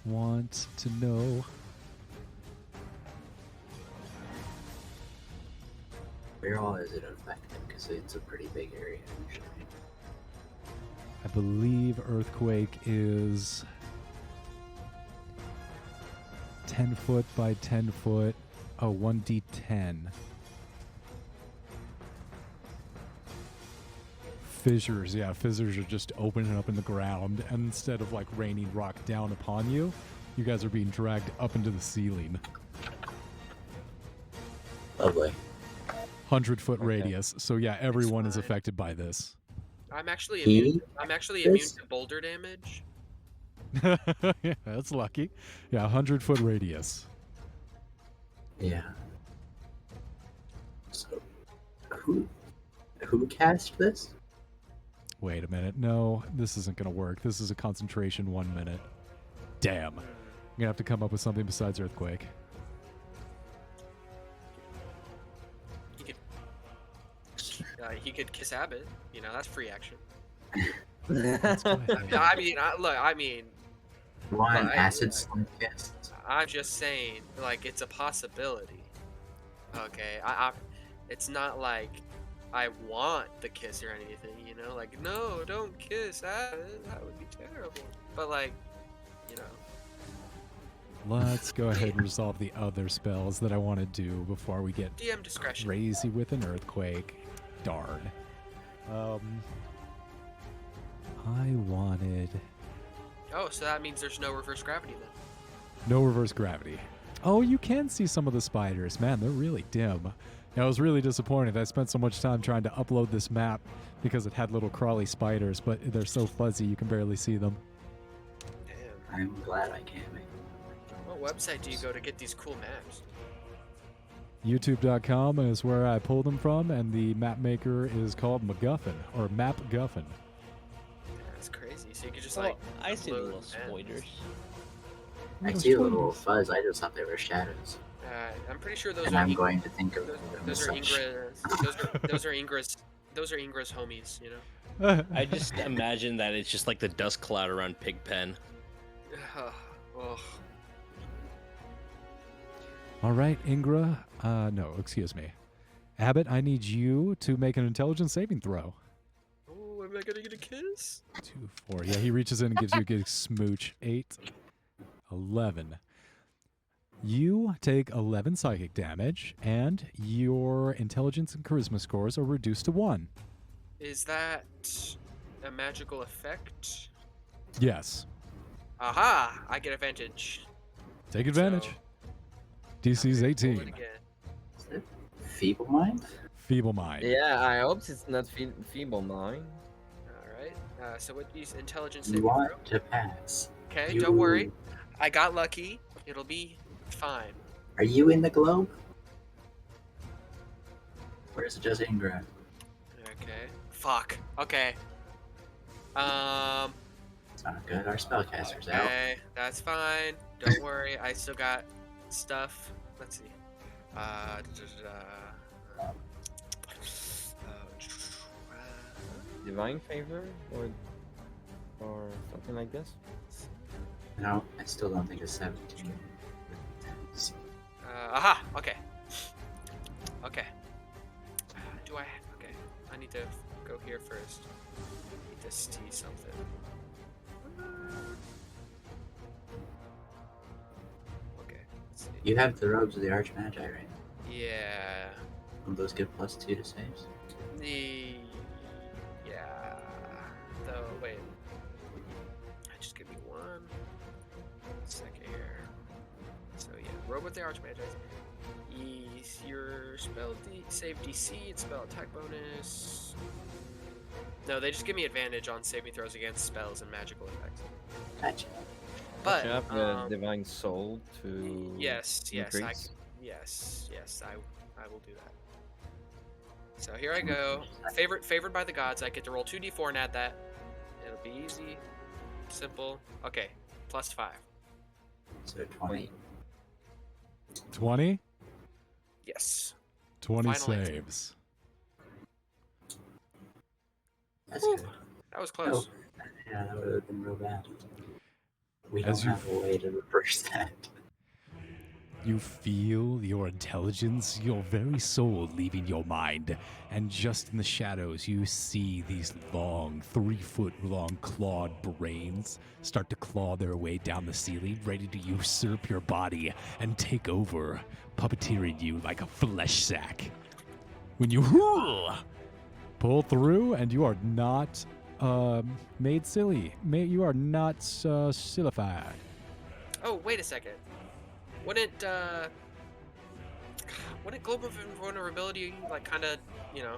want to know Where all is it affected? Because it's a pretty big area. Usually. I believe Earthquake is 10 foot by 10 foot. Oh, 1d10. Fissures, yeah, fissures are just opening up in the ground. And instead of like raining rock down upon you, you guys are being dragged up into the ceiling. Lovely. 100-foot Okay. radius. So yeah, everyone is fine. affected by this. I'm actually He immune. I'm actually immune is- to boulder damage. Yeah, that's lucky. Yeah, 100-foot radius. Yeah. So, who cast this? Wait a minute. No, this isn't going to work. This is a concentration 1 minute. Damn. I'm going to have to come up with something besides Earthquake. He could kiss Abbott. You know, that's free action. That's what I think. I mean, You want an Well, acid slam kiss? I'm just saying, like, it's a possibility. Okay, it's not like I want the kiss or anything, you know? Like, no, don't kiss Abbott. That would be terrible. But, like, you know. Let's go ahead and resolve the other spells that I want to do before we get DM discretion. crazy with an Earthquake. Darn. I wanted... Oh, so that means there's no reverse gravity then. No reverse gravity. Oh, you can see some of the spiders. Man, they're really dim. I was really disappointed. I spent so much time trying to upload this map because it had little crawly spiders, but they're so fuzzy you can barely see them. Damn. I'm glad I can't make What website do you go to get these cool maps? YouTube.com is where I pulled them from, and the map maker is called MacGuffin, or MapGuffin. That's crazy. So you could just, Well, like, I see the upload little maps. spoilers. I see a little fuzz. I just thought they were shadows. I'm pretty sure those And are I'm going to think of those, them those as are such. those are Ingra's homies, you know. I just imagine that it's just like the dust cloud around Pigpen. Oh. All right, Ingra. No, excuse me. Abbott, I need you to make an intelligence saving throw. Oh, am I gonna get a kiss? 2, 4. Yeah, he reaches in and gives you a good smooch. 8, 11. You take 11 psychic damage, and your intelligence and charisma scores are reduced to 1. Is that a magical effect? Yes. Aha! I get advantage. Take advantage. So, DC's roll it 18. again. Is it Feeble Mind? Feeble mind. Yeah, I hope it's not feeble mind. Alright. So what use intelligence You saving throw? want to pass. Okay, You- don't worry. I got lucky. It'll be fine. Are you in the globe? Or is it just Ingra? Okay. Fuck. Okay. It's not good. Our spellcaster's out. Okay, that's fine. Don't worry. I still got stuff. Let's see. Divine favor or something like this. No, I still don't think it's 17. Aha. Okay. Okay. Do I? Okay. I need to go here first. I need to see something. Okay. Let's see. You have the robes of the Archmagi, right? Yeah. Will those give +2 to saves? Yeah. Though, wait. Just give me 1 second here. So yeah, robe with the Archmagi. Your spell save DC and spell attack bonus. No, they just give me advantage on saving throws against spells and magical effects. Gotcha. But You have the divine soul to yes, increase. I will do that. So here I go. Favored by the gods. I get to roll 2d4 and add that. It'll be easy, simple. Okay, +5. So 20. 20? Yes. 20 Final answer. saves. That's Whew. good. That was close. Yeah, that would have been real bad. We As don't have a way to reverse that. You feel your intelligence, your very soul leaving your mind. And just in the shadows, you see these long, 3-foot-long clawed brains start to claw their way down the ceiling, ready to usurp your body and take over, puppeteering you like a flesh sack. When you pull through, and you are not made silly. You are not sillified. Oh, wait a second. Wouldn't global invulnerability like kind of, you know?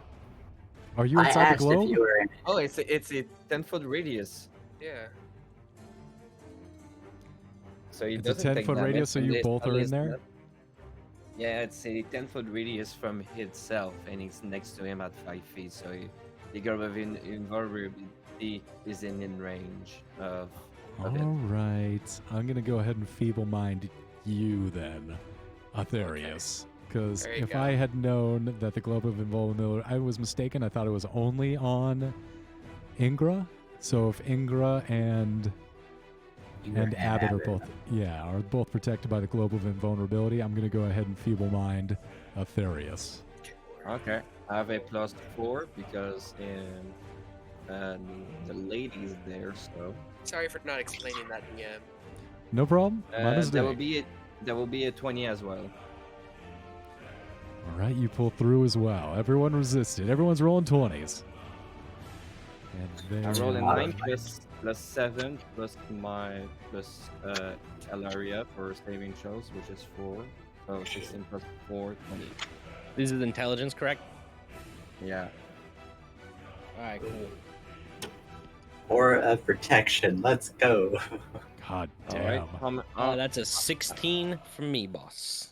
Are you I inside the asked globe? if you were in. Oh, it's a 10-foot radius. Yeah. So it It's a doesn't take 10-foot damage radius, so you unless- both are in unless there? not- Yeah, it's a 10-foot radius from itself, and it's next to him at 5 feet. So the girl of invulnerability is in range of All it. right. I'm going to go ahead and feeble mind you then, Aetherius. Because There you if go. I had known that the Globe of Invulnerability, I was mistaken. I thought it was only on Ingra. So if Ingra and Abbott are both protected by the Globe of Invulnerability, I'm going to go ahead and feeble mind Aetherius. Okay. I have a +4 because the lady's there, so Sorry for not explaining that, DM. No problem. My mistake. that will be a 20 as well. All right, you pull through as well. Everyone resisted. Everyone's rolling 20s. And I then roll a 9 plus 7 plus Elaria for saving throws, which is 4. So 16 plus 4, 20. This is intelligence, correct? Yeah. All right, cool. Or a protection. Let's go. God All right. damn. That's a 16 from me, boss.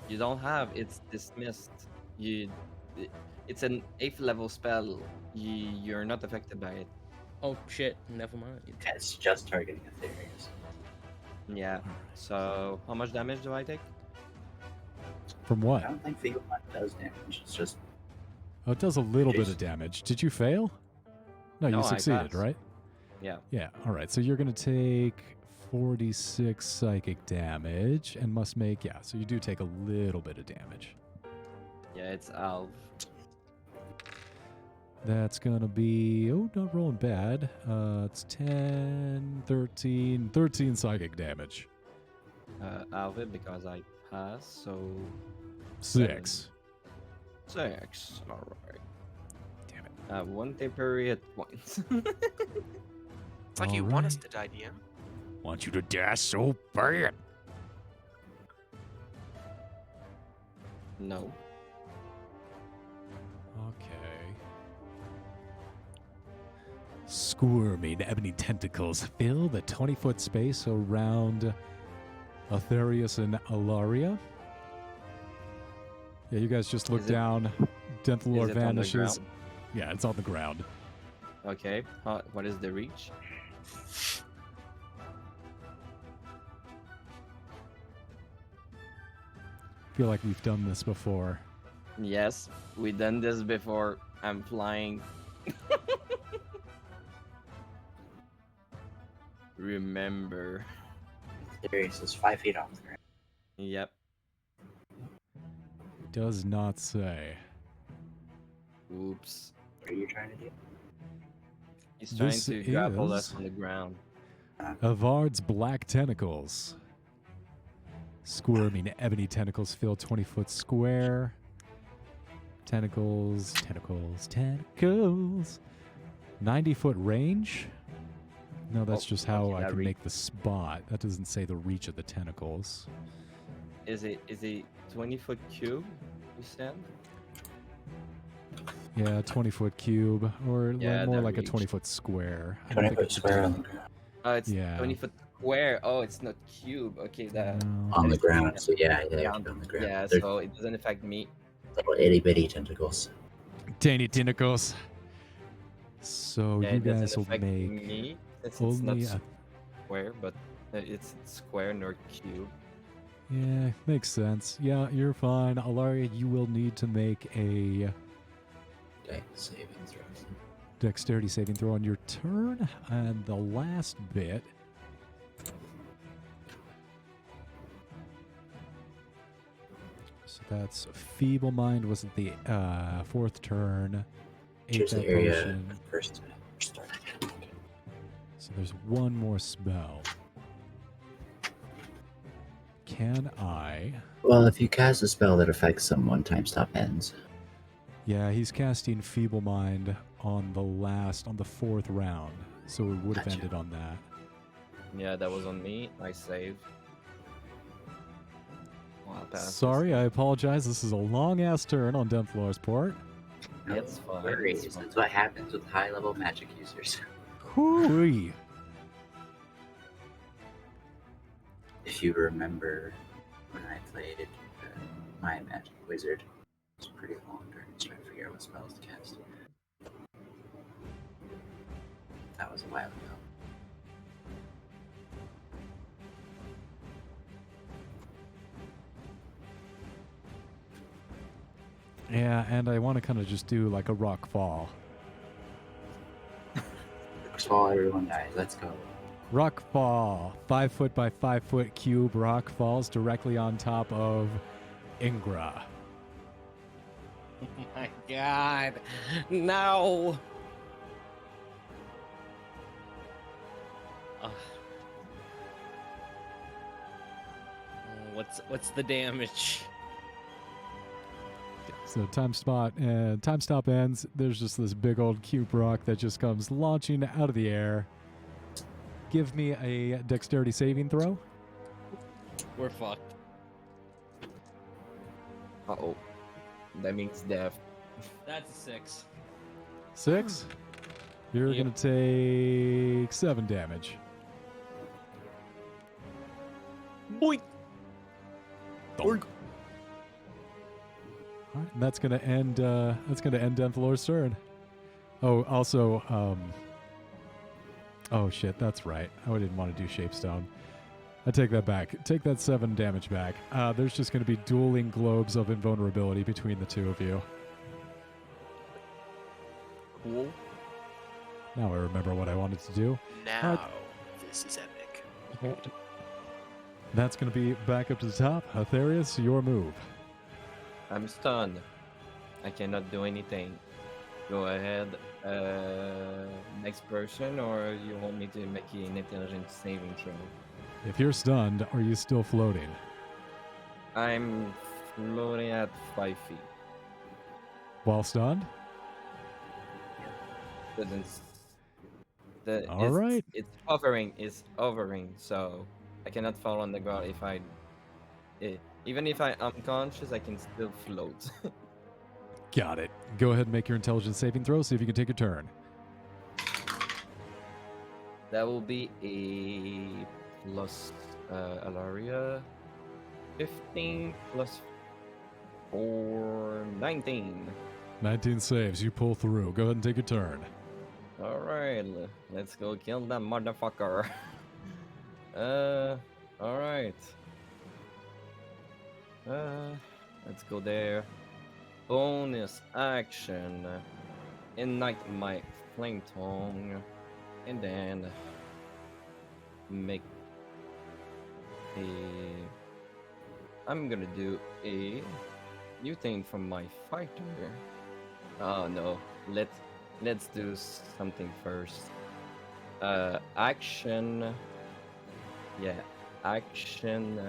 You don't have. It's dismissed. It's an 8th level spell. You're not affected by it. Oh shit, never mind. It's just targeting Aetherius. Yeah. So how much damage do I take? From I what? don't think Feeble Mind does damage. It's just Oh, it does a little bit Jeez. of damage. Did you fail? No, No, you I succeeded, passed. right? Yeah. Yeah. All right. So you're going to take 46 psychic damage and must make, yeah. So you do take a little bit of damage. Yeah, it's Alv. That's going to be, oh, not rolling bad. It's 10, 13 psychic damage. Alv because I passed. So 6. 6. All right. Damn it. 1 temporary hit points. It's like you want us to die, DM. Want you to die so bad. No. Okay. Squirming ebony tentacles fill the 20-foot space around Aetherius and Alaria. Yeah, you guys just look Is it- down. Denth Is Lord it on the vanishes. ground? Yeah, it's on the ground. Okay. What is the reach? Feel like we've done this before. Yes, we done this before. I'm flying. Remember. Aetherius is 5 feet off the ground. Yep. Does not say. Oops. What are you trying to do? He's trying This to grapple us is- on the ground. Avard's black tentacles. Squirming ebony tentacles fill 20-foot square. Tentacles. 90-foot range? No, that's Oh, just how okay, I that can reach. make the spot. That doesn't say the reach of the tentacles. Is a 20-foot cube? You said? Yeah, 20-foot cube, or Yeah, more that like a reach. 20-foot square. I don't 20 think foot it's square on the ground. Oh, it's Yeah. 20-foot square. Oh, it's not cube. Okay, that. No. On the It's- ground. So yeah, Yeah, on the ground. Yeah, They're so it doesn't affect me. little itty bitty tentacles. Tiny tentacles. So Yeah, you it guys doesn't will affect make me. It's not only a square, but it's square nor cube. Yeah, makes sense. Yeah, you're fine. Alaria, you will need to make a Okay, saving throws. dexterity saving throw on your turn. And the last bit. So that's Feeble Mind was at the fourth turn. Choose Eighth the area potion. first. Start. So there's one more spell. Can I? Well, if you cast a spell that affects someone, time stop ends. Yeah, he's casting Feeble Mind on the fourth round. So it would have Gotcha. ended on that. Yeah, that was on me. I saved. Well, I'll pass this. Sorry, I apologize. This is a long ass turn on Denflor's part. It's fine. Worries. It's fine. That's what happens with high level magic users. Hooey. If you remember when I played my magic wizard. It was pretty long during trying to figure out what spells to cast. That was a while ago. Yeah, and I want to kind of just do like a rock fall. Fall, everyone dies. Let's go. Rock fall. 5 foot by 5 foot cube rock falls directly on top of Ingra. Oh my god. No. Ugh. What's the damage? So time stop ends. There's just this big old cube rock that just comes launching out of the air. Give me a dexterity saving throw. We're fucked. Uh-oh. That means death. That's a 6. 6. You're Yep. gonna take 7 damage. Boink. Donk. All right, and that's gonna end. Denflor's turn. Oh, also, oh shit, that's right. I didn't want to do Shapestone. I take that back. Take that 7 damage back. There's just gonna be dueling globes of invulnerability between the two of you. Cool. Now I remember what I wanted to do. Now, this is epic. That's gonna be back up to the top. Aetherius, your move. I'm stunned. I cannot do anything. Go ahead. Next person, or you want me to make an intelligence saving throw? If you're stunned, are you still floating? I'm floating at 5 feet. While stunned? Doesn't. All right. It's hovering. It's hovering. So I cannot fall on the ground if I. Even if I'm unconscious, I can still float. Got it. Go ahead and make your intelligence saving throw. See if you can take a turn. That will be a plus Alaria 15 plus 4 19. 19 saves. You pull through. Go ahead and take a turn. All right, let's go kill that motherfucker. All right. Let's go there. Bonus action. Ignite my flame tongue, and then make a. I'm gonna do a new thing from my fighter. Oh no, let's do something first. Action. Yeah, action.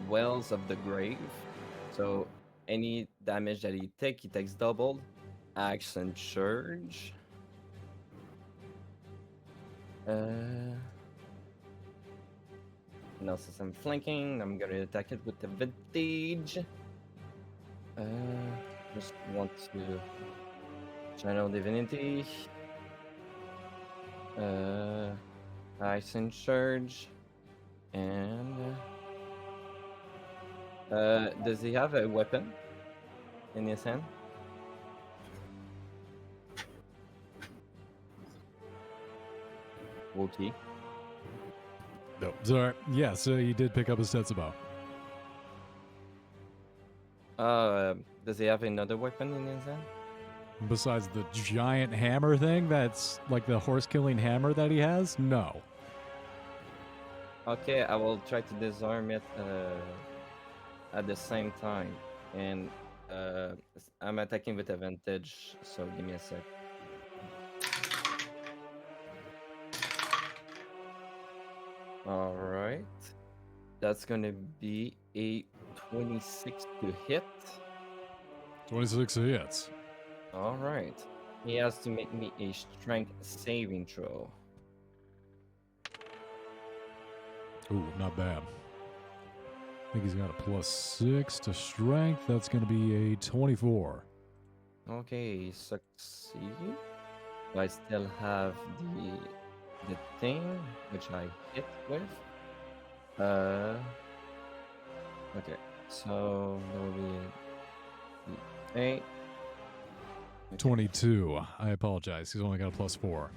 Wells of the Grave. So any damage that he takes doubled. Action Surge. And also since I'm flanking, I'm gonna attack it with advantage. Just want to channel divinity. Action Surge. And does he have a weapon in his hand? Okay. No. Sorry. Yeah, so you did pick up a Setsubo. Does he have another weapon in his hand? Besides the giant hammer thing that's like the horse-killing hammer that he has? No. Okay, I will try to disarm it at the same time. And I'm attacking with advantage, so give me a sec. Alright. That's gonna be a 26 to hit. 26 hits. Alright. He has to make me a strength saving throw. Ooh, not bad. I think he's got a +6 to strength. That's going to be a 24. Okay, succeed. I still have the thing which I hit with. Uh. Okay. So that will be 8. Okay. 22. I apologize. He's only got a +4.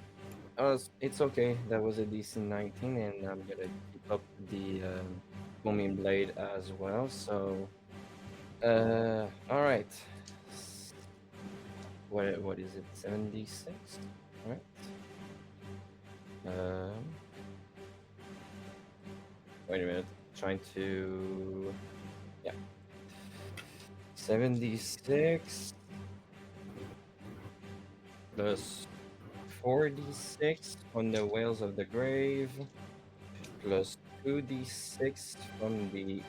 It's okay. That was a decent 19, and I'm gonna keep up the booming blade as well. So, all right. What is it? 76. All right. Wait a minute. Trying to. Yeah. 76 plus 4d6 from the Whales of the Grave plus 2d6 from the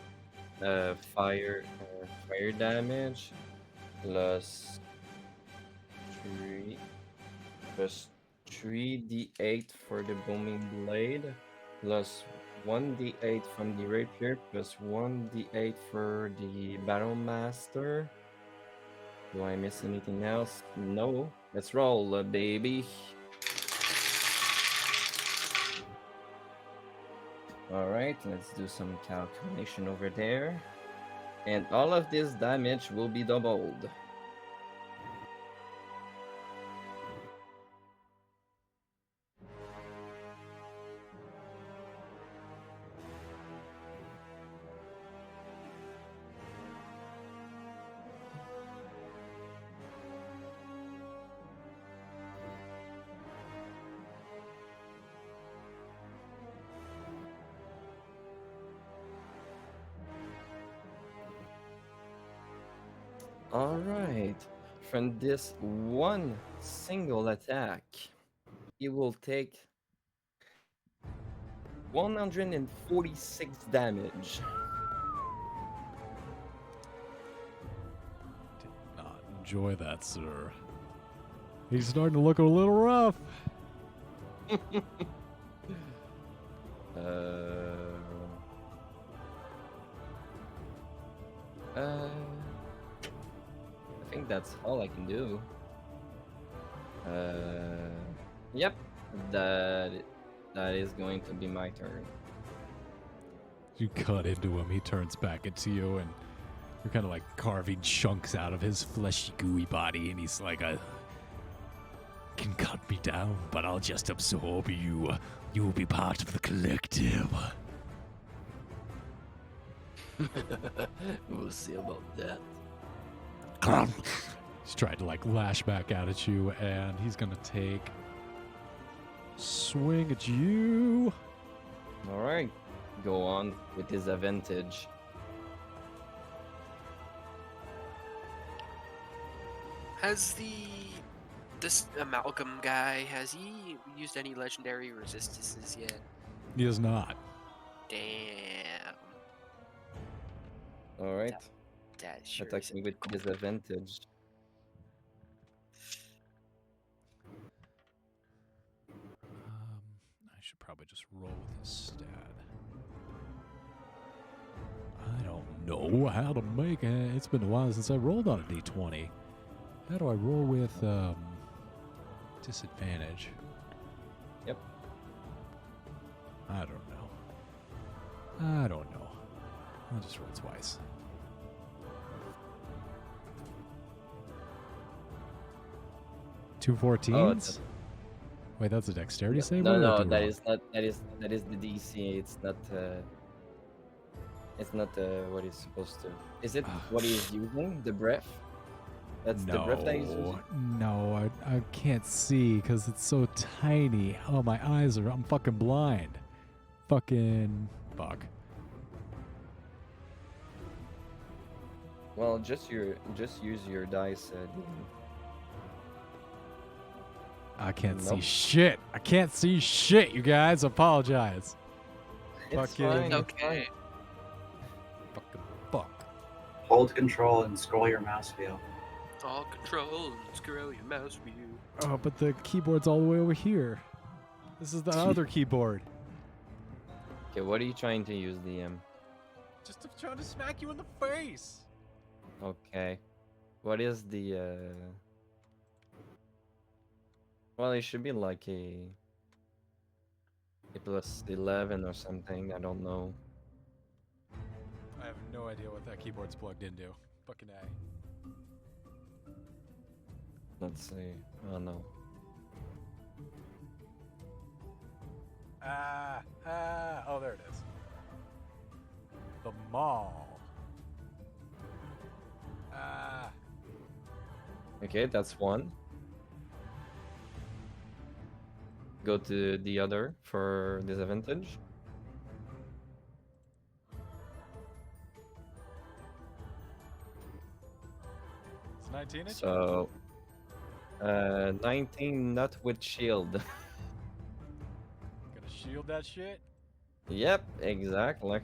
fire damage plus 3 plus 3d8 for the booming blade plus 1d8 from the rapier plus 1d8 for the battle master. Do I miss anything else? No. Let's roll, baby. All right, let's do some calculation over there. And all of this damage will be doubled. All right. From this one single attack, he will take 146 damage. Did not enjoy that, sir. He's starting to look a little rough. I think that's all I can do. Yep, that is going to be my turn. You cut into him, he turns back into you, and you're kind of like carving chunks out of his fleshy, gooey body, and he's like, can cut me down, but I'll just absorb you. You will be part of the collective. We'll see about that. He's trying to like lash back out at you, and he's gonna take swing at you. All right, go on with his advantage. Has this amalgam guy, has he used any legendary resistances yet? He is not. Damn. All right, That sure attack is me with disadvantage. I should probably just roll with his stat. I don't know how to make it. It's been a while since I rolled on a d20. How do I roll with disadvantage? Yep. I don't know. I'll just roll twice. Two 14s? Wait, that's a dexterity save? No, What did I no, do that wrong? is not. That is the DC. It's not. It's not what he's supposed to. Is it what he's using? The breath. That's the breath that he's using. No, I can't see because it's so tiny. Oh, my eyes are. I'm fucking blind. Fucking fuck. Well, just use your dice. I can't see Nope. shit. I can't see shit, you guys. Apologize. It's Fucking- fine. okay. Fucking fuck. Hold control and scroll your mouse wheel. All control and scroll your mouse view. Oh, but the keyboard's all the way over here. This is the other keyboard. Okay, what are you trying to use, DM? Just trying to smack you in the face. Okay. What is the Well, it should be like a plus 11 or something. I don't know. I have no idea what that keyboard's plugged into. Fucking A. Let's see. Oh no. Oh, there it is. The mall. Okay, that's one. Go to the other for disadvantage. It's 19 inch? So, 19 not with shield. Gotta shield that shit? Yep, exactly.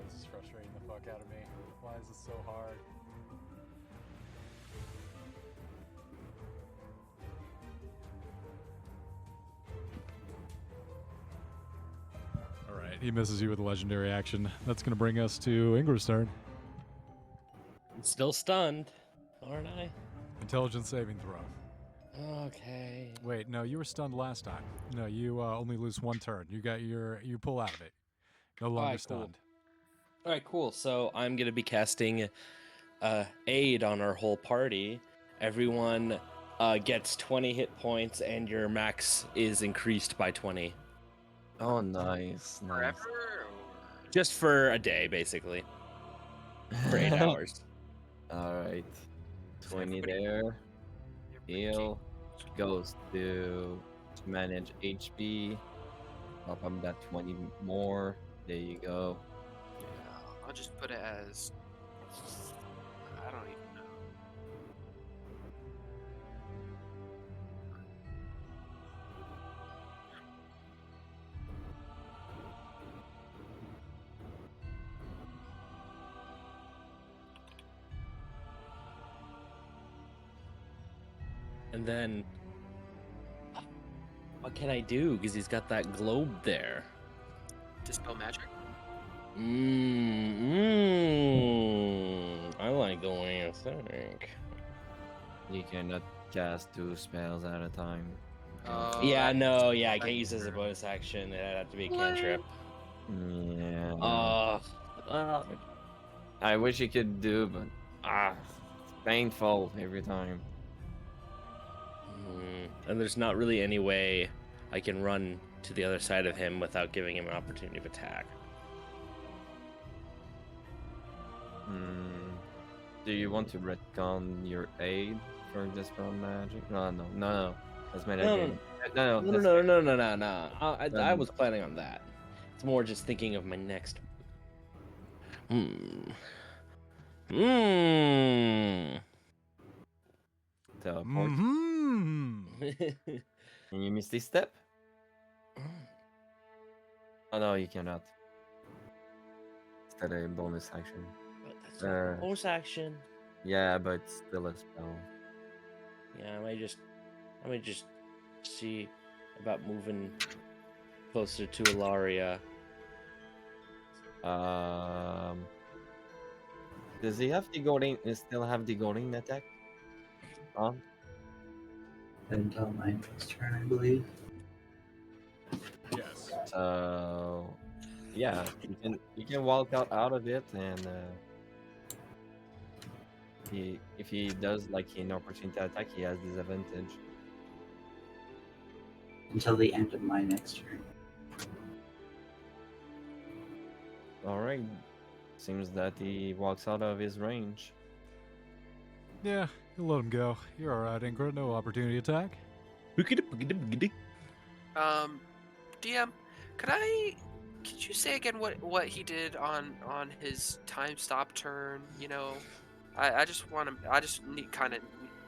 This is frustrating the fuck out of me. Why is this so hard? All right, he misses you with a legendary action. That's going to bring us to Ingra's turn. I'm still stunned, aren't I? Intelligence saving throw. Okay. Wait, no, you were stunned last time. No, you only lose one turn. You pull out of it. No longer Alright, cool. stunned. All right, cool. So I'm gonna be casting aid on our whole party. Everyone gets 20 hit points, and your max is increased by 20. Oh, nice, nice. Forever? Or... Just for a day, basically. For 8 hours. All right, 20 everybody- there. Heal goes to manage HP. Up on that 20 more. There you go. Yeah, I'll just put it as. I don't even know. And then, what can I do? Because he's got that globe there. Dispel magic. I like the way you think. You cannot cast 2 spells at a time. Yeah, I- no, yeah, I can't use this as a bonus action. It'd have to be a cantrip. Yeah. no. I wish you could do, but it's painful every time. And there's not really any way I can run to the other side of him without giving him an opportunity of attack. Do you want to retcon your aid for dispel magic? No. That's my No, idea. No, that's- I was planning on that. It's more just thinking of my next. Teleport. Mm-hmm. Can you Misty Step? Oh no, you cannot. Is that a bonus action? That's not a bonus action. Yeah, but it's still a spell. Yeah, I might just see about moving closer to Ilaria. Does he have the golden? Still have the golden attack? Until my next turn, I believe. Yes. So yeah, you can walk out of it, and if he does like an opportunity attack, he has disadvantage. Until the end of my next turn. All right. Seems that he walks out of his range. Yeah, you let him go. You're all right, Ingra. No opportunity attack. DM, could you say again what he did on his time stop turn? You know, I just want to. I just need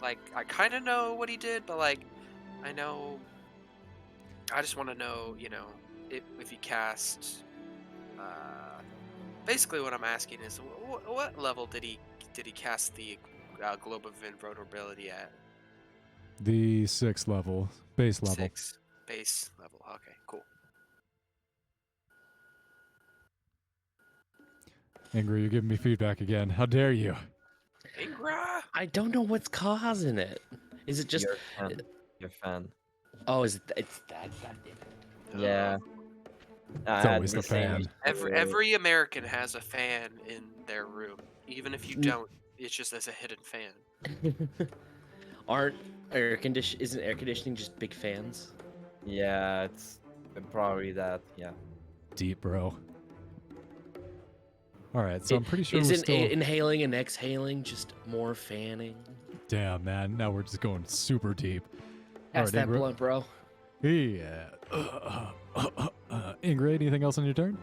I kind of know what he did, but like, I know. I just want to know, you know, if he cast. Basically, what I'm asking is, what level did he cast the Globe of Invulnerability at? The 6th level, base level. 6 base level. Okay, cool. Ingra, you're giving me feedback again. How dare you? Ingra. I don't know what's causing it. Is it just? Your fan. Oh, it's that? God damn it. Yeah. I It's had always the same fan. issue. Every American has a fan in their room. Even if you don't, it's just as a hidden fan. Aren't isn't air conditioning just big fans? Yeah, it's probably that. Yeah. Deep, bro. All right, so It, I'm pretty sure we're isn't still. inhaling and exhaling just more fanning? Damn, man. Now we're just going super deep. All Pass right, that Ingrid. blunt, bro. Yeah. Ingrid, anything else on your turn?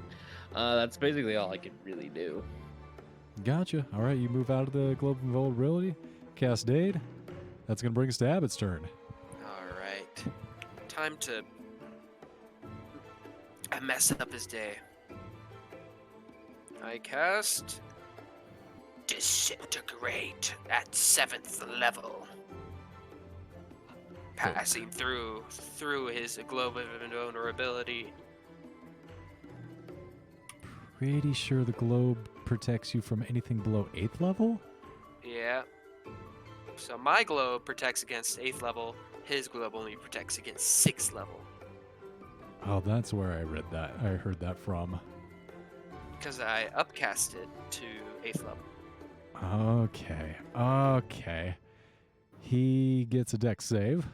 That's basically all I can really do. Gotcha. All right, you move out of the globe of vulnerability. Cast Dade. That's going to bring us to Abbott's turn. All right. Time to mess up his day. I cast Disintegrate at 7th level. Passing through his globe of invulnerability. Pretty sure the globe protects you from anything below 8th level? Yeah. So my globe protects against 8th level. His globe only protects against 6th level. Oh, that's where I read that. I heard that from. Because I upcasted to 8th level. Okay. He gets a dex save.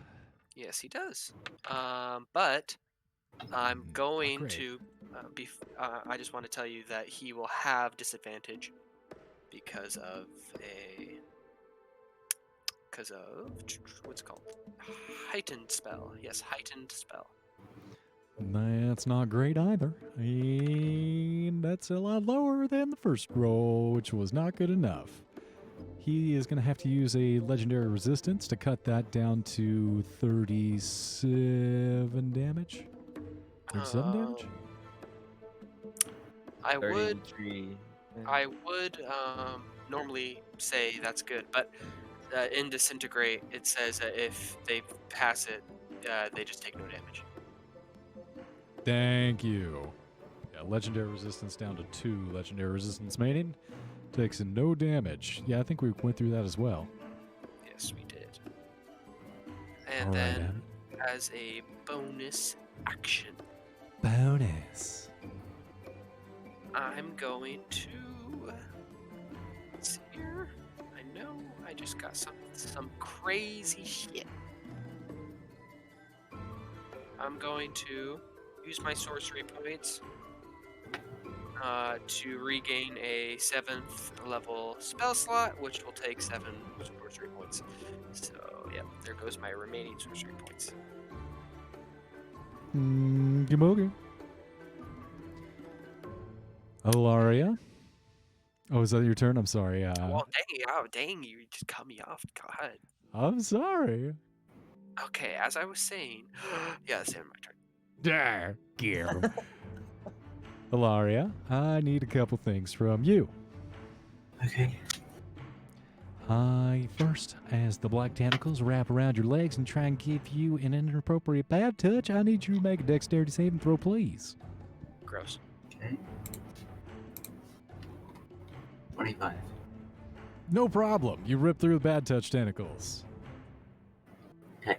Yes, he does. But I'm going Great. to I just want to tell you that he will have disadvantage because of what's it called? Heightened spell. Yes, heightened spell. That's not great either. And that's a lot lower than the first roll, which was not good enough. He is going to have to use a legendary resistance to cut that down to 37 damage. 37 damage? I would 33. normally say that's good, but in disintegrate it says that if they pass it, they just take no damage. Thank you. Yeah, legendary resistance down to 2. Legendary resistance mating takes no damage. Yeah, I think we went through that as well. Yes, we did. And All right, then as a bonus action, bonus. I'm going to. Let's see here. I know I just got some crazy shit. I'm going to use my sorcery points to regain a 7th level spell slot, which will take 7 sorcery points. So, yeah, there goes my remaining sorcery points. Gimogi. Alaria. Oh, is that your turn? I'm sorry. Well, dang, you just cut me off. God. I'm sorry. Okay, as I was saying, yeah, that's my turn. There, gear. Alaria, I need a couple things from you. Okay. First, as the black tentacles wrap around your legs and try and give you an inappropriate bad touch, I need you to make a dexterity saving throw, please. Gross. Okay. 25. No problem. You rip through the bad touch tentacles. Okay.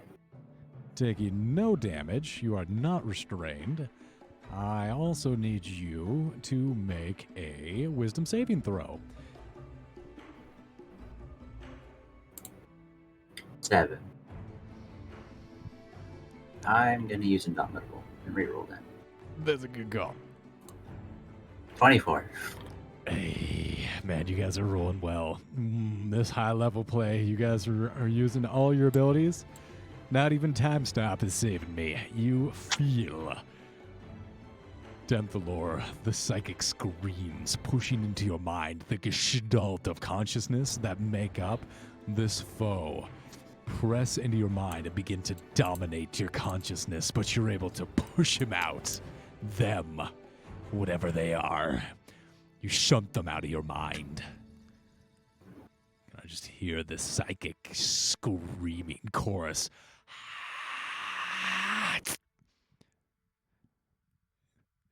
Taking no damage. You are not restrained. I also need you to make a wisdom saving throw. 7. I'm gonna use Indomitable and reroll that. That's a good call. 24. Hey, man, you guys are rolling well. This high level play, you guys are using all your abilities. Not even time stop is saving me. You feel Denthalor, the psychic screams pushing into your mind, the gestalt of consciousness that make up this foe. Press into your mind and begin to dominate your consciousness, but you're able to push him out. Them, whatever they are. You shunt them out of your mind. I just hear the psychic screaming chorus.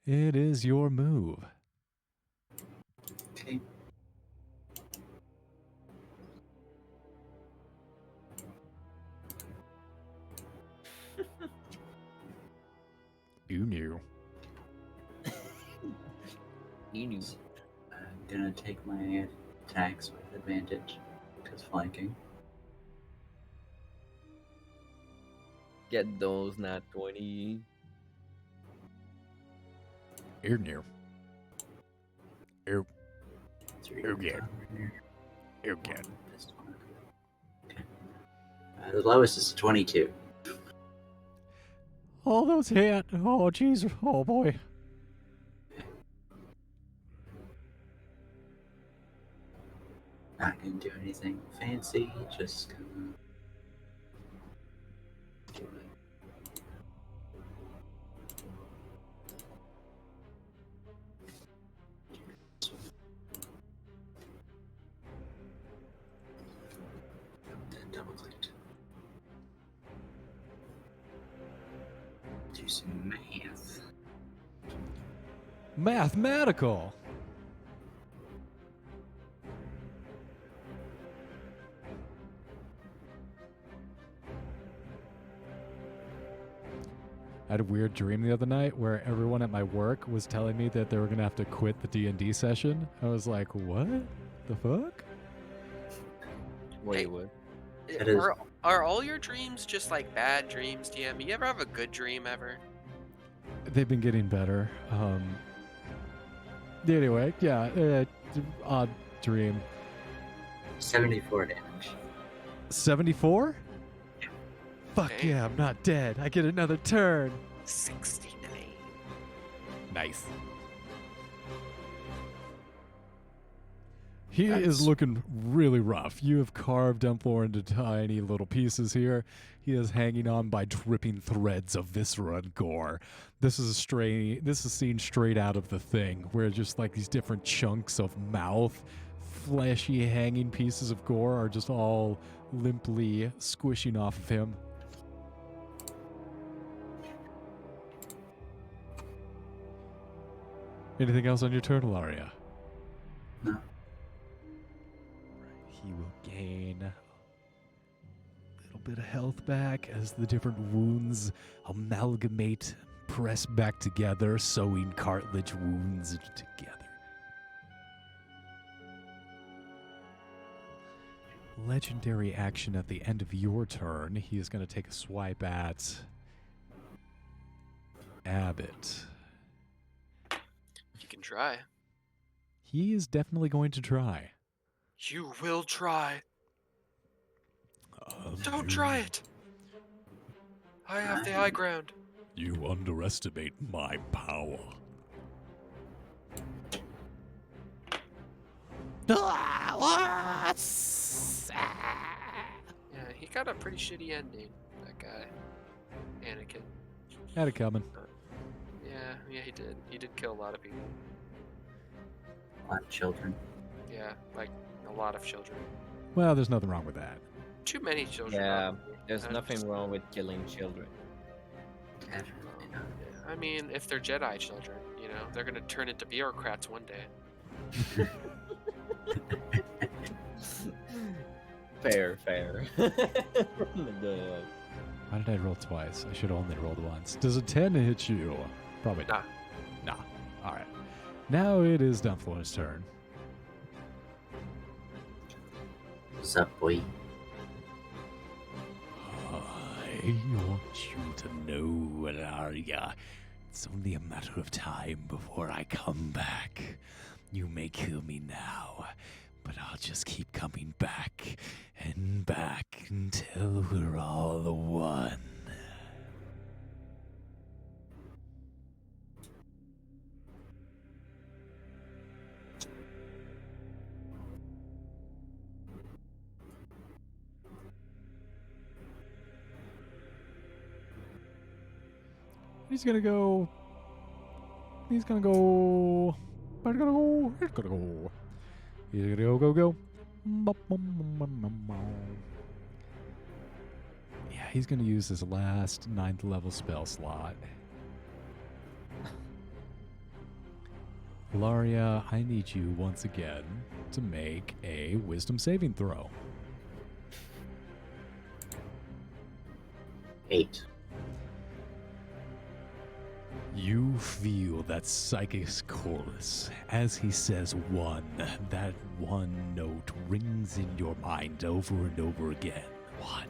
It is your move. Okay. knew. You knew. I'm gonna take my attacks with advantage because flanking. Get those nat 20. Ear near. Ear, Three You're good. on here. ear good. This one. Okay. The lowest is 22. All those hit. Oh, jeez. Oh, boy. Not gonna do anything fancy, just gonna do it. Then double clicked. Do some math. Mathematical. I had a weird dream the other night where everyone at my work was telling me that they were gonna have to quit the D&D session. I was like, what the fuck? Wait, what? It is- Are all your dreams just like bad dreams, DM? You ever have a good dream ever? They've been getting better. Anyway, yeah, odd dream. 74 damage. 74? Fuck Okay. yeah, I'm not dead. I get another turn. 69. Nice. He That's- is looking really rough. You have carved Emplor into tiny little pieces here. He is hanging on by dripping threads of viscera and gore. This is seen straight out of The Thing, where just like these different chunks of mouth, fleshy hanging pieces of gore are just all limply squishing off of him. Anything else on your turn, Ilaria? No. He will gain a little bit of health back as the different wounds amalgamate, press back together, sewing cartilage wounds together. Legendary action at the end of your turn. He is going to take a swipe at Abbott. You can try. He is definitely going to try. You will try. Don't try it. I have the high ground. You underestimate my power. Yeah, he got a pretty shitty ending. That guy, Anakin. Had it coming. Yeah, he did. He did kill a lot of people. A lot of children. Yeah, like a lot of children. Well, there's nothing wrong with that. Too many children. Yeah, probably. there's I'm nothing just- wrong with killing children. Definitely not. Yeah, I mean, if they're Jedi children, you know, they're gonna turn into bureaucrats one day. Fair. Why did I roll twice? I should have only rolled once. Does a 10 hit you? Probably not. Nah. All right. Now it is Dunflo's turn. What's up, boy? I want you to know, Ilaria, it's only a matter of time before I come back. You may kill me now, but I'll just keep coming back and back until we're all one. He's gonna go. He's gonna go. He's gonna go. He's gonna go. He's gonna go. Yeah, he's gonna use his last 9th level spell slot. Ilaria, I need you once again to make a wisdom saving throw. 8. You feel that psychic chorus as he says one. That one note rings in your mind over and over again. One.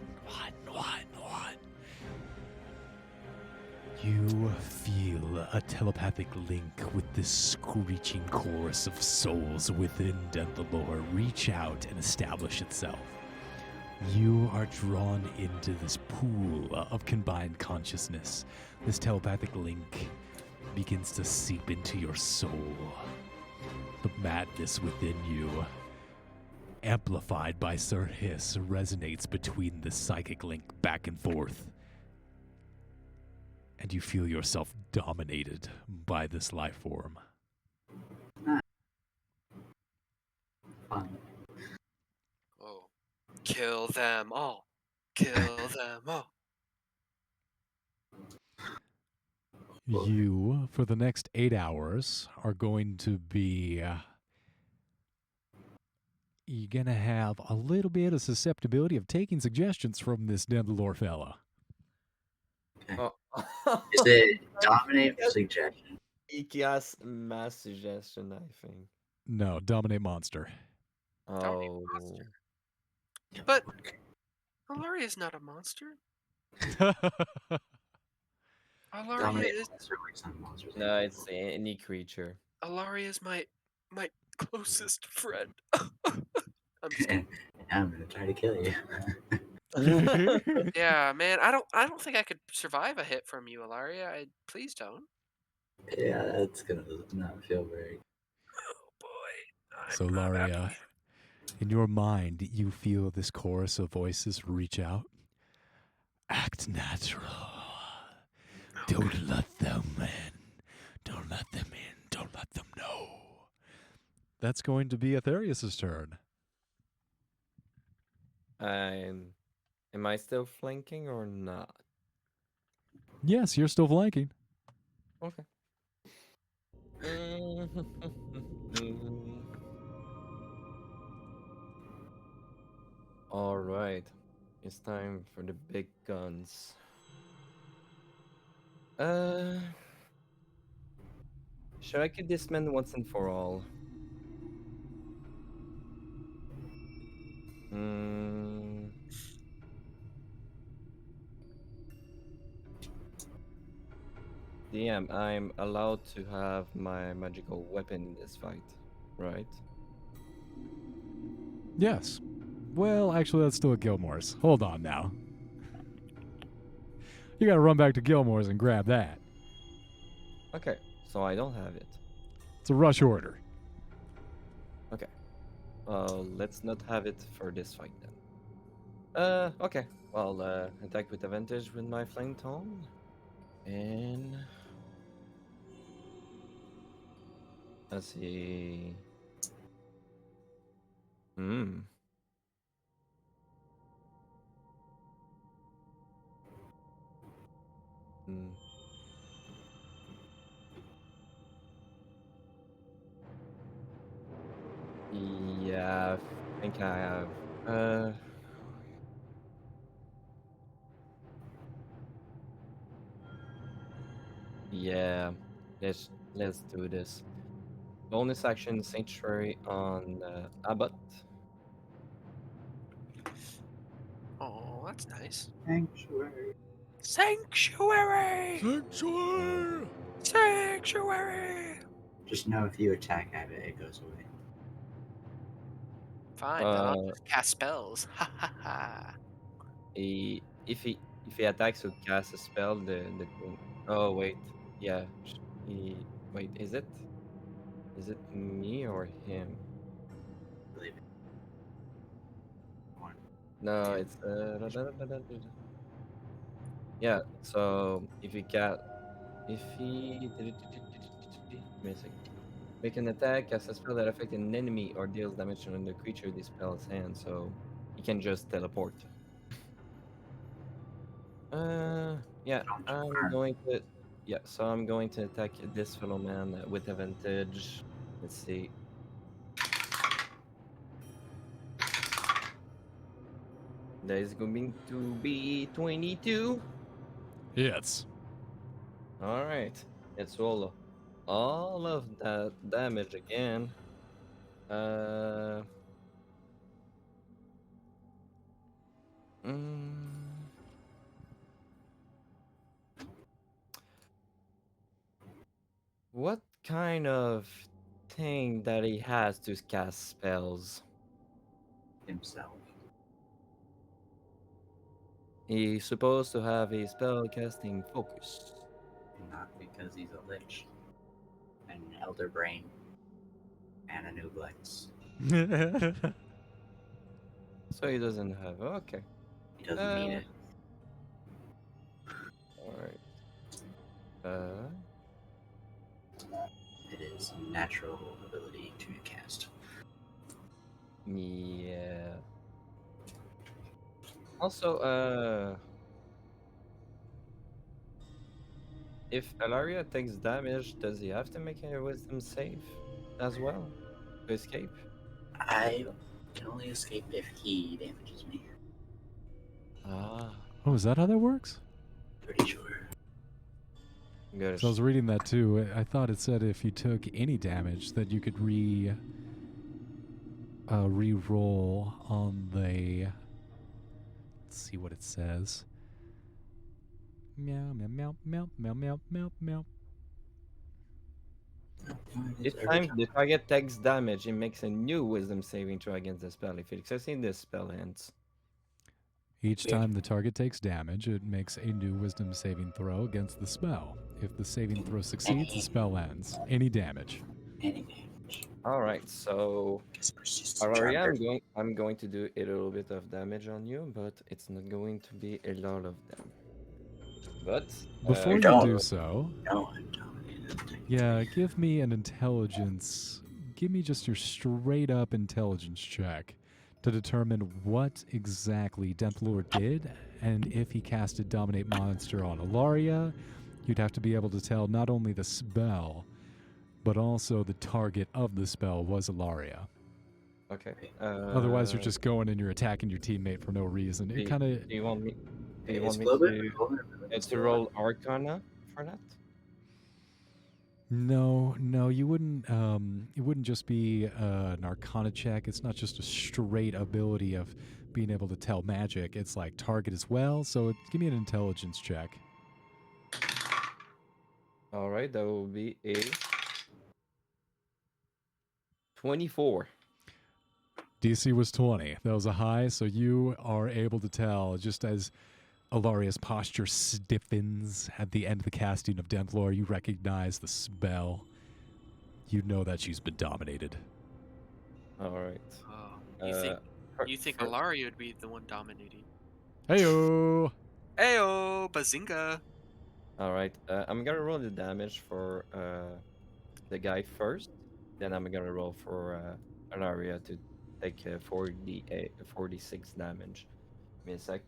You feel a telepathic link with this screeching chorus of souls within Denthalore reach out and establish itself. You are drawn into this pool of combined consciousness. This telepathic link begins to seep into your soul. The madness within you, amplified by Sir Hiss, resonates between the psychic link back and forth. And you feel yourself dominated by this life form. Fun. Oh, kill them all. Kill them all. You, for the next 8 hours, are going to be... you're going to have a little bit of susceptibility of taking suggestions from this Denthalore fella. Oh. Is it dominate or suggestion? Ikias mass suggestion, I think. No, dominate monster. Dominate Oh. monster. But Alaria is not a monster. Alaria Dominate is monster works on monsters. No, it's any creature. Alaria is my closest friend. I'm just kidding. And I'm gonna try to kill you. Yeah, man. I don't think I could survive a hit from you, Alaria. Please don't. Yeah, that's gonna not feel very. Oh boy. So, I'm not Laria, happy. in your mind, you feel this chorus of voices reach out. Act natural. Don't let them in. Don't let them in. Don't let them know. That's going to be Aetherius' turn. Am I still flanking or not? Yes, you're still flanking. Okay. All right, it's time for the big guns. Should I kill this man once and for all? DM, I'm allowed to have my magical weapon in this fight, right? Yes. Well, actually, that's still at Gilmore's. Hold on now. You gotta run back to Gilmore's and grab that. Okay, so I don't have it. It's a rush order. Okay. Let's not have it for this fight then. Okay. Well, attack with advantage with my flame tongue. And... let's see... Hmm. Yeah, I think I have. Yeah, let's do this. Bonus action sanctuary on Abbott. Oh, that's nice. Sanctuary. Sanctuary! Sanctuary! Sanctuary! Just know if you attack Abbott, it goes away. Fine, then I'll just cast spells. Ha ha ha. If he attacks to cast a spell, the oh wait, yeah. Wait, is it me or him? Believe it. One. No, it's yeah. So if he missing. Make an attack, cast a spell that affects an enemy or deals damage to the creature this spell's hand, so he can just teleport. Yeah, I'm going to. Yeah, so I'm going to attack this fellow man with advantage. Let's see. That is going to be 22. Hits. All right. It's all of that damage again. Uh. mm, what kind of thing that he has to cast spells? Himself. He's supposed to have a spell casting focus. Not because he's a lich. And an elder brain. And a new legs. So he doesn't have. Okay. He doesn't need Uh. it. All right. Uh. It is natural ability to cast. Yeah. Also, if Alaria takes damage, does he have to make a wisdom save as well to escape? I can only escape if he damages me. Ah, Oh, is that how that works? Pretty sure. good. So I was reading that too. I thought it said if you took any damage that you could re-roll on the. Let's see what it says. Meow meow meow meow meow meow meow meow. Each time the target takes damage, it makes a new wisdom saving throw against the spell. If it succeeds, the spell ends. Each time the target takes damage, it makes a new wisdom saving throw against the spell. If the saving throw succeeds, the spell ends. Any damage. Any damage. All right, so It's persistent Alaria, charm. I'm going to do a little bit of damage on you, but it's not going to be a lot of them. But Before you don't. do so, No, I'm dominated. yeah, give me an intelligence. Give me just your straight up intelligence check to determine what exactly Dentlord did, and if he casted Dominate Monster on Alaria, you'd have to be able to tell not only the spell, but also the target of the spell was Alaria. okay. Otherwise, you're just going and you're attacking your teammate for no reason. It kind of Do you want me? Do you It's want me to roll Arcana for that? no, you wouldn't. It wouldn't just be an Arcana check. It's not just a straight ability of being able to tell magic. It's like target as well. So give me an intelligence check. All right, that will be a 24. DC was 20. That was a high, so you are able to tell just as Alaria's posture stiffens at the end of the casting of Dentlore, you recognize the spell. You know that she's been dominated. All right. Oh, you think for- Alaria would be the one dominating? Heyo! Heyo, bazinga! All right. I'm gonna roll the damage for the guy first. Then I'm gonna roll for Alaria to take 46 damage. Give me a sec.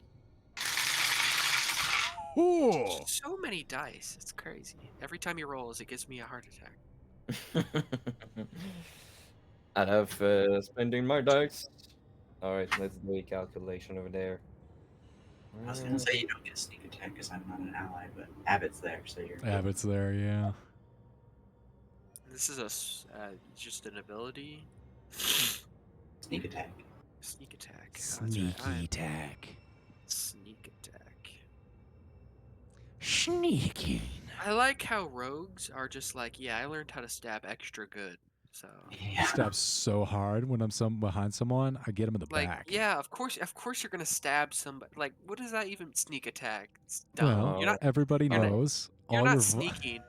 Oh! So many dice. It's crazy. Every time he rolls, it gives me a heart attack. I have spending my dice. All right, let's do a calculation over there. I was gonna say you don't get sneak attack because I'm not an ally, but Abbott's there, so you're. Abbott's there, yeah. This is just an ability. Sneak attack. Sneak attack. Sneaky attack. Sneak attack. Sneaking. I like how rogues are just like, yeah, I learned how to stab extra good. So Yeah. Stab so hard when I'm behind someone, I get him in the like, back. yeah, of course you're gonna stab somebody. Like, what is that even sneak attack? It's dumb. Well, you're not everybody you're not- knows. you're all not your sneaking.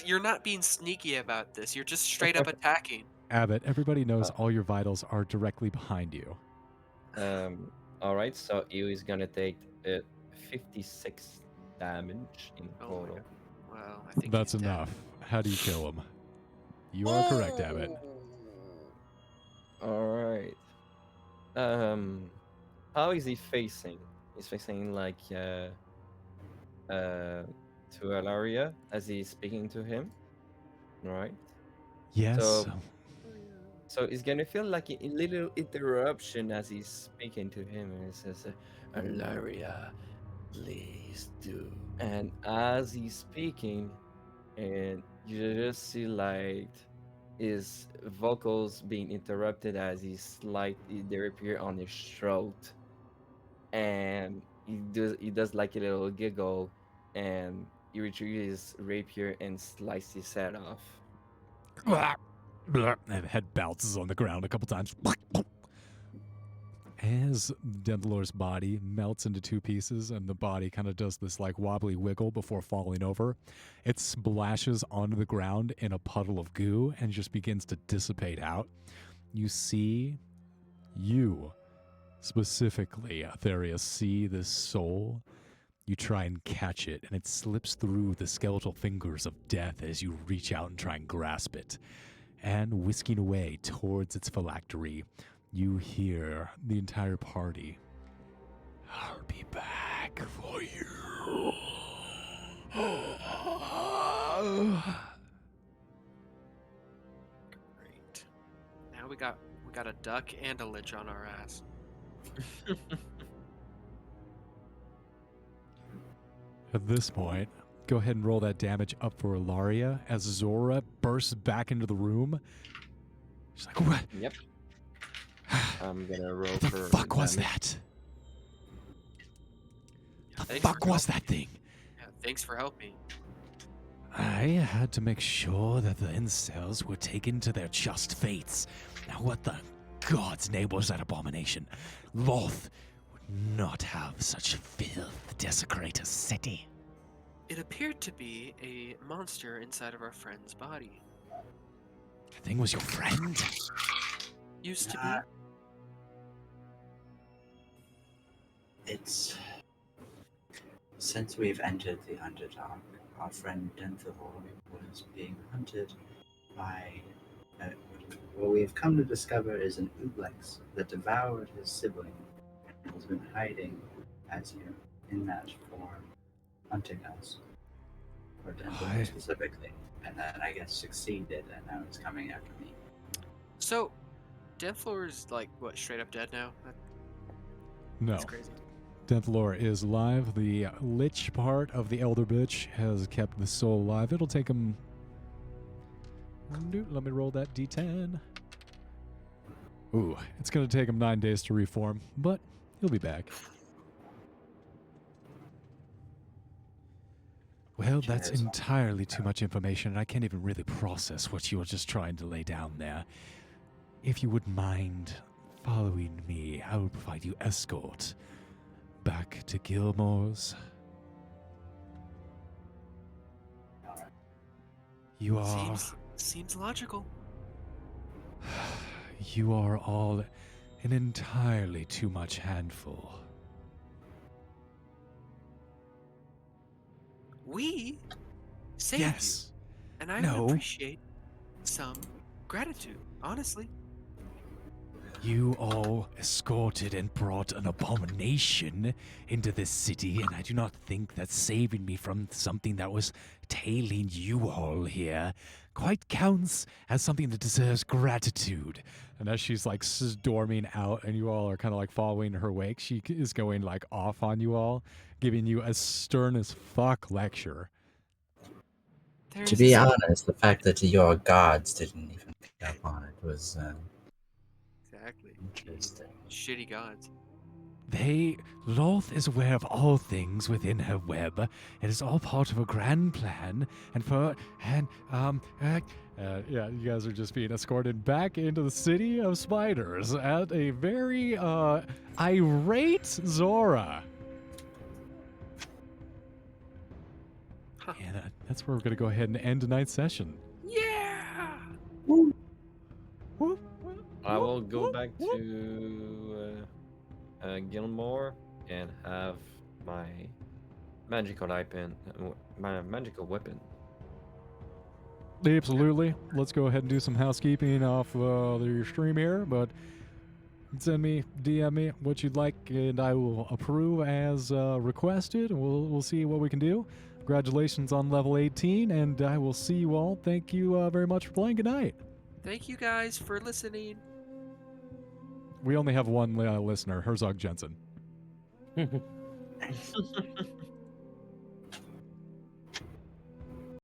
You're not being sneaky about this. You're just straight up attacking. Abbott, everybody knows all your vitals are directly behind you. All right, so you is gonna take 56 damage in Oh my total. God. Well, I think That's he's dead. enough. How do you kill him? You are correct, Abbott. All right. How is he facing? He's facing like to Alaria as he's speaking to him, right? Yes. So he's gonna feel like a little interruption as he's speaking to him, and he says, "Alaria, please do." And as he's speaking, and you just see like his vocals being interrupted as they appear on his throat, and he does like a little giggle, and he retrieves his rapier and slices his head off. And head bounces on the ground a couple times. As Denthalor's body melts into two pieces and the body kind of does this like wobbly wiggle before falling over, it splashes onto the ground in a puddle of goo and just begins to dissipate out. You specifically, Atherius, see this soul. You try and catch it, and it slips through the skeletal fingers of death as you reach out and try and grasp it. And whisking away towards its phylactery, you hear the entire party. I'll be back for you. Great. Now we got a duck and a lich on our ass. At this point, go ahead and roll that damage up for Ilaria as Zora bursts back into the room. She's like, what? Yep. I'm gonna roll What the for fuck was damage. that? The Thanks fuck for was helping. that thing? Yeah, thanks for helping. I had to make sure that the incels were taken to their just fates. Now, what the God's name was that abomination? Loth would not have such filth desecrate a city. It appeared to be a monster inside of our friend's body. The thing was your friend? Used to be. It's since we've entered the Underdark, our friend Denthalor was being hunted by what we've come to discover is an Ublex that devoured his sibling and has been hiding as you in that form, hunting us. Or Denthalor specifically. And then I guess succeeded and now it's coming after me. So, Denflor is like what, straight up dead now? No. That's crazy. Denthalor is alive. The lich part of the Elder Bitch has kept the soul alive. It'll take him... Let me roll that d10. Ooh, it's going to take him 9 days to reform, but he'll be back. Well, that's Cheers. entirely too much information, and I can't even really process what you were just trying to lay down there. If you wouldn't mind following me, I will provide you escort back to Gilmore's. You are... Seems logical. You are all an entirely too much handful. We saved Yes. you, and I No. would appreciate some gratitude, honestly. You all escorted and brought an abomination into this city, and I do not think that saving me from something that was tailing you all here quite counts as something that deserves gratitude. And as she's like storming out and you all are kind of like following her wake, she is going like off on you all, giving you a stern as fuck lecture. There's To be a- honest, the fact that your gods didn't even pick up on it was Exactly. interesting. Shitty gods. Loth is aware of all things within her web. It is all part of a grand plan, Yeah, you guys are just being escorted back into the city of spiders at a very irate Zora. And that's where we're going to go ahead and end tonight's session. Yeah! I will go back to Gilmore and have my magical weapon. Absolutely. Let's go ahead and do some housekeeping off your stream here, but send me, DM me what you'd like, and I will approve as requested, and we'll see what we can do. Congratulations on level 18, and I will see you all. Thank you very much for playing. Good night. Thank you guys for listening. We only have one listener, Herzog Jensen. Nice.